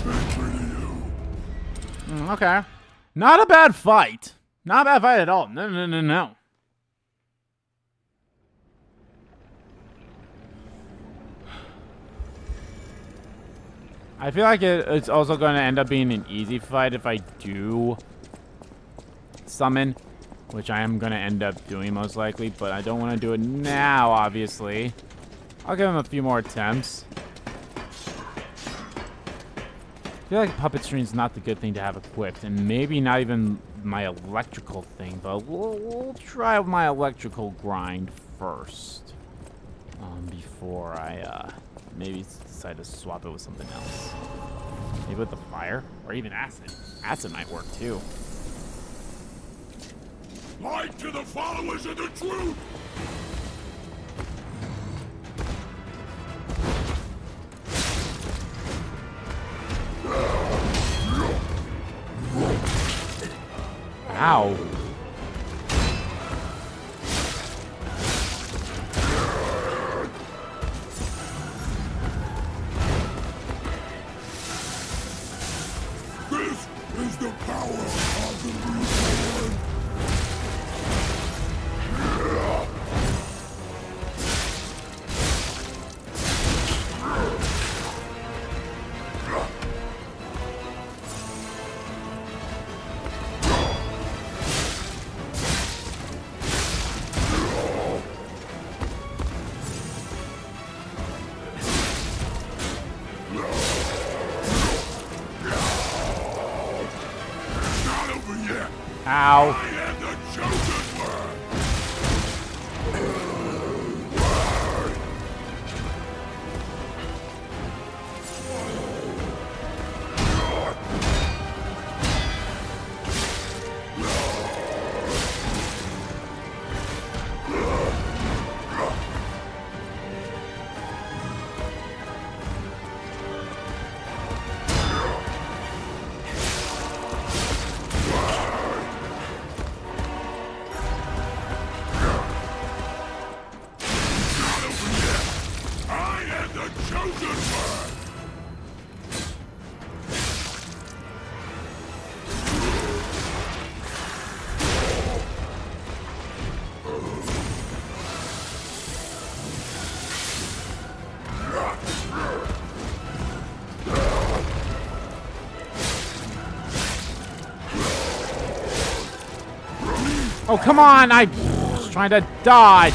victory to you.
Okay. Not a bad fight. Not a bad fight at all. No, no, no, no. I feel like it's also going to end up being an easy fight if I do summon, which I am going to end up doing most likely, but I don't want to do it now, obviously. I'll give him a few more attempts. I feel like puppet string is not the good thing to have equipped, and maybe not even my electrical thing, but we'll try my electrical grind first. Before I maybe decide to swap it with something else. Maybe with the fire, or even acid. Acid might work too.
Light to the followers of the truth!
Ow.
This is the power of the reborn! Not over yet!
Ow.
I am the chosen one! Not over yet! I am the chosen one!
Oh, come on! I was trying to dodge!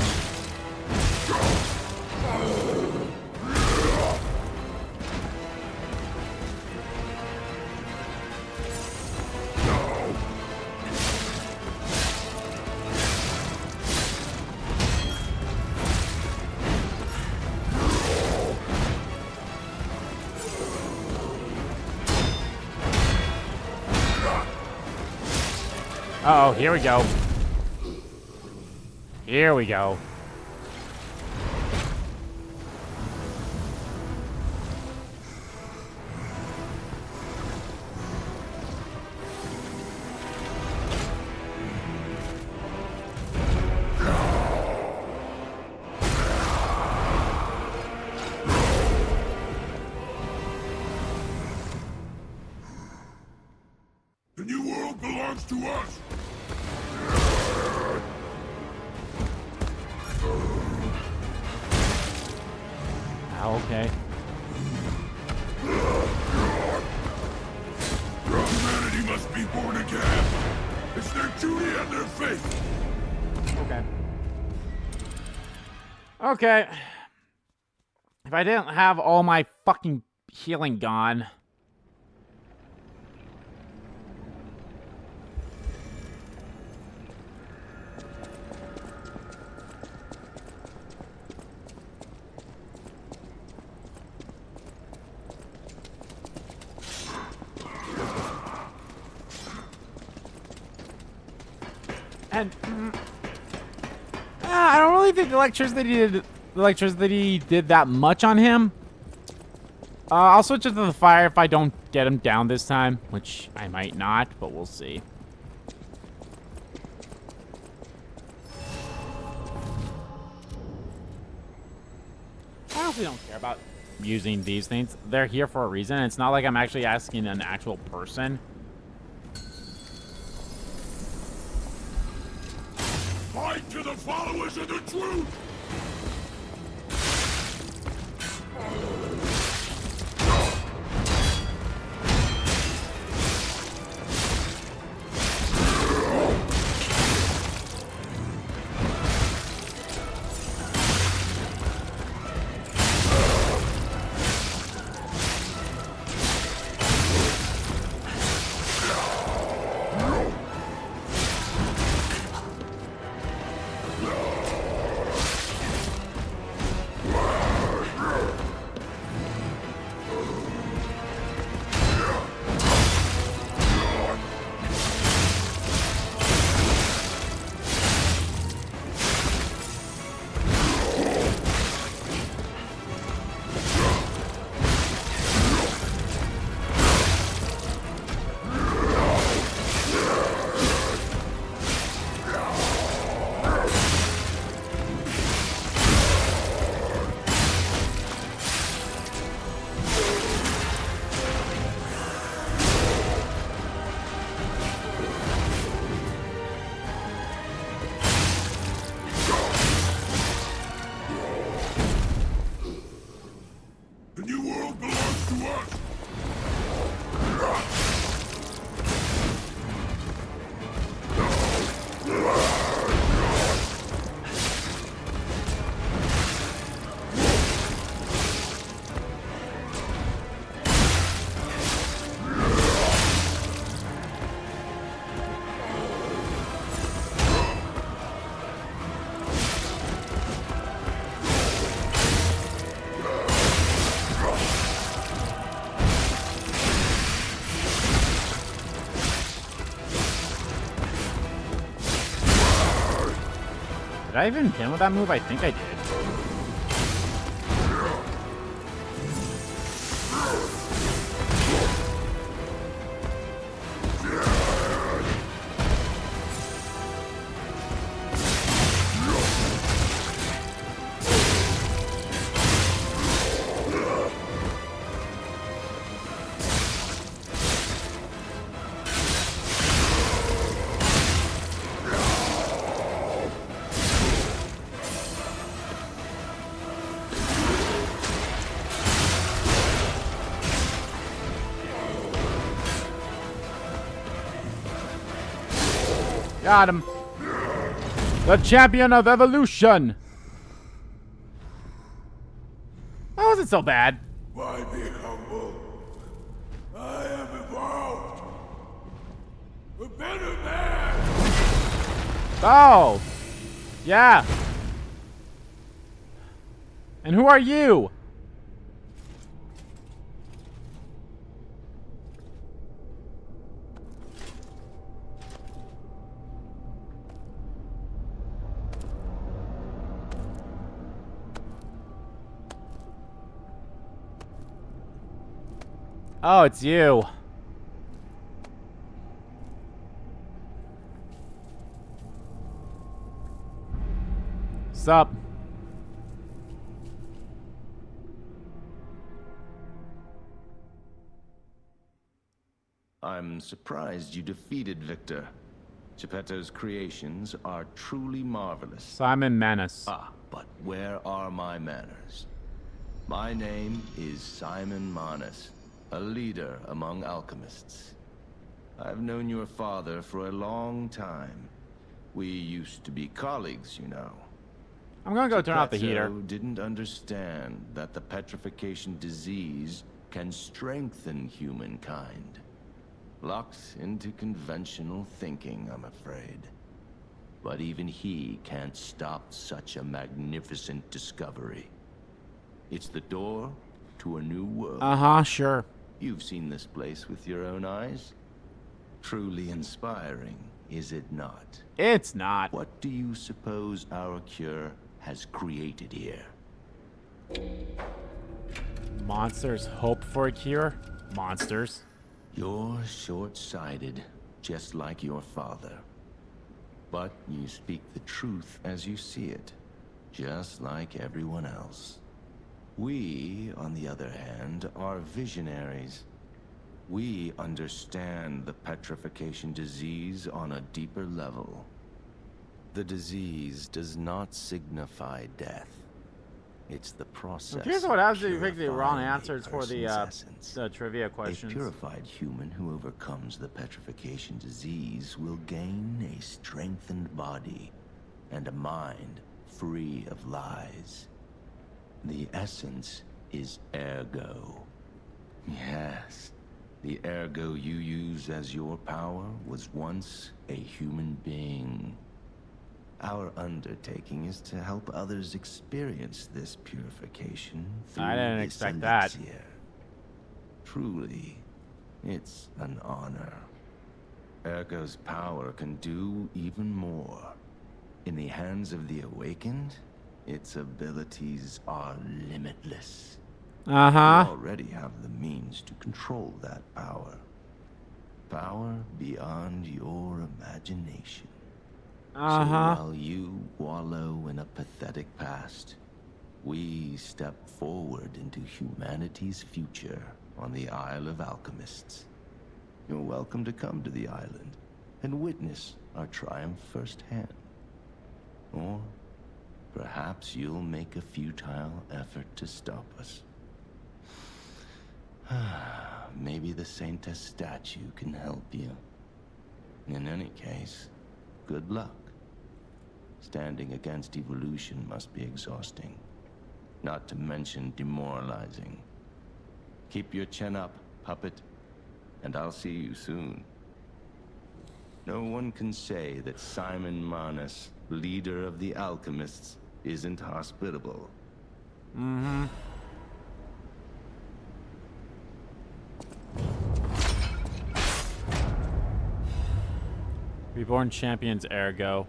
Uh-oh, here we go. Here we go.
The new world belongs to us!
Okay.
Humanity must be born again! It's their duty and their faith!
Okay. Okay. If I didn't have all my fucking healing gone. And I don't really think the electricity did that much on him. I'll switch it to the fire if I don't get him down this time, which I might not, but we'll see. I honestly don't care about using these things. They're here for a reason. It's not like I'm actually asking an actual person.
Fight to the followers of the truth! The new world belongs to us!
Did I even pin with that move? I think I did. Got him. The champion of evolution. That wasn't so bad.
Why be humble? I am evolved. A better man!
Oh. Yeah. And who are you? Oh, it's you. Sup?
I'm surprised you defeated Victor. Geppetto's creations are truly marvelous.
Simon Manus.
Ah, but where are my manners? My name is Simon Manus, a leader among alchemists. I've known your father for a long time. We used to be colleagues, you know.
I'm gonna go turn off the heater.
Geppetto didn't understand that the Petrification Disease can strengthen humankind. Locked into conventional thinking, I'm afraid. But even he can't stop such a magnificent discovery. It's the door to a new world.
Uh-huh, sure.
You've seen this place with your own eyes. Truly inspiring, is it not?
It's not.
What do you suppose our cure has created here?
Monsters hope for a cure? Monsters.
You're short-sighted, just like your father. But you speak the truth as you see it, just like everyone else. We, on the other hand, are visionaries. We understand the petrification disease on a deeper level. The disease does not signify death. It's the process.
I'm curious what happens if you pick the
purifying
wrong
a
answers for the
essence.
trivia questions.
A purified human who overcomes the petrification disease will gain a strengthened body and a mind free of lies. The essence is ergo. Yes, the ergo you use as your power was once a human being. Our undertaking is to help others experience this purification through
I didn't
this
expect that.
elixir. Truly, it's an honor. Ergo's power can do even more. In the hands of the awakened, its abilities are limitless.
Uh-huh.
You already have the means to control that power. Power beyond your imagination.
Uh-huh.
So while you wallow in a pathetic past, we step forward into humanity's future on the Isle of Alchemists. You're welcome to come to the island and witness our triumph firsthand. Or perhaps you'll make a futile effort to stop us. Maybe the Saintess statue can help you. In any case, good luck. Standing against evolution must be exhausting, not to mention demoralizing. Keep your chin up, puppet, and I'll see you soon. No one can say that Simon Manus, leader of the alchemists, isn't hospitable.
Mm-hmm. Reborn Champions Ergo.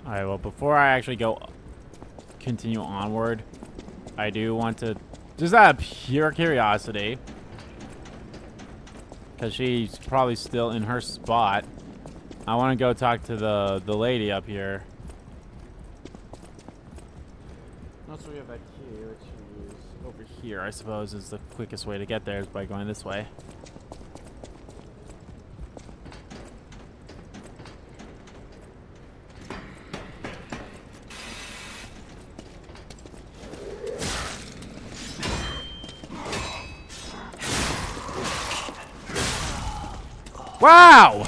Alright, well, before I actually continue onward, I do want to, just out of pure curiosity, because she's probably still in her spot, I want to go talk to the lady up here. Once we have that key, which is over here, I suppose, is the quickest way to get there is by going this way. Wow!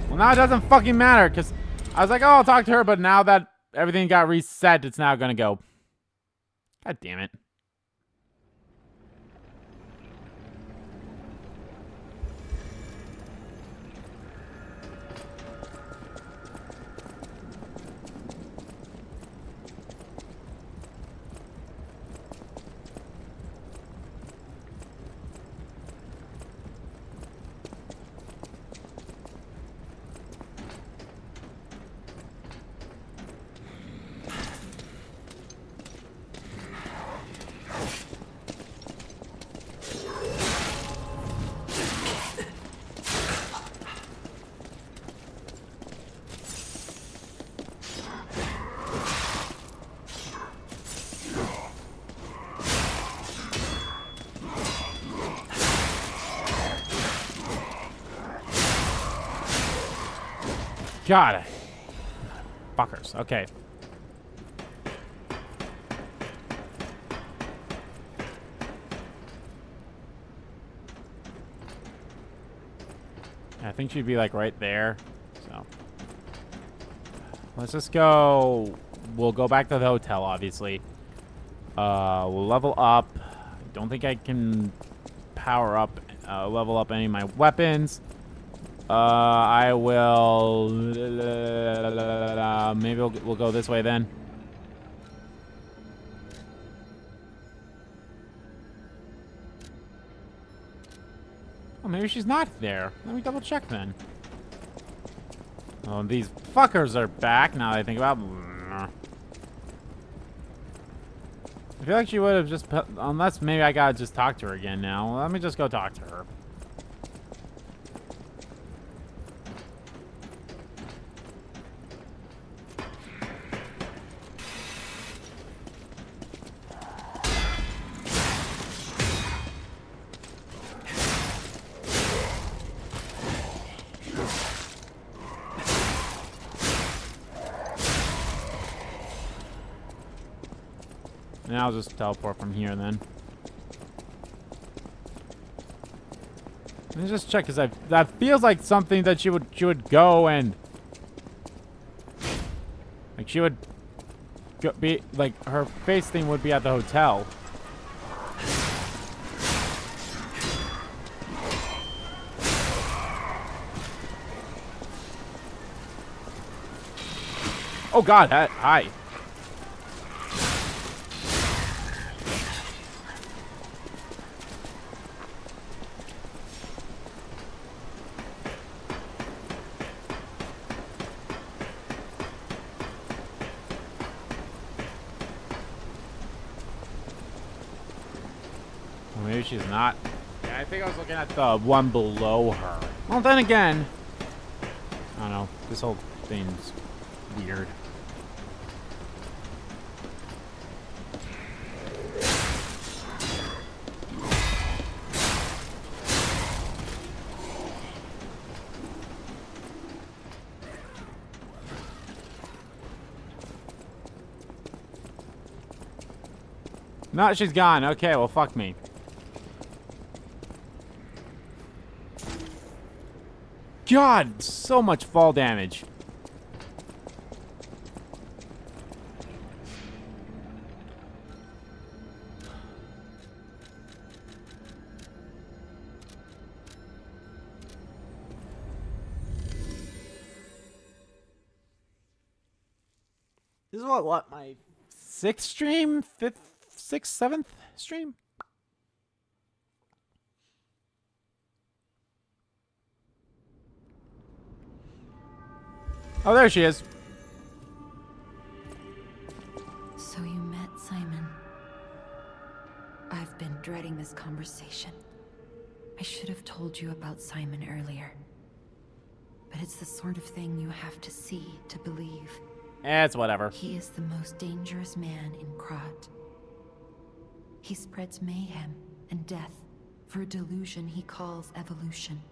Well, now it doesn't fucking matter, because I was like, oh, I'll talk to her, but now that everything got reset, it's now gonna go. God damn it. God. Fuckers. Okay. I think she'd be like right there. So let's just go. We'll go back to the hotel, obviously. We'll level up. I don't think I can power up, level up any of my weapons. I will. Maybe we'll go this way then. Oh, maybe she's not there. Let me double check then. Oh, these fuckers are back now that I think about it. I feel like she would have just... Unless maybe I gotta just talk to her again now. Let me just go talk to her. And I'll just teleport from here then. Let me just check, because that feels like something that she would go and... Like, she would be... Like, her face thing would be at the hotel. Oh god, hi. Maybe she's not. Yeah, I think I was looking at the one below her. Well, then again, I don't know. This whole thing's weird. No, she's gone. Okay, well, fuck me. God, so much fall damage. This is what my 6th stream? 5th, 6th, 7th stream? Oh, there she is.
So you met Simon. I've been dreading this conversation. I should have told you about Simon earlier. But it's the sort of thing you have to see to believe.
It's whatever.
He is the most dangerous man in Kart. He spreads mayhem and death for a delusion he calls evolution.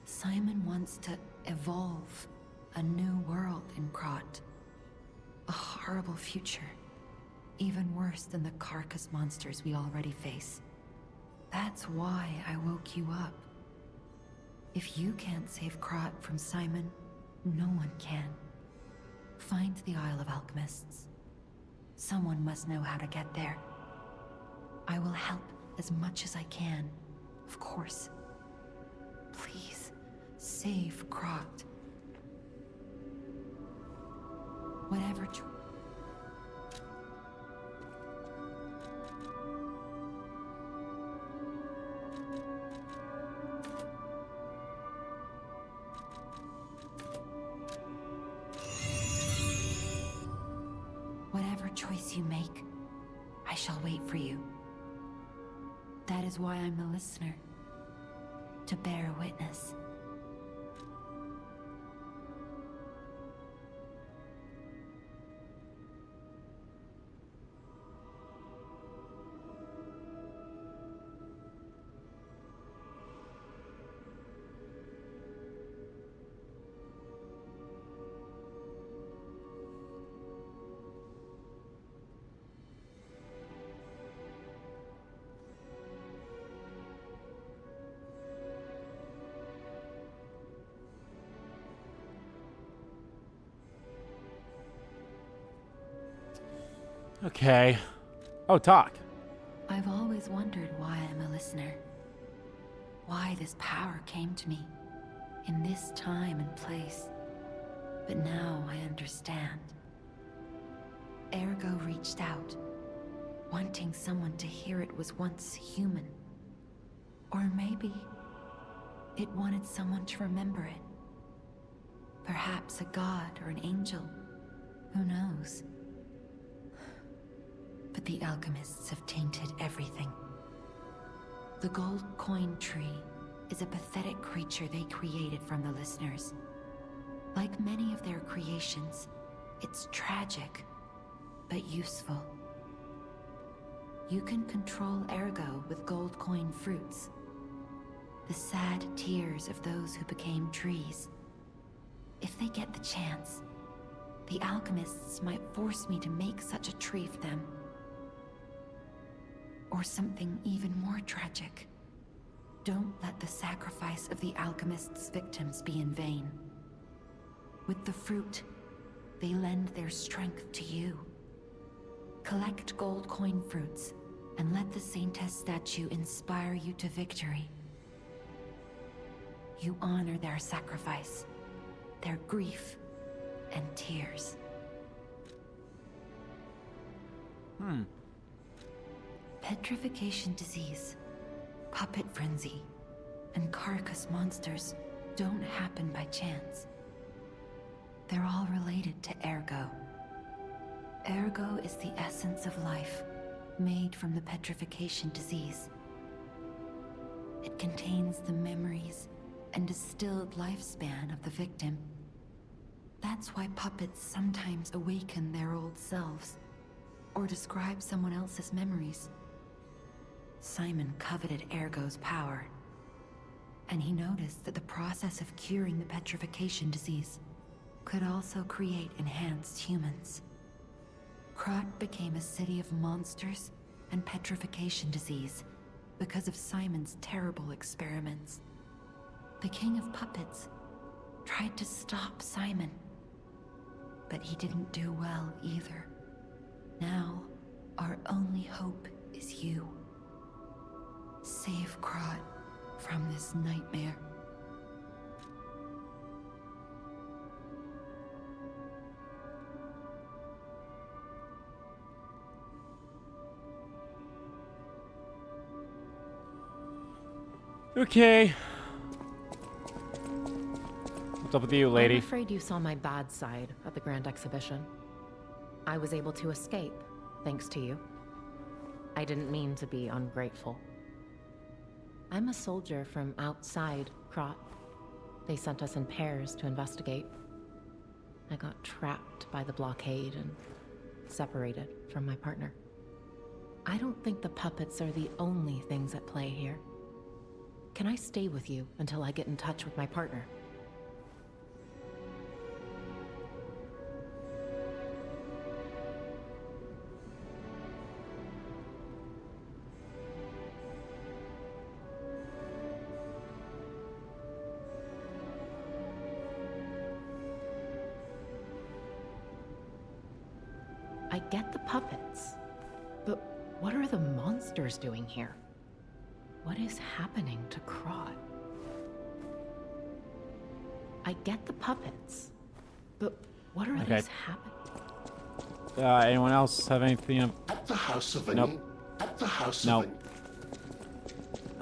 Simon wants to evolve a new world in Krat. A horrible future. Even worse than the carcass monsters we already face. That's why I woke you up. If you can't save Krat from Simon, no one can. Find the Isle of Alchemists. Someone must know how to get there. I will help as much as I can, of course. Please, save Krat. Whatever choice you make, I shall wait for you. That is why I'm a listener. To bear witness.
Okay. Oh, talk.
I've always wondered why I'm a listener. Why this power came to me. in this time and place. But now I understand. Ergo reached out, wanting someone to hear it was once human. Or maybe it wanted someone to remember it. Perhaps a god or an angel. Who knows? But the alchemists have tainted everything. The gold coin tree is a pathetic creature they created from the listeners. Like many of their creations, it's tragic, but useful. You can control Ergo with gold coin fruits. The sad tears of those who became trees. If they get the chance, the alchemists might force me to make such a tree for them. Or something even more tragic. Don't let the sacrifice of the alchemists' victims be in vain. With the fruit, they lend their strength to you. Collect gold coin fruits, and let the Saintess statue inspire you to victory. You honor their sacrifice, their grief, and tears. Petrification disease, puppet frenzy, and carcass monsters don't happen by chance. They're all related to Ergo. Ergo is the essence of life, made from the petrification disease. It contains the memories and distilled lifespan of the victim. That's why puppets sometimes awaken their old selves, or describe someone else's memories. Simon coveted Ergo's power, and he noticed that the process of curing the petrification disease could also create enhanced humans. Kart became a city of monsters and petrification disease because of Simon's terrible experiments. The King of Puppets tried to stop Simon, but he didn't do well either. Now, our only hope is you. Save Krat from this nightmare.
Okay. What's up with you, lady?
I'm afraid you saw my bad side at the Grand Exhibition. I was able to escape, thanks to you. I didn't mean to be ungrateful. I'm a soldier from outside Krat. They sent us in pairs to investigate. I got trapped by the blockade and separated from my partner. I don't think the puppets are the only things at play here. Can I stay with you until I get in touch with my partner? I get the puppets, but what are the monsters doing here? What is happening to Krat? I get the puppets, but what are these happening?
Anyone else have anything?
At the House of
Nope.
At the House
No.
of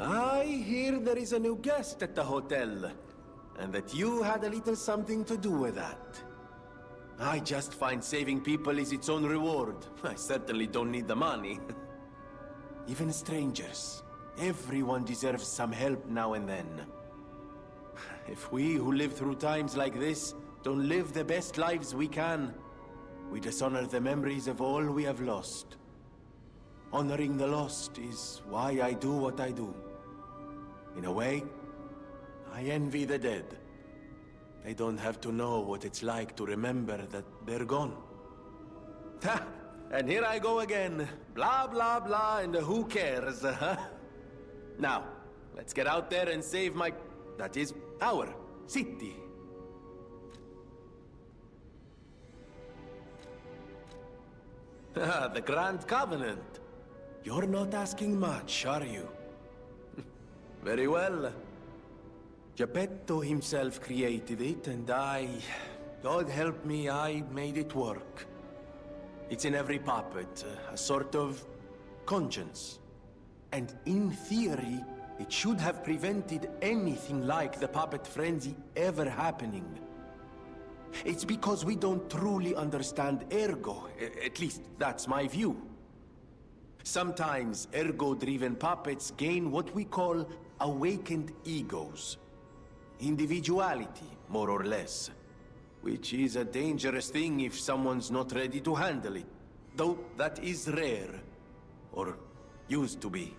I hear there is a new guest at the hotel, and that you had a little something to do with that. I just find saving people is its own reward. I certainly don't need the money. Even strangers. Everyone deserves some help now and then. If we who live through times like this don't live the best lives we can, we dishonor the memories of all we have lost. Honoring the lost is why I do what I do. In a way, I envy the dead. They don't have to know what it's like to remember that they're gone. Ha! And here I go again. Blah, blah, blah, and who cares, huh? Now, let's get out there and save my... that is, our city. The Grand Covenant. You're not asking much, are you? Very well. Geppetto himself created it, and God help me, I made it work. It's in every puppet, a sort of conscience. And in theory, it should have prevented anything like the puppet frenzy ever happening. It's because we don't truly understand ergo, at least that's my view. Sometimes ergo-driven puppets gain what we call awakened egos. Individuality, more or less. Which is a dangerous thing if someone's not ready to handle it. Though that is rare. Or used to be.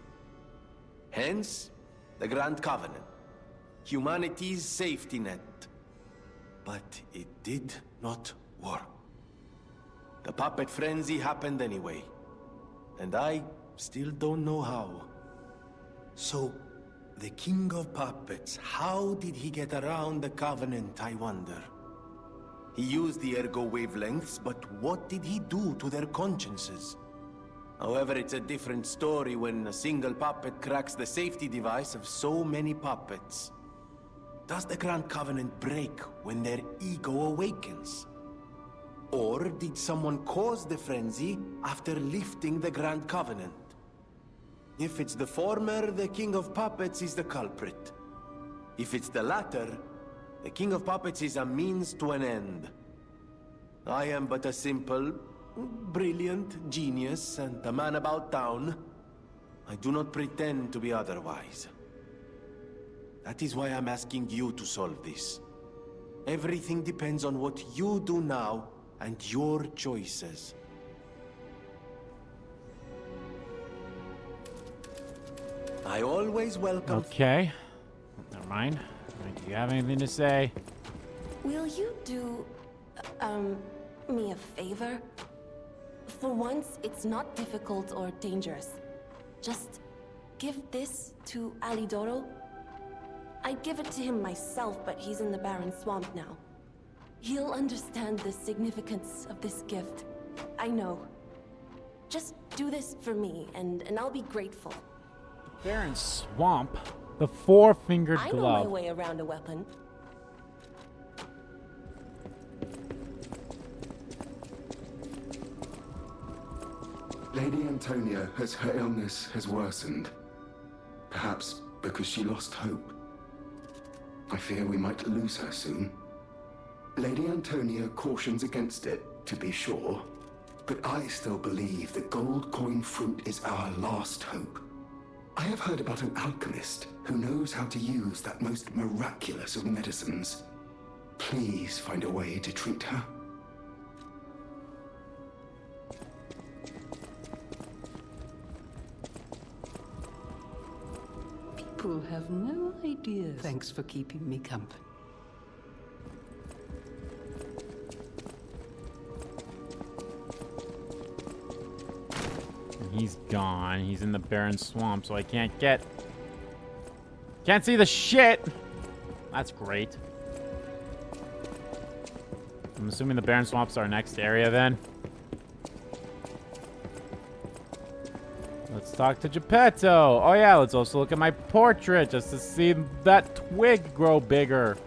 Hence, the Grand Covenant. Humanity's safety net. But it did not work. The puppet frenzy happened anyway. And I still don't know how. So, the King of Puppets, how did he get around the Covenant, I wonder? He used the ergo wavelengths, but what did he do to their consciences? However, it's a different story when a single puppet cracks the safety device of so many puppets. Does the Grand Covenant break when their ego awakens? Or did someone cause the frenzy after lifting the Grand Covenant? If it's the former, the King of Puppets is the culprit. If it's the latter, the King of Puppets is a means to an end. I am but a simple, brilliant genius and a man about town. I do not pretend to be otherwise. That is why I'm asking you to solve this. Everything depends on what you do now and your choices. I always welcome...
Okay. Never mind. Do you have anything to say?
Will you do, me a favor? For once, it's not difficult or dangerous. Just give this to Alidoro. I'd give it to him myself, but he's in the Barren Swamp now. He'll understand the significance of this gift. I know. Just do this for me, and I'll be grateful.
Barren Swamp? The four-fingered glove.
I know my way around a weapon.
Lady Antonia, as her illness has worsened. Perhaps because she lost hope. I fear we might lose her soon. Lady Antonia cautions against it, to be sure. But I still believe the gold coin fruit is our last hope. I have heard about an alchemist who knows how to use that most miraculous of medicines. Please find a way to treat her.
People have no idea. Thanks for keeping me company.
He's gone. He's in the Barren Swamp, so I can't see the shit. That's great. I'm assuming the Barren Swamp's our next area then. Let's talk to Geppetto. Oh yeah, let's also look at my portrait just to see that twig grow bigger.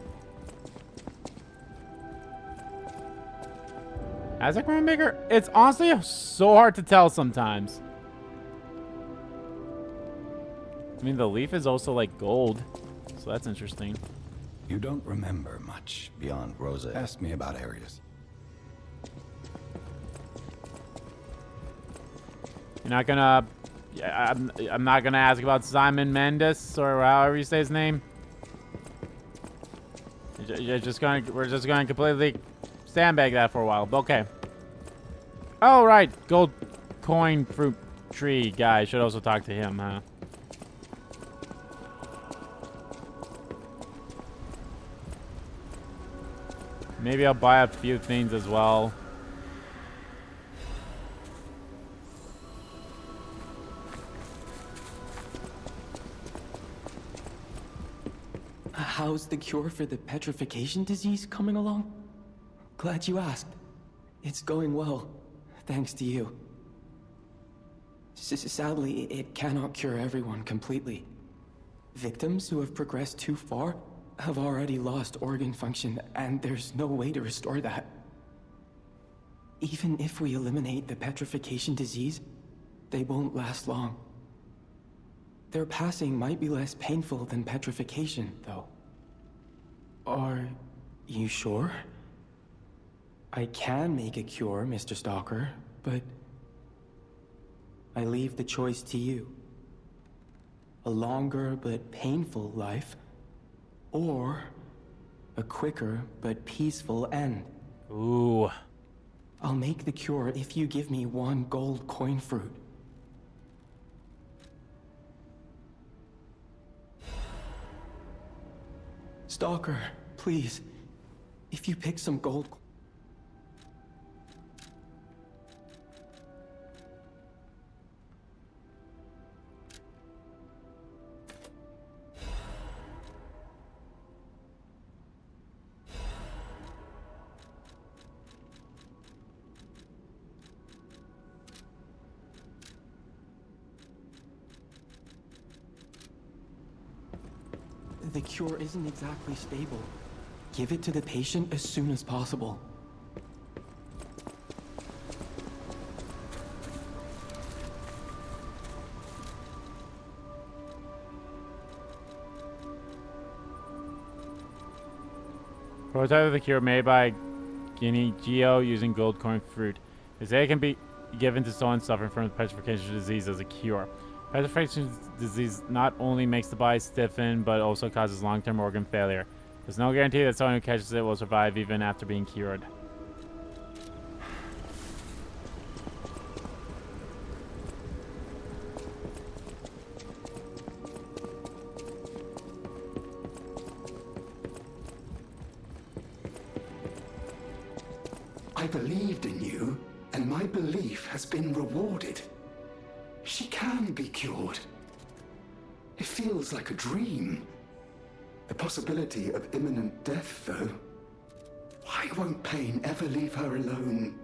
Has it grown bigger? It's honestly so hard to tell sometimes. I mean, the leaf is also like gold, so that's interesting.
You don't remember much beyond Rosa. Ask me about areas.
You're not gonna... Yeah, I'm not gonna ask about Simon Mendes, or however you say his name. We're just gonna completely sandbag that for a while, but okay. Oh, right. Gold coin fruit tree guy. Should also talk to him, huh? Maybe I'll buy a few things as well.
How's the cure for the Petrification Disease coming along? Glad you asked. It's going well, thanks to you. Sadly, it cannot cure everyone completely. Victims who have progressed too far have already lost organ function, and there's no way to restore that. Even if we eliminate the petrification disease, they won't last long. Their passing might be less painful than petrification, though. Are you sure? I can make a cure, Mr. Stalker, but I leave the choice to you. A longer but painful life, or a quicker but peaceful end.
Ooh.
I'll make the cure if you give me one gold coin fruit. Stalker, please, if you pick some gold... The cure isn't exactly stable. Give it to the patient as soon as possible.
Prototype of the cure made by Guinea Geo using gold coin fruit. This aid can be given to someone suffering from petrification disease as a cure. Petrification disease not only makes the body stiffen, but also causes long-term organ failure. There's no guarantee that someone who catches it will survive even after being cured.
I believed in you, and my belief has been rewarded. She can be cured. It feels like a dream. The possibility of imminent death, though. Why won't pain ever leave her alone?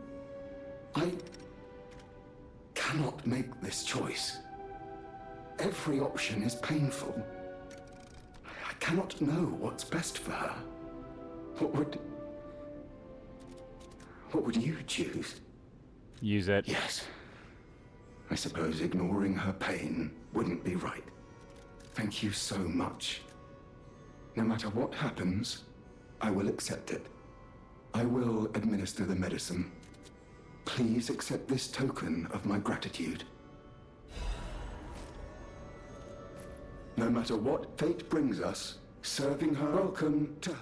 I cannot make this choice. Every option is painful. I cannot know what's best for her. What would you choose?
Use it.
Yes. I suppose ignoring her pain wouldn't be right. Thank you so much. No matter what happens, I will accept it. I will administer the medicine. Please accept this token of my gratitude. No matter what fate brings us, serving her, welcome to...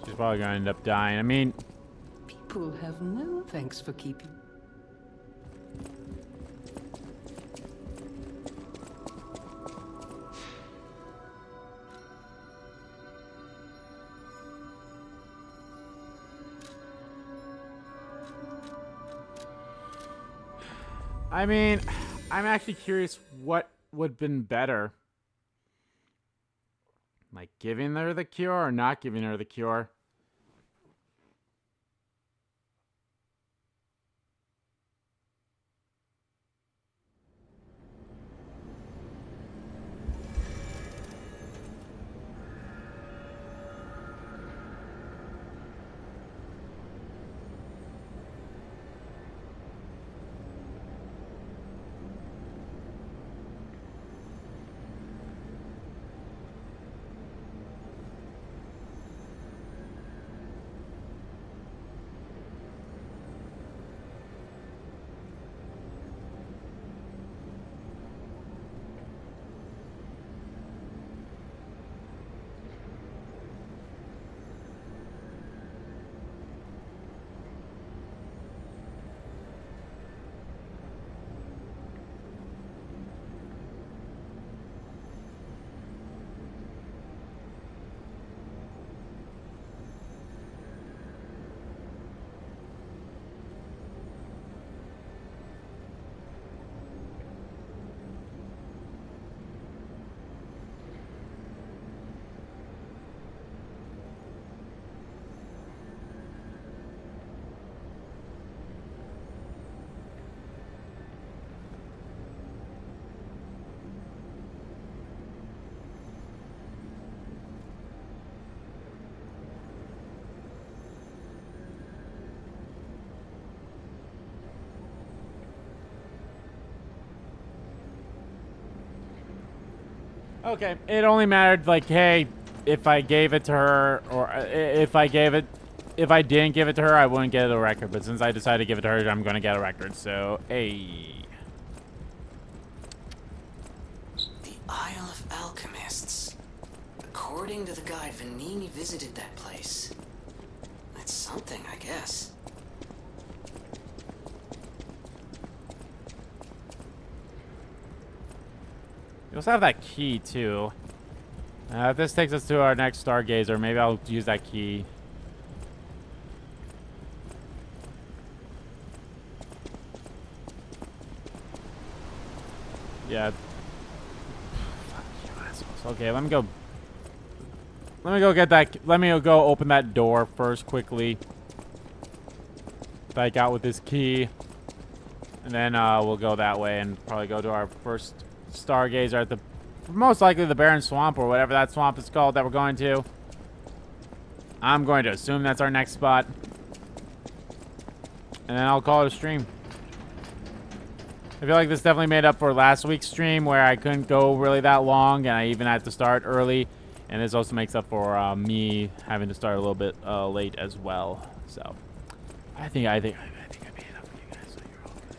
She's probably gonna end up dying. I mean...
People have no thanks for keeping.
I mean, I'm actually curious what would have been better. Like, giving her the cure or not giving her the cure? Okay, it only mattered, like, hey, if I gave it to her, or if I didn't give it to her, I wouldn't get a record. But since I decided to give it to her, I'm going to get a record. So, hey.
The Isle of Alchemists. According to the guide, Vanini visited that place. That's something, I guess.
You also have that key, too. If this takes us to our next Stargazer, maybe I'll use that key. Yeah. Okay, let me go. Let me go get that. Let me go open that door first, quickly. That I got with this key. And then we'll go that way and probably go to our first Stargazer at the, most likely the Barren Swamp or whatever that swamp is called that we're going to. I'm going to assume that's our next spot. And then I'll call it a stream. I feel like this definitely made up for last week's stream where I couldn't go really that long and I even had to start early. And this also makes up for me having to start a little bit late as well. So I think I made it up for you guys. So you're all good.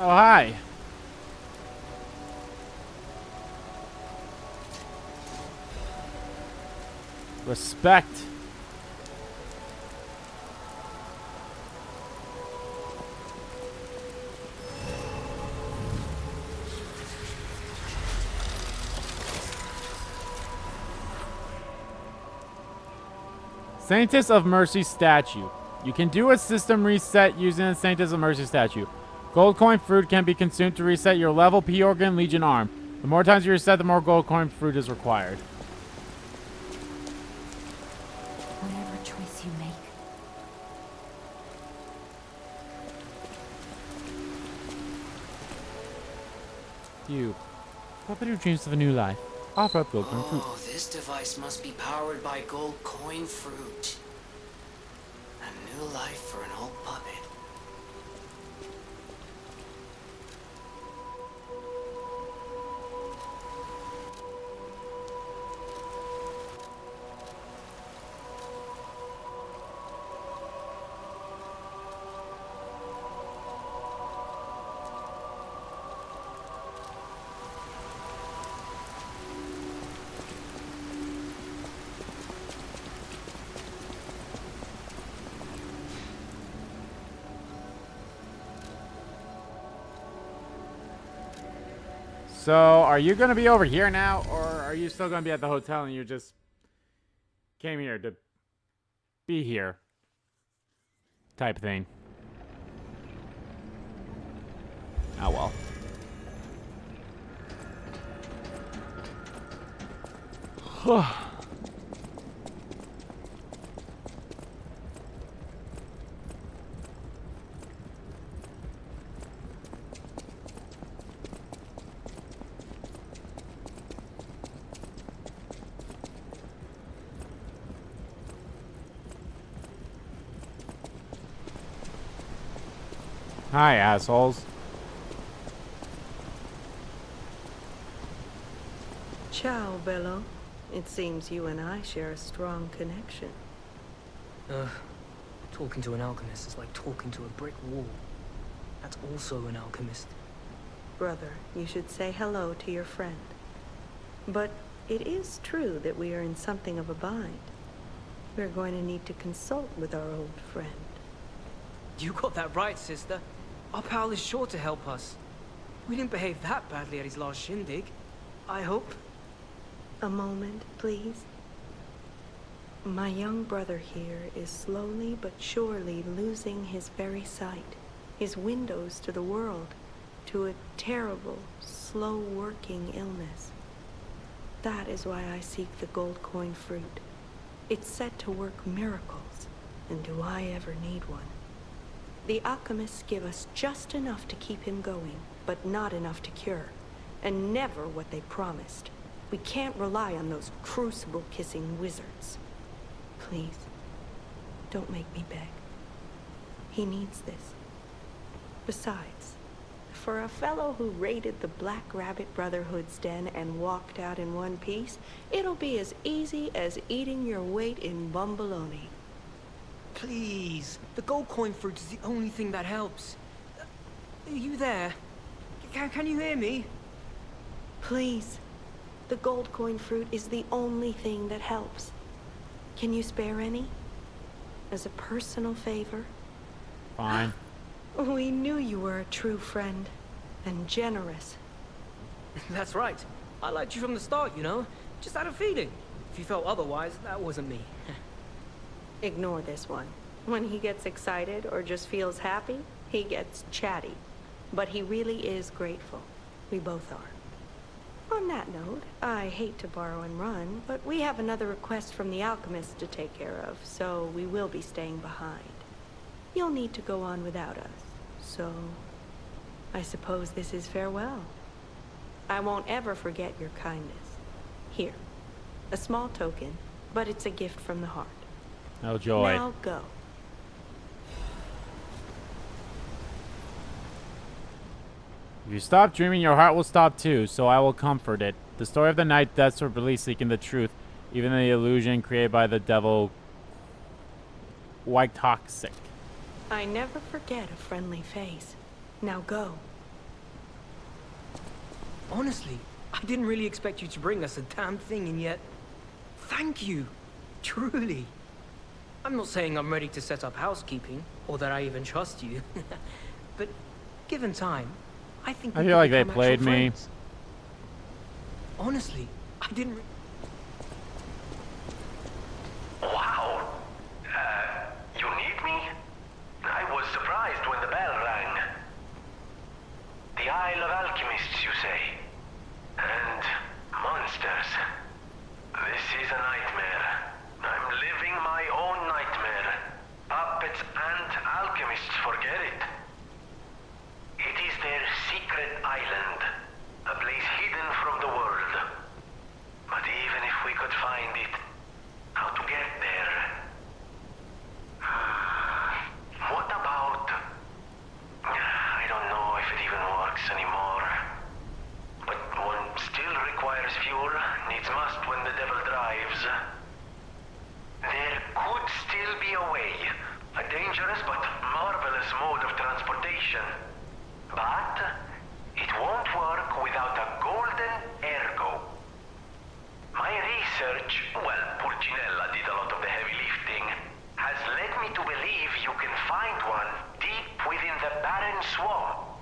Oh, hi. Respect. Saintess of Mercy statue. You can do a system reset using the Saintess of Mercy statue. Gold coin fruit can be consumed to reset your level, P organ, Legion arm. The more times you reset, the more gold coin fruit is required.
Whatever choice you make.
You. Puppet who dreams of a new life. Offer up gold coin fruit.
Oh, this device must be powered by gold coin fruit. A new life for an old puppet.
So, are you going to be over here now, or are you still going to be at the hotel and you just came here to be here? Type thing. Oh, well. Hi, assholes.
Ciao, Bello. It seems you and I share a strong connection.
Talking to an alchemist is like talking to a brick wall. That's also an alchemist.
Brother, you should say hello to your friend. But it is true that we are in something of a bind. We're going to need to consult with our old friend.
You got that right, sister. Our pal is sure to help us. We didn't behave that badly at his last shindig. I hope.
A moment, please. My young brother here is slowly but surely losing his very sight, his windows to the world, to a terrible, slow-working illness. That is why I seek the gold coin fruit. It's said to work miracles, and do I ever need one? The alchemists give us just enough to keep him going, but not enough to cure, and never what they promised. We can't rely on those crucible-kissing wizards. Please, don't make me beg. He needs this. Besides, for a fellow who raided the Black Rabbit Brotherhood's den and walked out in one piece, it'll be as easy as eating your weight in bumbaloni.
Please, the gold coin fruit is the only thing that helps. Are you there? Can you hear me?
Please. The gold coin fruit is the only thing that helps. Can you spare any? As a personal favor?
Fine.
We knew you were a true friend. And generous.
That's right. I liked you from the start, you know? Just had a feeling. If you felt otherwise, that wasn't me.
Ignore this one. When he gets excited or just feels happy, he gets chatty. But he really is grateful. We both are. On that note, I hate to borrow and run, but we have another request from the alchemists to take care of, so we will be staying behind. You'll need to go on without us, so I suppose this is farewell. I won't ever forget your kindness. Here, a small token, but it's a gift from the heart.
Oh, joy.
Now go.
If you stop dreaming, your heart will stop too, so I will comfort it. The story of the night deaths were belief seeking the truth, even the illusion created by the devil quite toxic.
I never forget a friendly face. Now go.
Honestly, I didn't really expect you to bring us a damn thing, and yet... Thank you. Truly. I'm not saying I'm ready to set up housekeeping, or that I even trust you. But given time, I think
I
we
feel
could
like they
become
played
actual
me.
friends. Honestly, I didn't...
Wow. You need me? I was surprised when the bell rang. The Isle of Alchemists, you say? And monsters. This is a nightmare. I'm living my own nightmare. Puppets and alchemists forget it. It is their secret island. A place hidden from the world. But even if we could find it, how to get there? What about... I don't know if it even works anymore. But one still requires fuel, needs must when the devil drives. There could still be a way. A dangerous but marvelous mode of transportation. But it won't work without a golden ergo. My research, well, Pulcinella did a lot of the heavy lifting, has led me to believe you can find one deep within the barren swamp.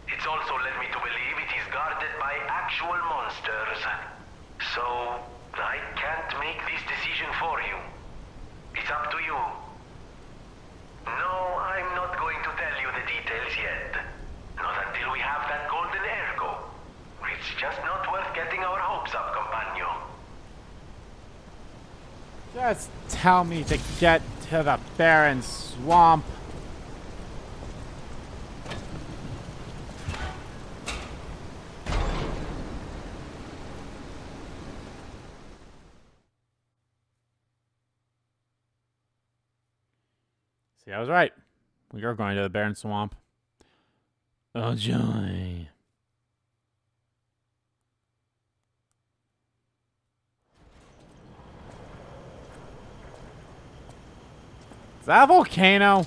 It's also led me to believe it is guarded by actual monsters. So, I can't make this decision for you. It's up to you. No, I'm not going to tell you the details yet. Not until we have that golden ergo. It's just not worth getting our hopes up, companion.
Just tell me to get to the barren swamp. See, I was right. We are going to the barren swamp. Oh, joy. Is that a volcano?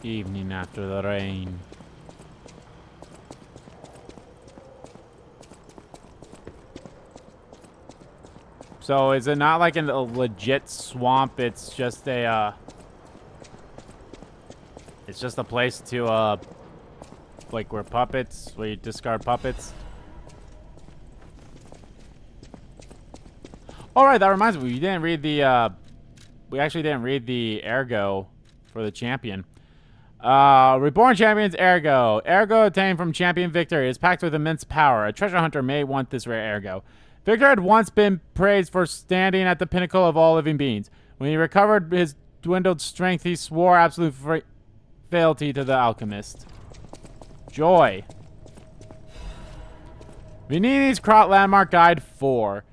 Evening after the rain. So is it not like a legit swamp? It's just a it's just a place to like where puppets, where you discard puppets. All right, that reminds me, you didn't read the we actually didn't read the ergo for the champion. Reborn champions ergo. Ergo obtained from champion Victor is packed with immense power. A treasure hunter may want this rare ergo. Victor had once been praised for standing at the pinnacle of all living beings. When he recovered his dwindled strength, he swore absolute fealty to the alchemist. Joy. Venini's Kart Landmark Guide 4.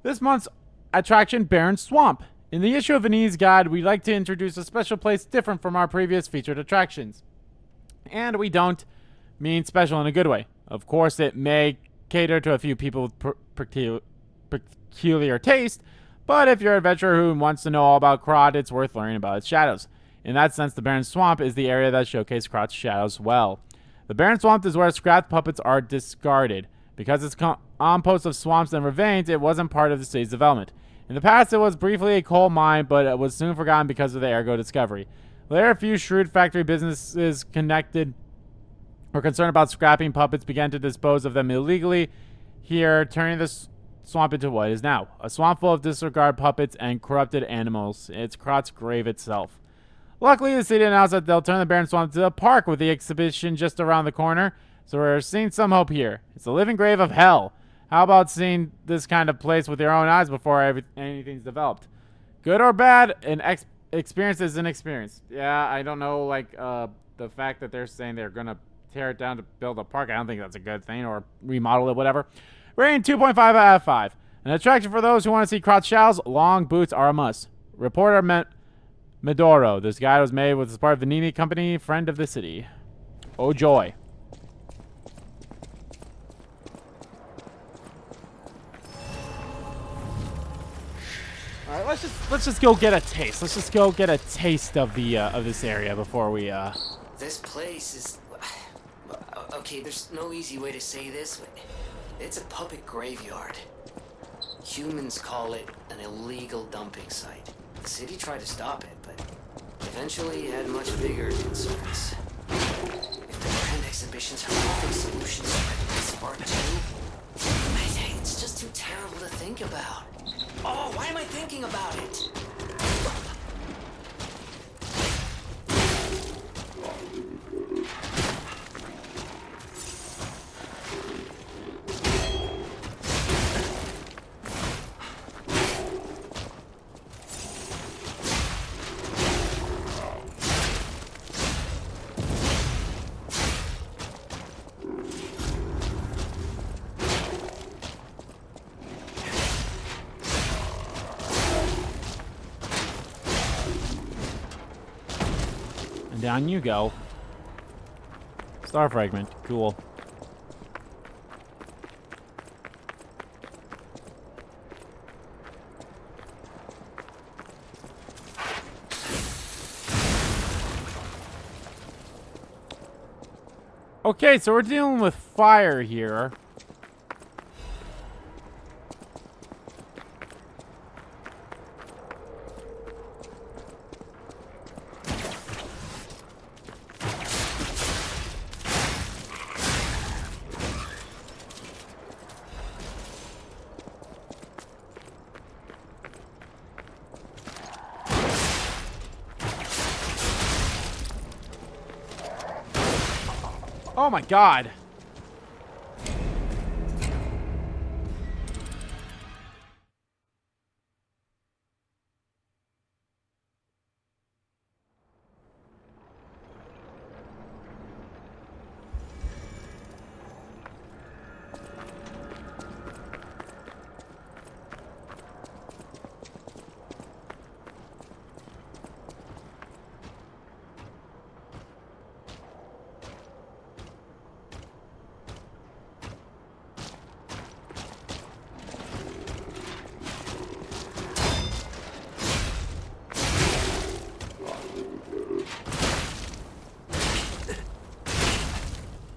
This month's attraction, Barren Swamp. In the issue of Venini's Guide, we like to introduce a special place different from our previous featured attractions. And we don't mean special in a good way. Of course, it may cater to a few people with peculiar taste, but if you're an adventurer who wants to know all about Krat, it's worth learning about its shadows. In that sense, the Barren Swamp is the area that showcases Krat's shadows well. The Barren Swamp is where scrapped puppets are discarded. Because it's composed of swamps and ravines, it wasn't part of the city's development. In the past, it was briefly a coal mine, but it was soon forgotten because of the ergo discovery. Later, a few shrewd factory businesses connected or concerned about scrapping puppets began to dispose of them illegally here, turning the swamp into what is now. A swamp full of disregarded puppets and corrupted animals. It's Krat's grave itself. Luckily, the city announced that they'll turn the Barren Swamp into a park with the exhibition just around the corner, so we're seeing some hope here. It's the living grave of hell. How about seeing this kind of place with your own eyes before anything's developed? Good or bad, an experience is an experience. Yeah, I don't know, like, the fact that they're saying they're going to tear it down to build a park. I don't think that's a good thing, or remodel it, whatever. Rating 2.5 out of 5. An attraction for those who want to see Krat shadows, long boots are a must. Reporter Medoro. This guide was made with the support of Venini Company, friend of the city. Oh, joy. All right, let's just go get a taste. Let's just go get a taste of the of this area before we
This place is okay. There's no easy way to say this, but it's a puppet graveyard. Humans call it an illegal dumping site. The city tried to stop it, but eventually had much bigger concerns. If the grand exhibition's horrific solutions spread this far too, it's just too terrible to think about. Oh, why am I thinking about it?
Down you go. Star fragment. Cool. Okay, so we're dealing with fire here. Oh my god.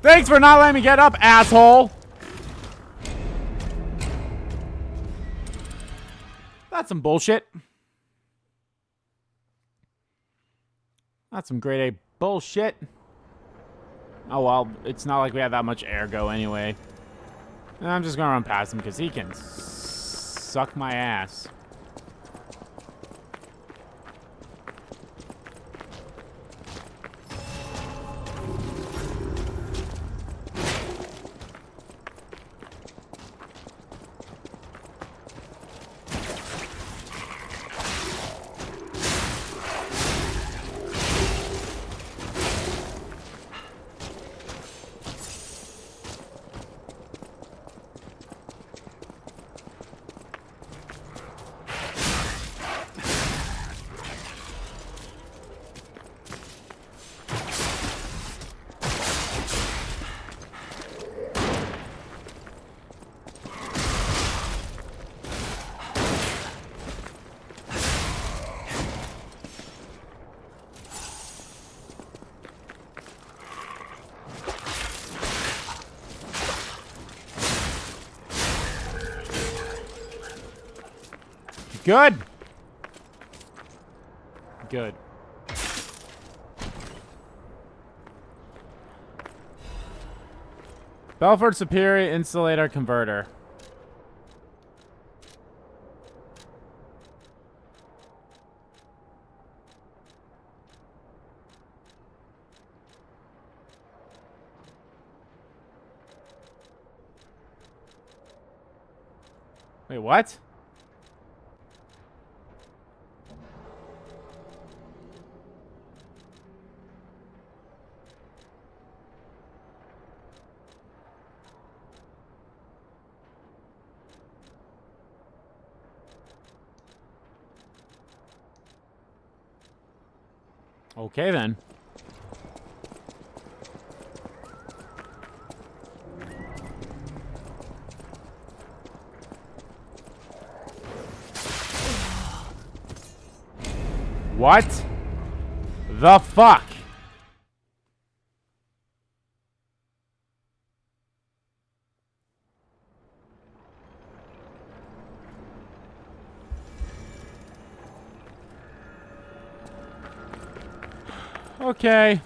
Thanks for not letting me get up, asshole! That's some bullshit. That's some grade A bullshit. Oh well, it's not like we have that much ergo anyway. And I'm just gonna run past him because he can suck my ass. Good. Good. Belford Superior Insulator Converter. Wait, what? Okay, then. What the fuck? Okay.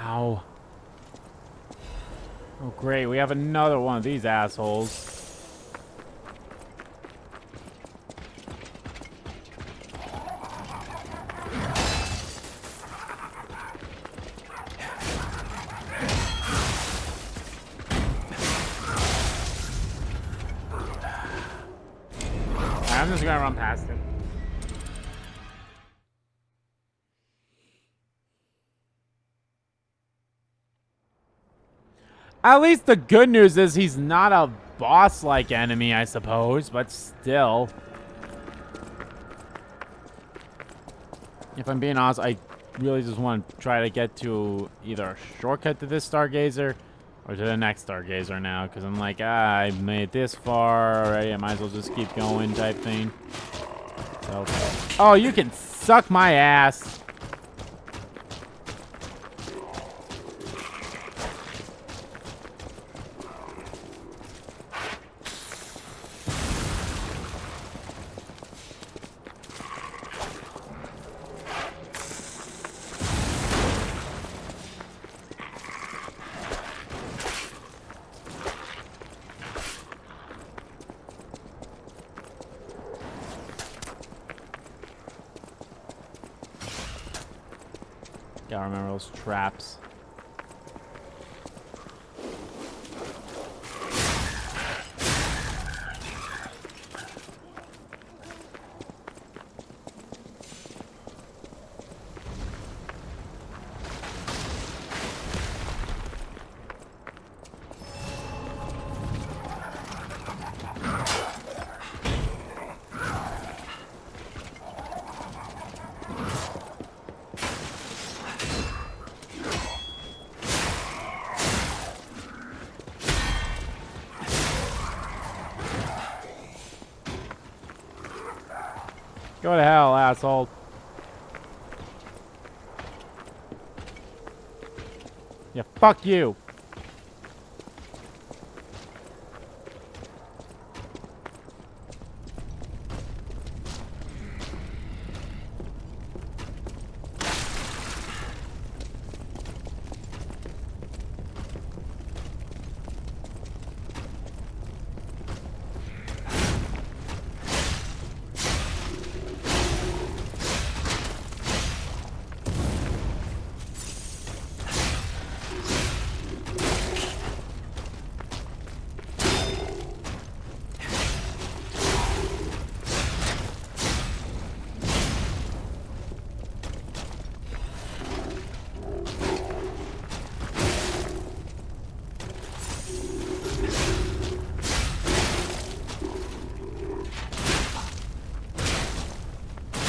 Ow. Oh, great. We have another one of these assholes. I'm just gonna run past him. At least the good news is he's not a boss-like enemy, I suppose, but still. If I'm being honest, I really just want to try to get to either a shortcut to this Stargazer or to the next Stargazer now, because I'm like, I've made it this far already, I might as well just keep going type thing. So, oh, you can suck my ass. Gotta remember those traps. Go to hell, asshole. Yeah, fuck you.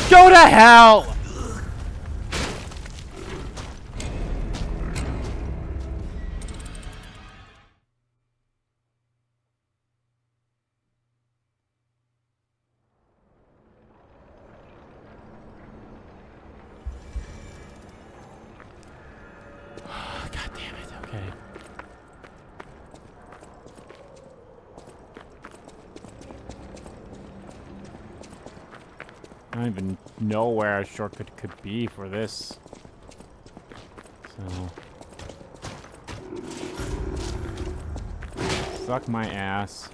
Go to hell! God damn it, okay. I don't even know where a shortcut could be for this. So. Suck my ass.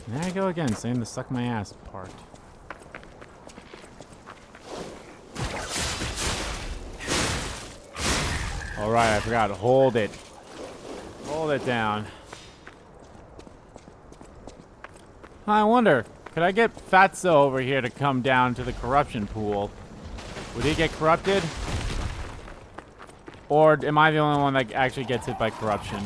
There I go again, saying the suck my ass part. Alright, I forgot. Hold it. Hold it down. I wonder, could I get Fatso over here to come down to the corruption pool? Would he get corrupted? Or am I the only one that actually gets hit by corruption?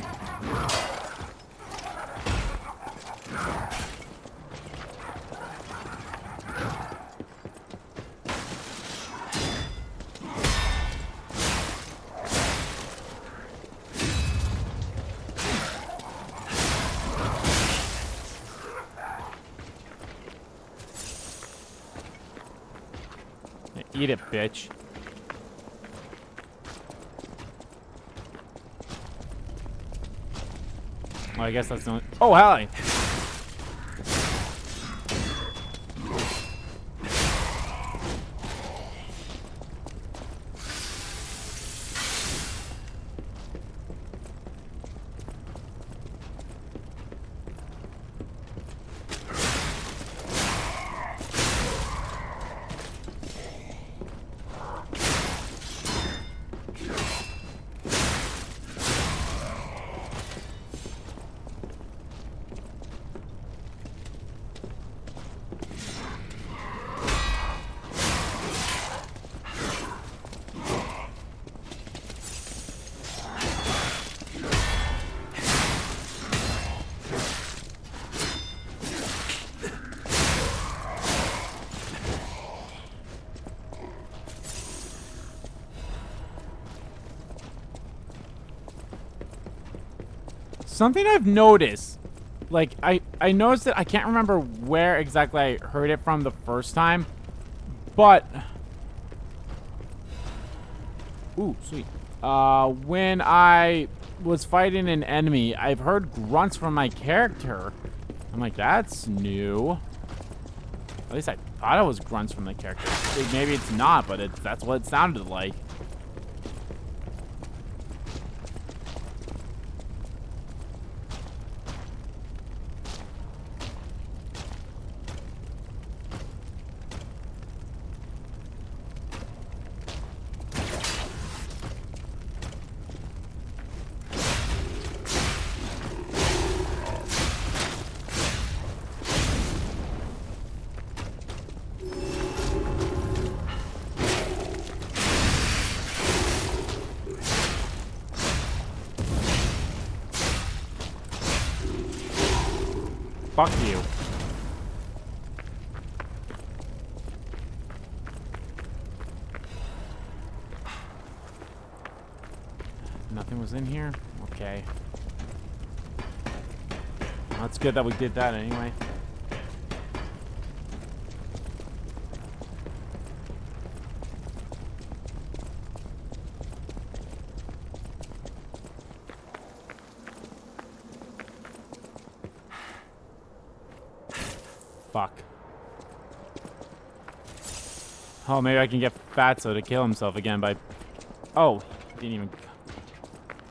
Eat it, bitch. Well, I guess that's the only... Oh, hi! Something I've noticed, like, I noticed that I can't remember where exactly I heard it from the first time, But ooh, sweet. When I was fighting an enemy, I've heard grunts from my character. I'm like, that's new. At least I thought it was grunts from the character. Maybe it's not, but that's what it sounded like. Fuck you. Nothing was in here? Okay. Well, it's good that we did that anyway. Fuck. Oh, maybe I can get Fatso to kill himself again by... Oh, he didn't even...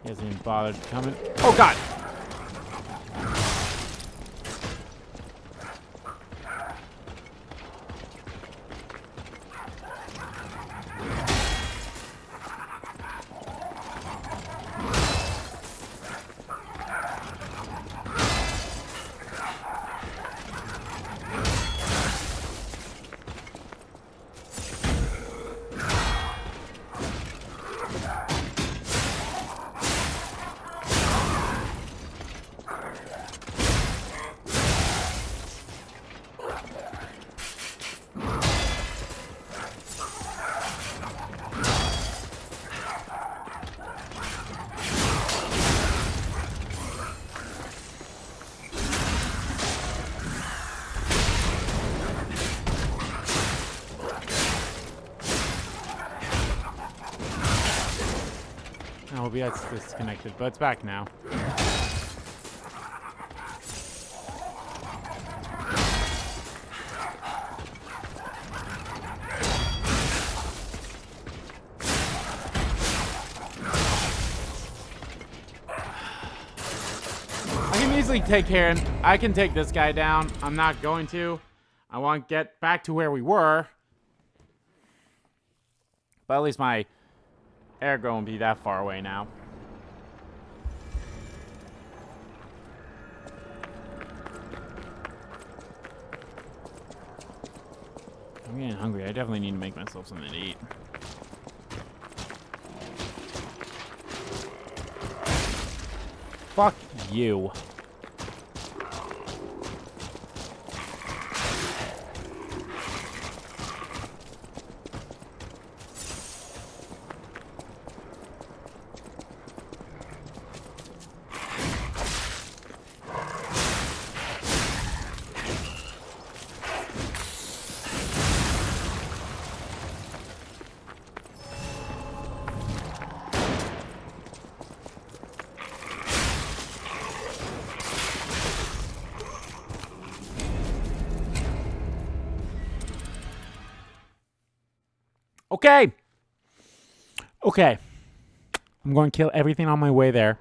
He hasn't even bothered coming. Oh, God! Oh, maybe that's disconnected, but it's back now. I can easily take care of him. I can take this guy down. I'm not going to. I want to get back to where we were. But at least my airgo won't be that far away now. I'm getting hungry. I definitely need to make myself something to eat. Fuck you. Okay. Okay. I'm going to kill everything on my way there.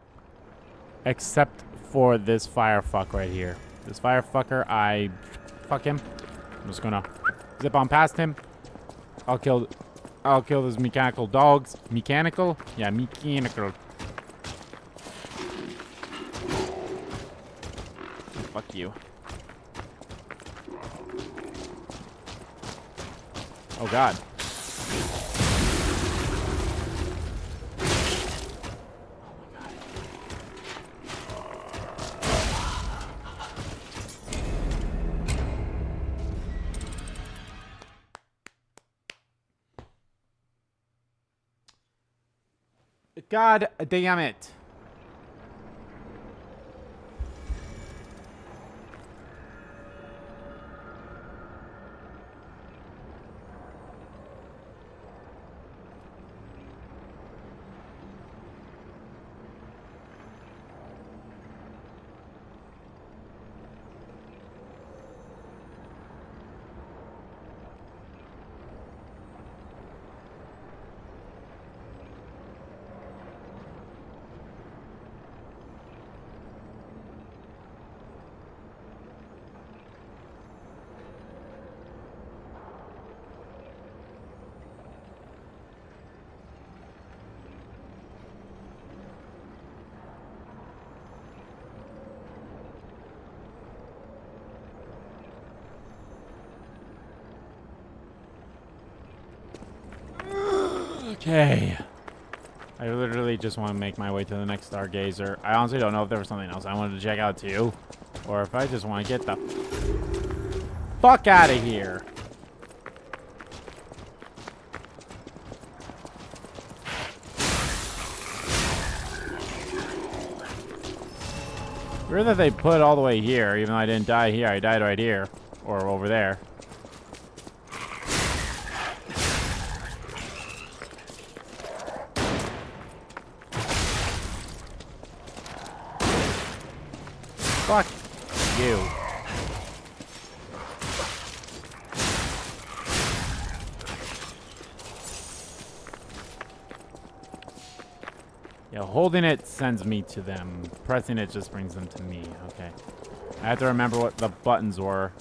Except for this firefuck right here. This firefucker, fuck him. I'm just gonna zip on past him. I'll kill those mechanical dogs. Mechanical? Yeah, mechanical. Fuck you. Oh, God. God damn it. Okay. I literally just want to make my way to the next Stargazer. I honestly don't know if there was something else I wanted to check out too. Or if I just want to get the fuck out of here. Weird that they put it all the way here, even though I didn't die here. I died right here. Or over there. Fuck you. Yeah, holding it sends me to them. Pressing it just brings them to me. Okay. I have to remember what the buttons were.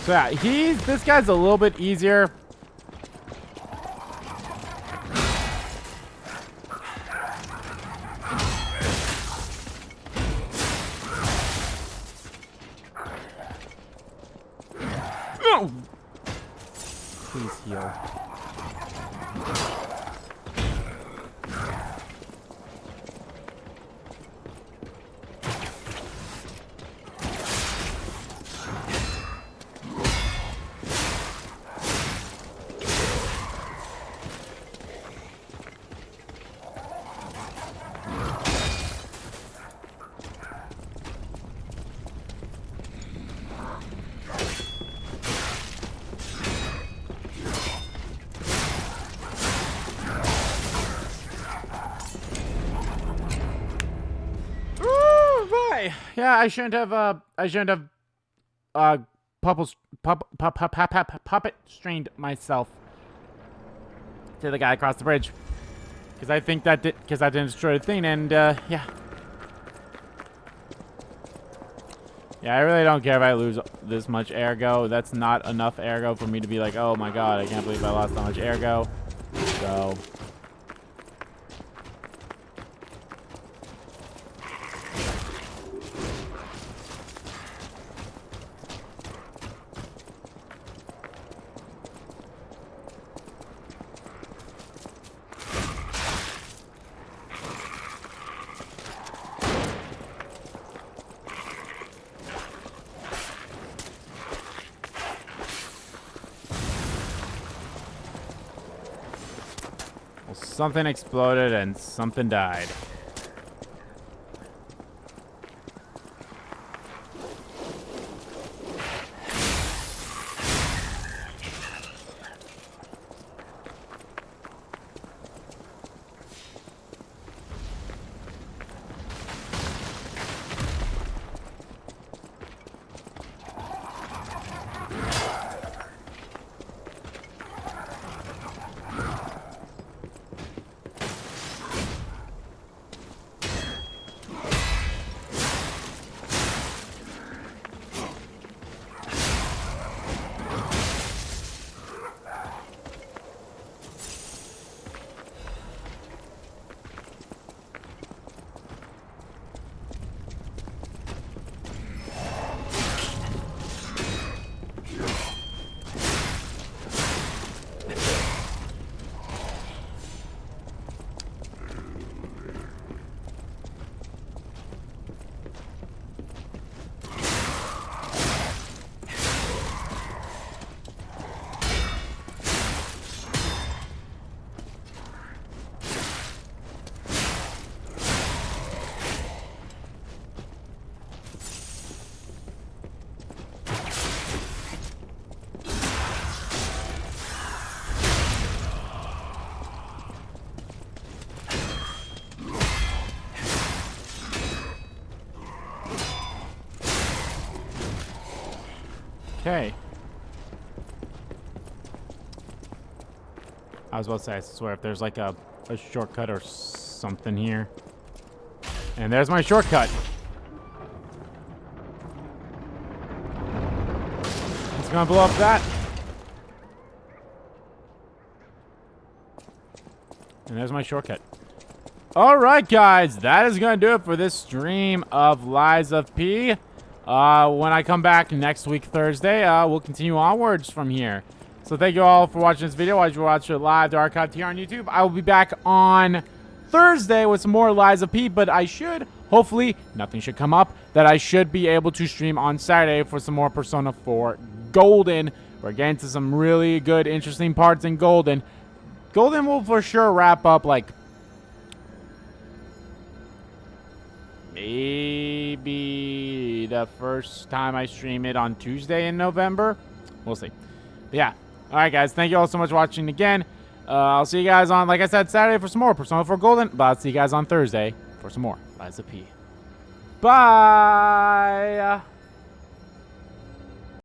So yeah, this guy's a little bit easier. No! Please heal. Yeah, I shouldn't have puppet strained myself to the guy across the bridge. Because I think that didn't destroy the thing, and yeah. Yeah, I really don't care if I lose this much ergo. That's not enough ergo for me to be like, oh my god, I can't believe I lost that much ergo. So something exploded and something died. Okay. I was about to say, I swear, if there's like a shortcut or something here. And there's my shortcut. It's gonna blow up that. And there's my shortcut. Alright, guys. That is going to do it for this stream of Lies of P. When I come back next week, Thursday, we'll continue onwards from here. So thank you all for watching this video. As you watch it live, the archive here on YouTube. I will be back on Thursday with some more Lies of P, but I should, hopefully, nothing should come up, that I should be able to stream on Saturday for some more Persona 4 Golden. We're getting to some really good, interesting parts in Golden. Golden will for sure wrap up, like, maybe the first time I stream it on Tuesday in November. We'll see. But yeah. Alright, guys. Thank you all so much for watching again. I'll see you guys on, like I said, Saturday for some more Persona 4 Golden. But I'll see you guys on Thursday for some more Lies of P. Bye!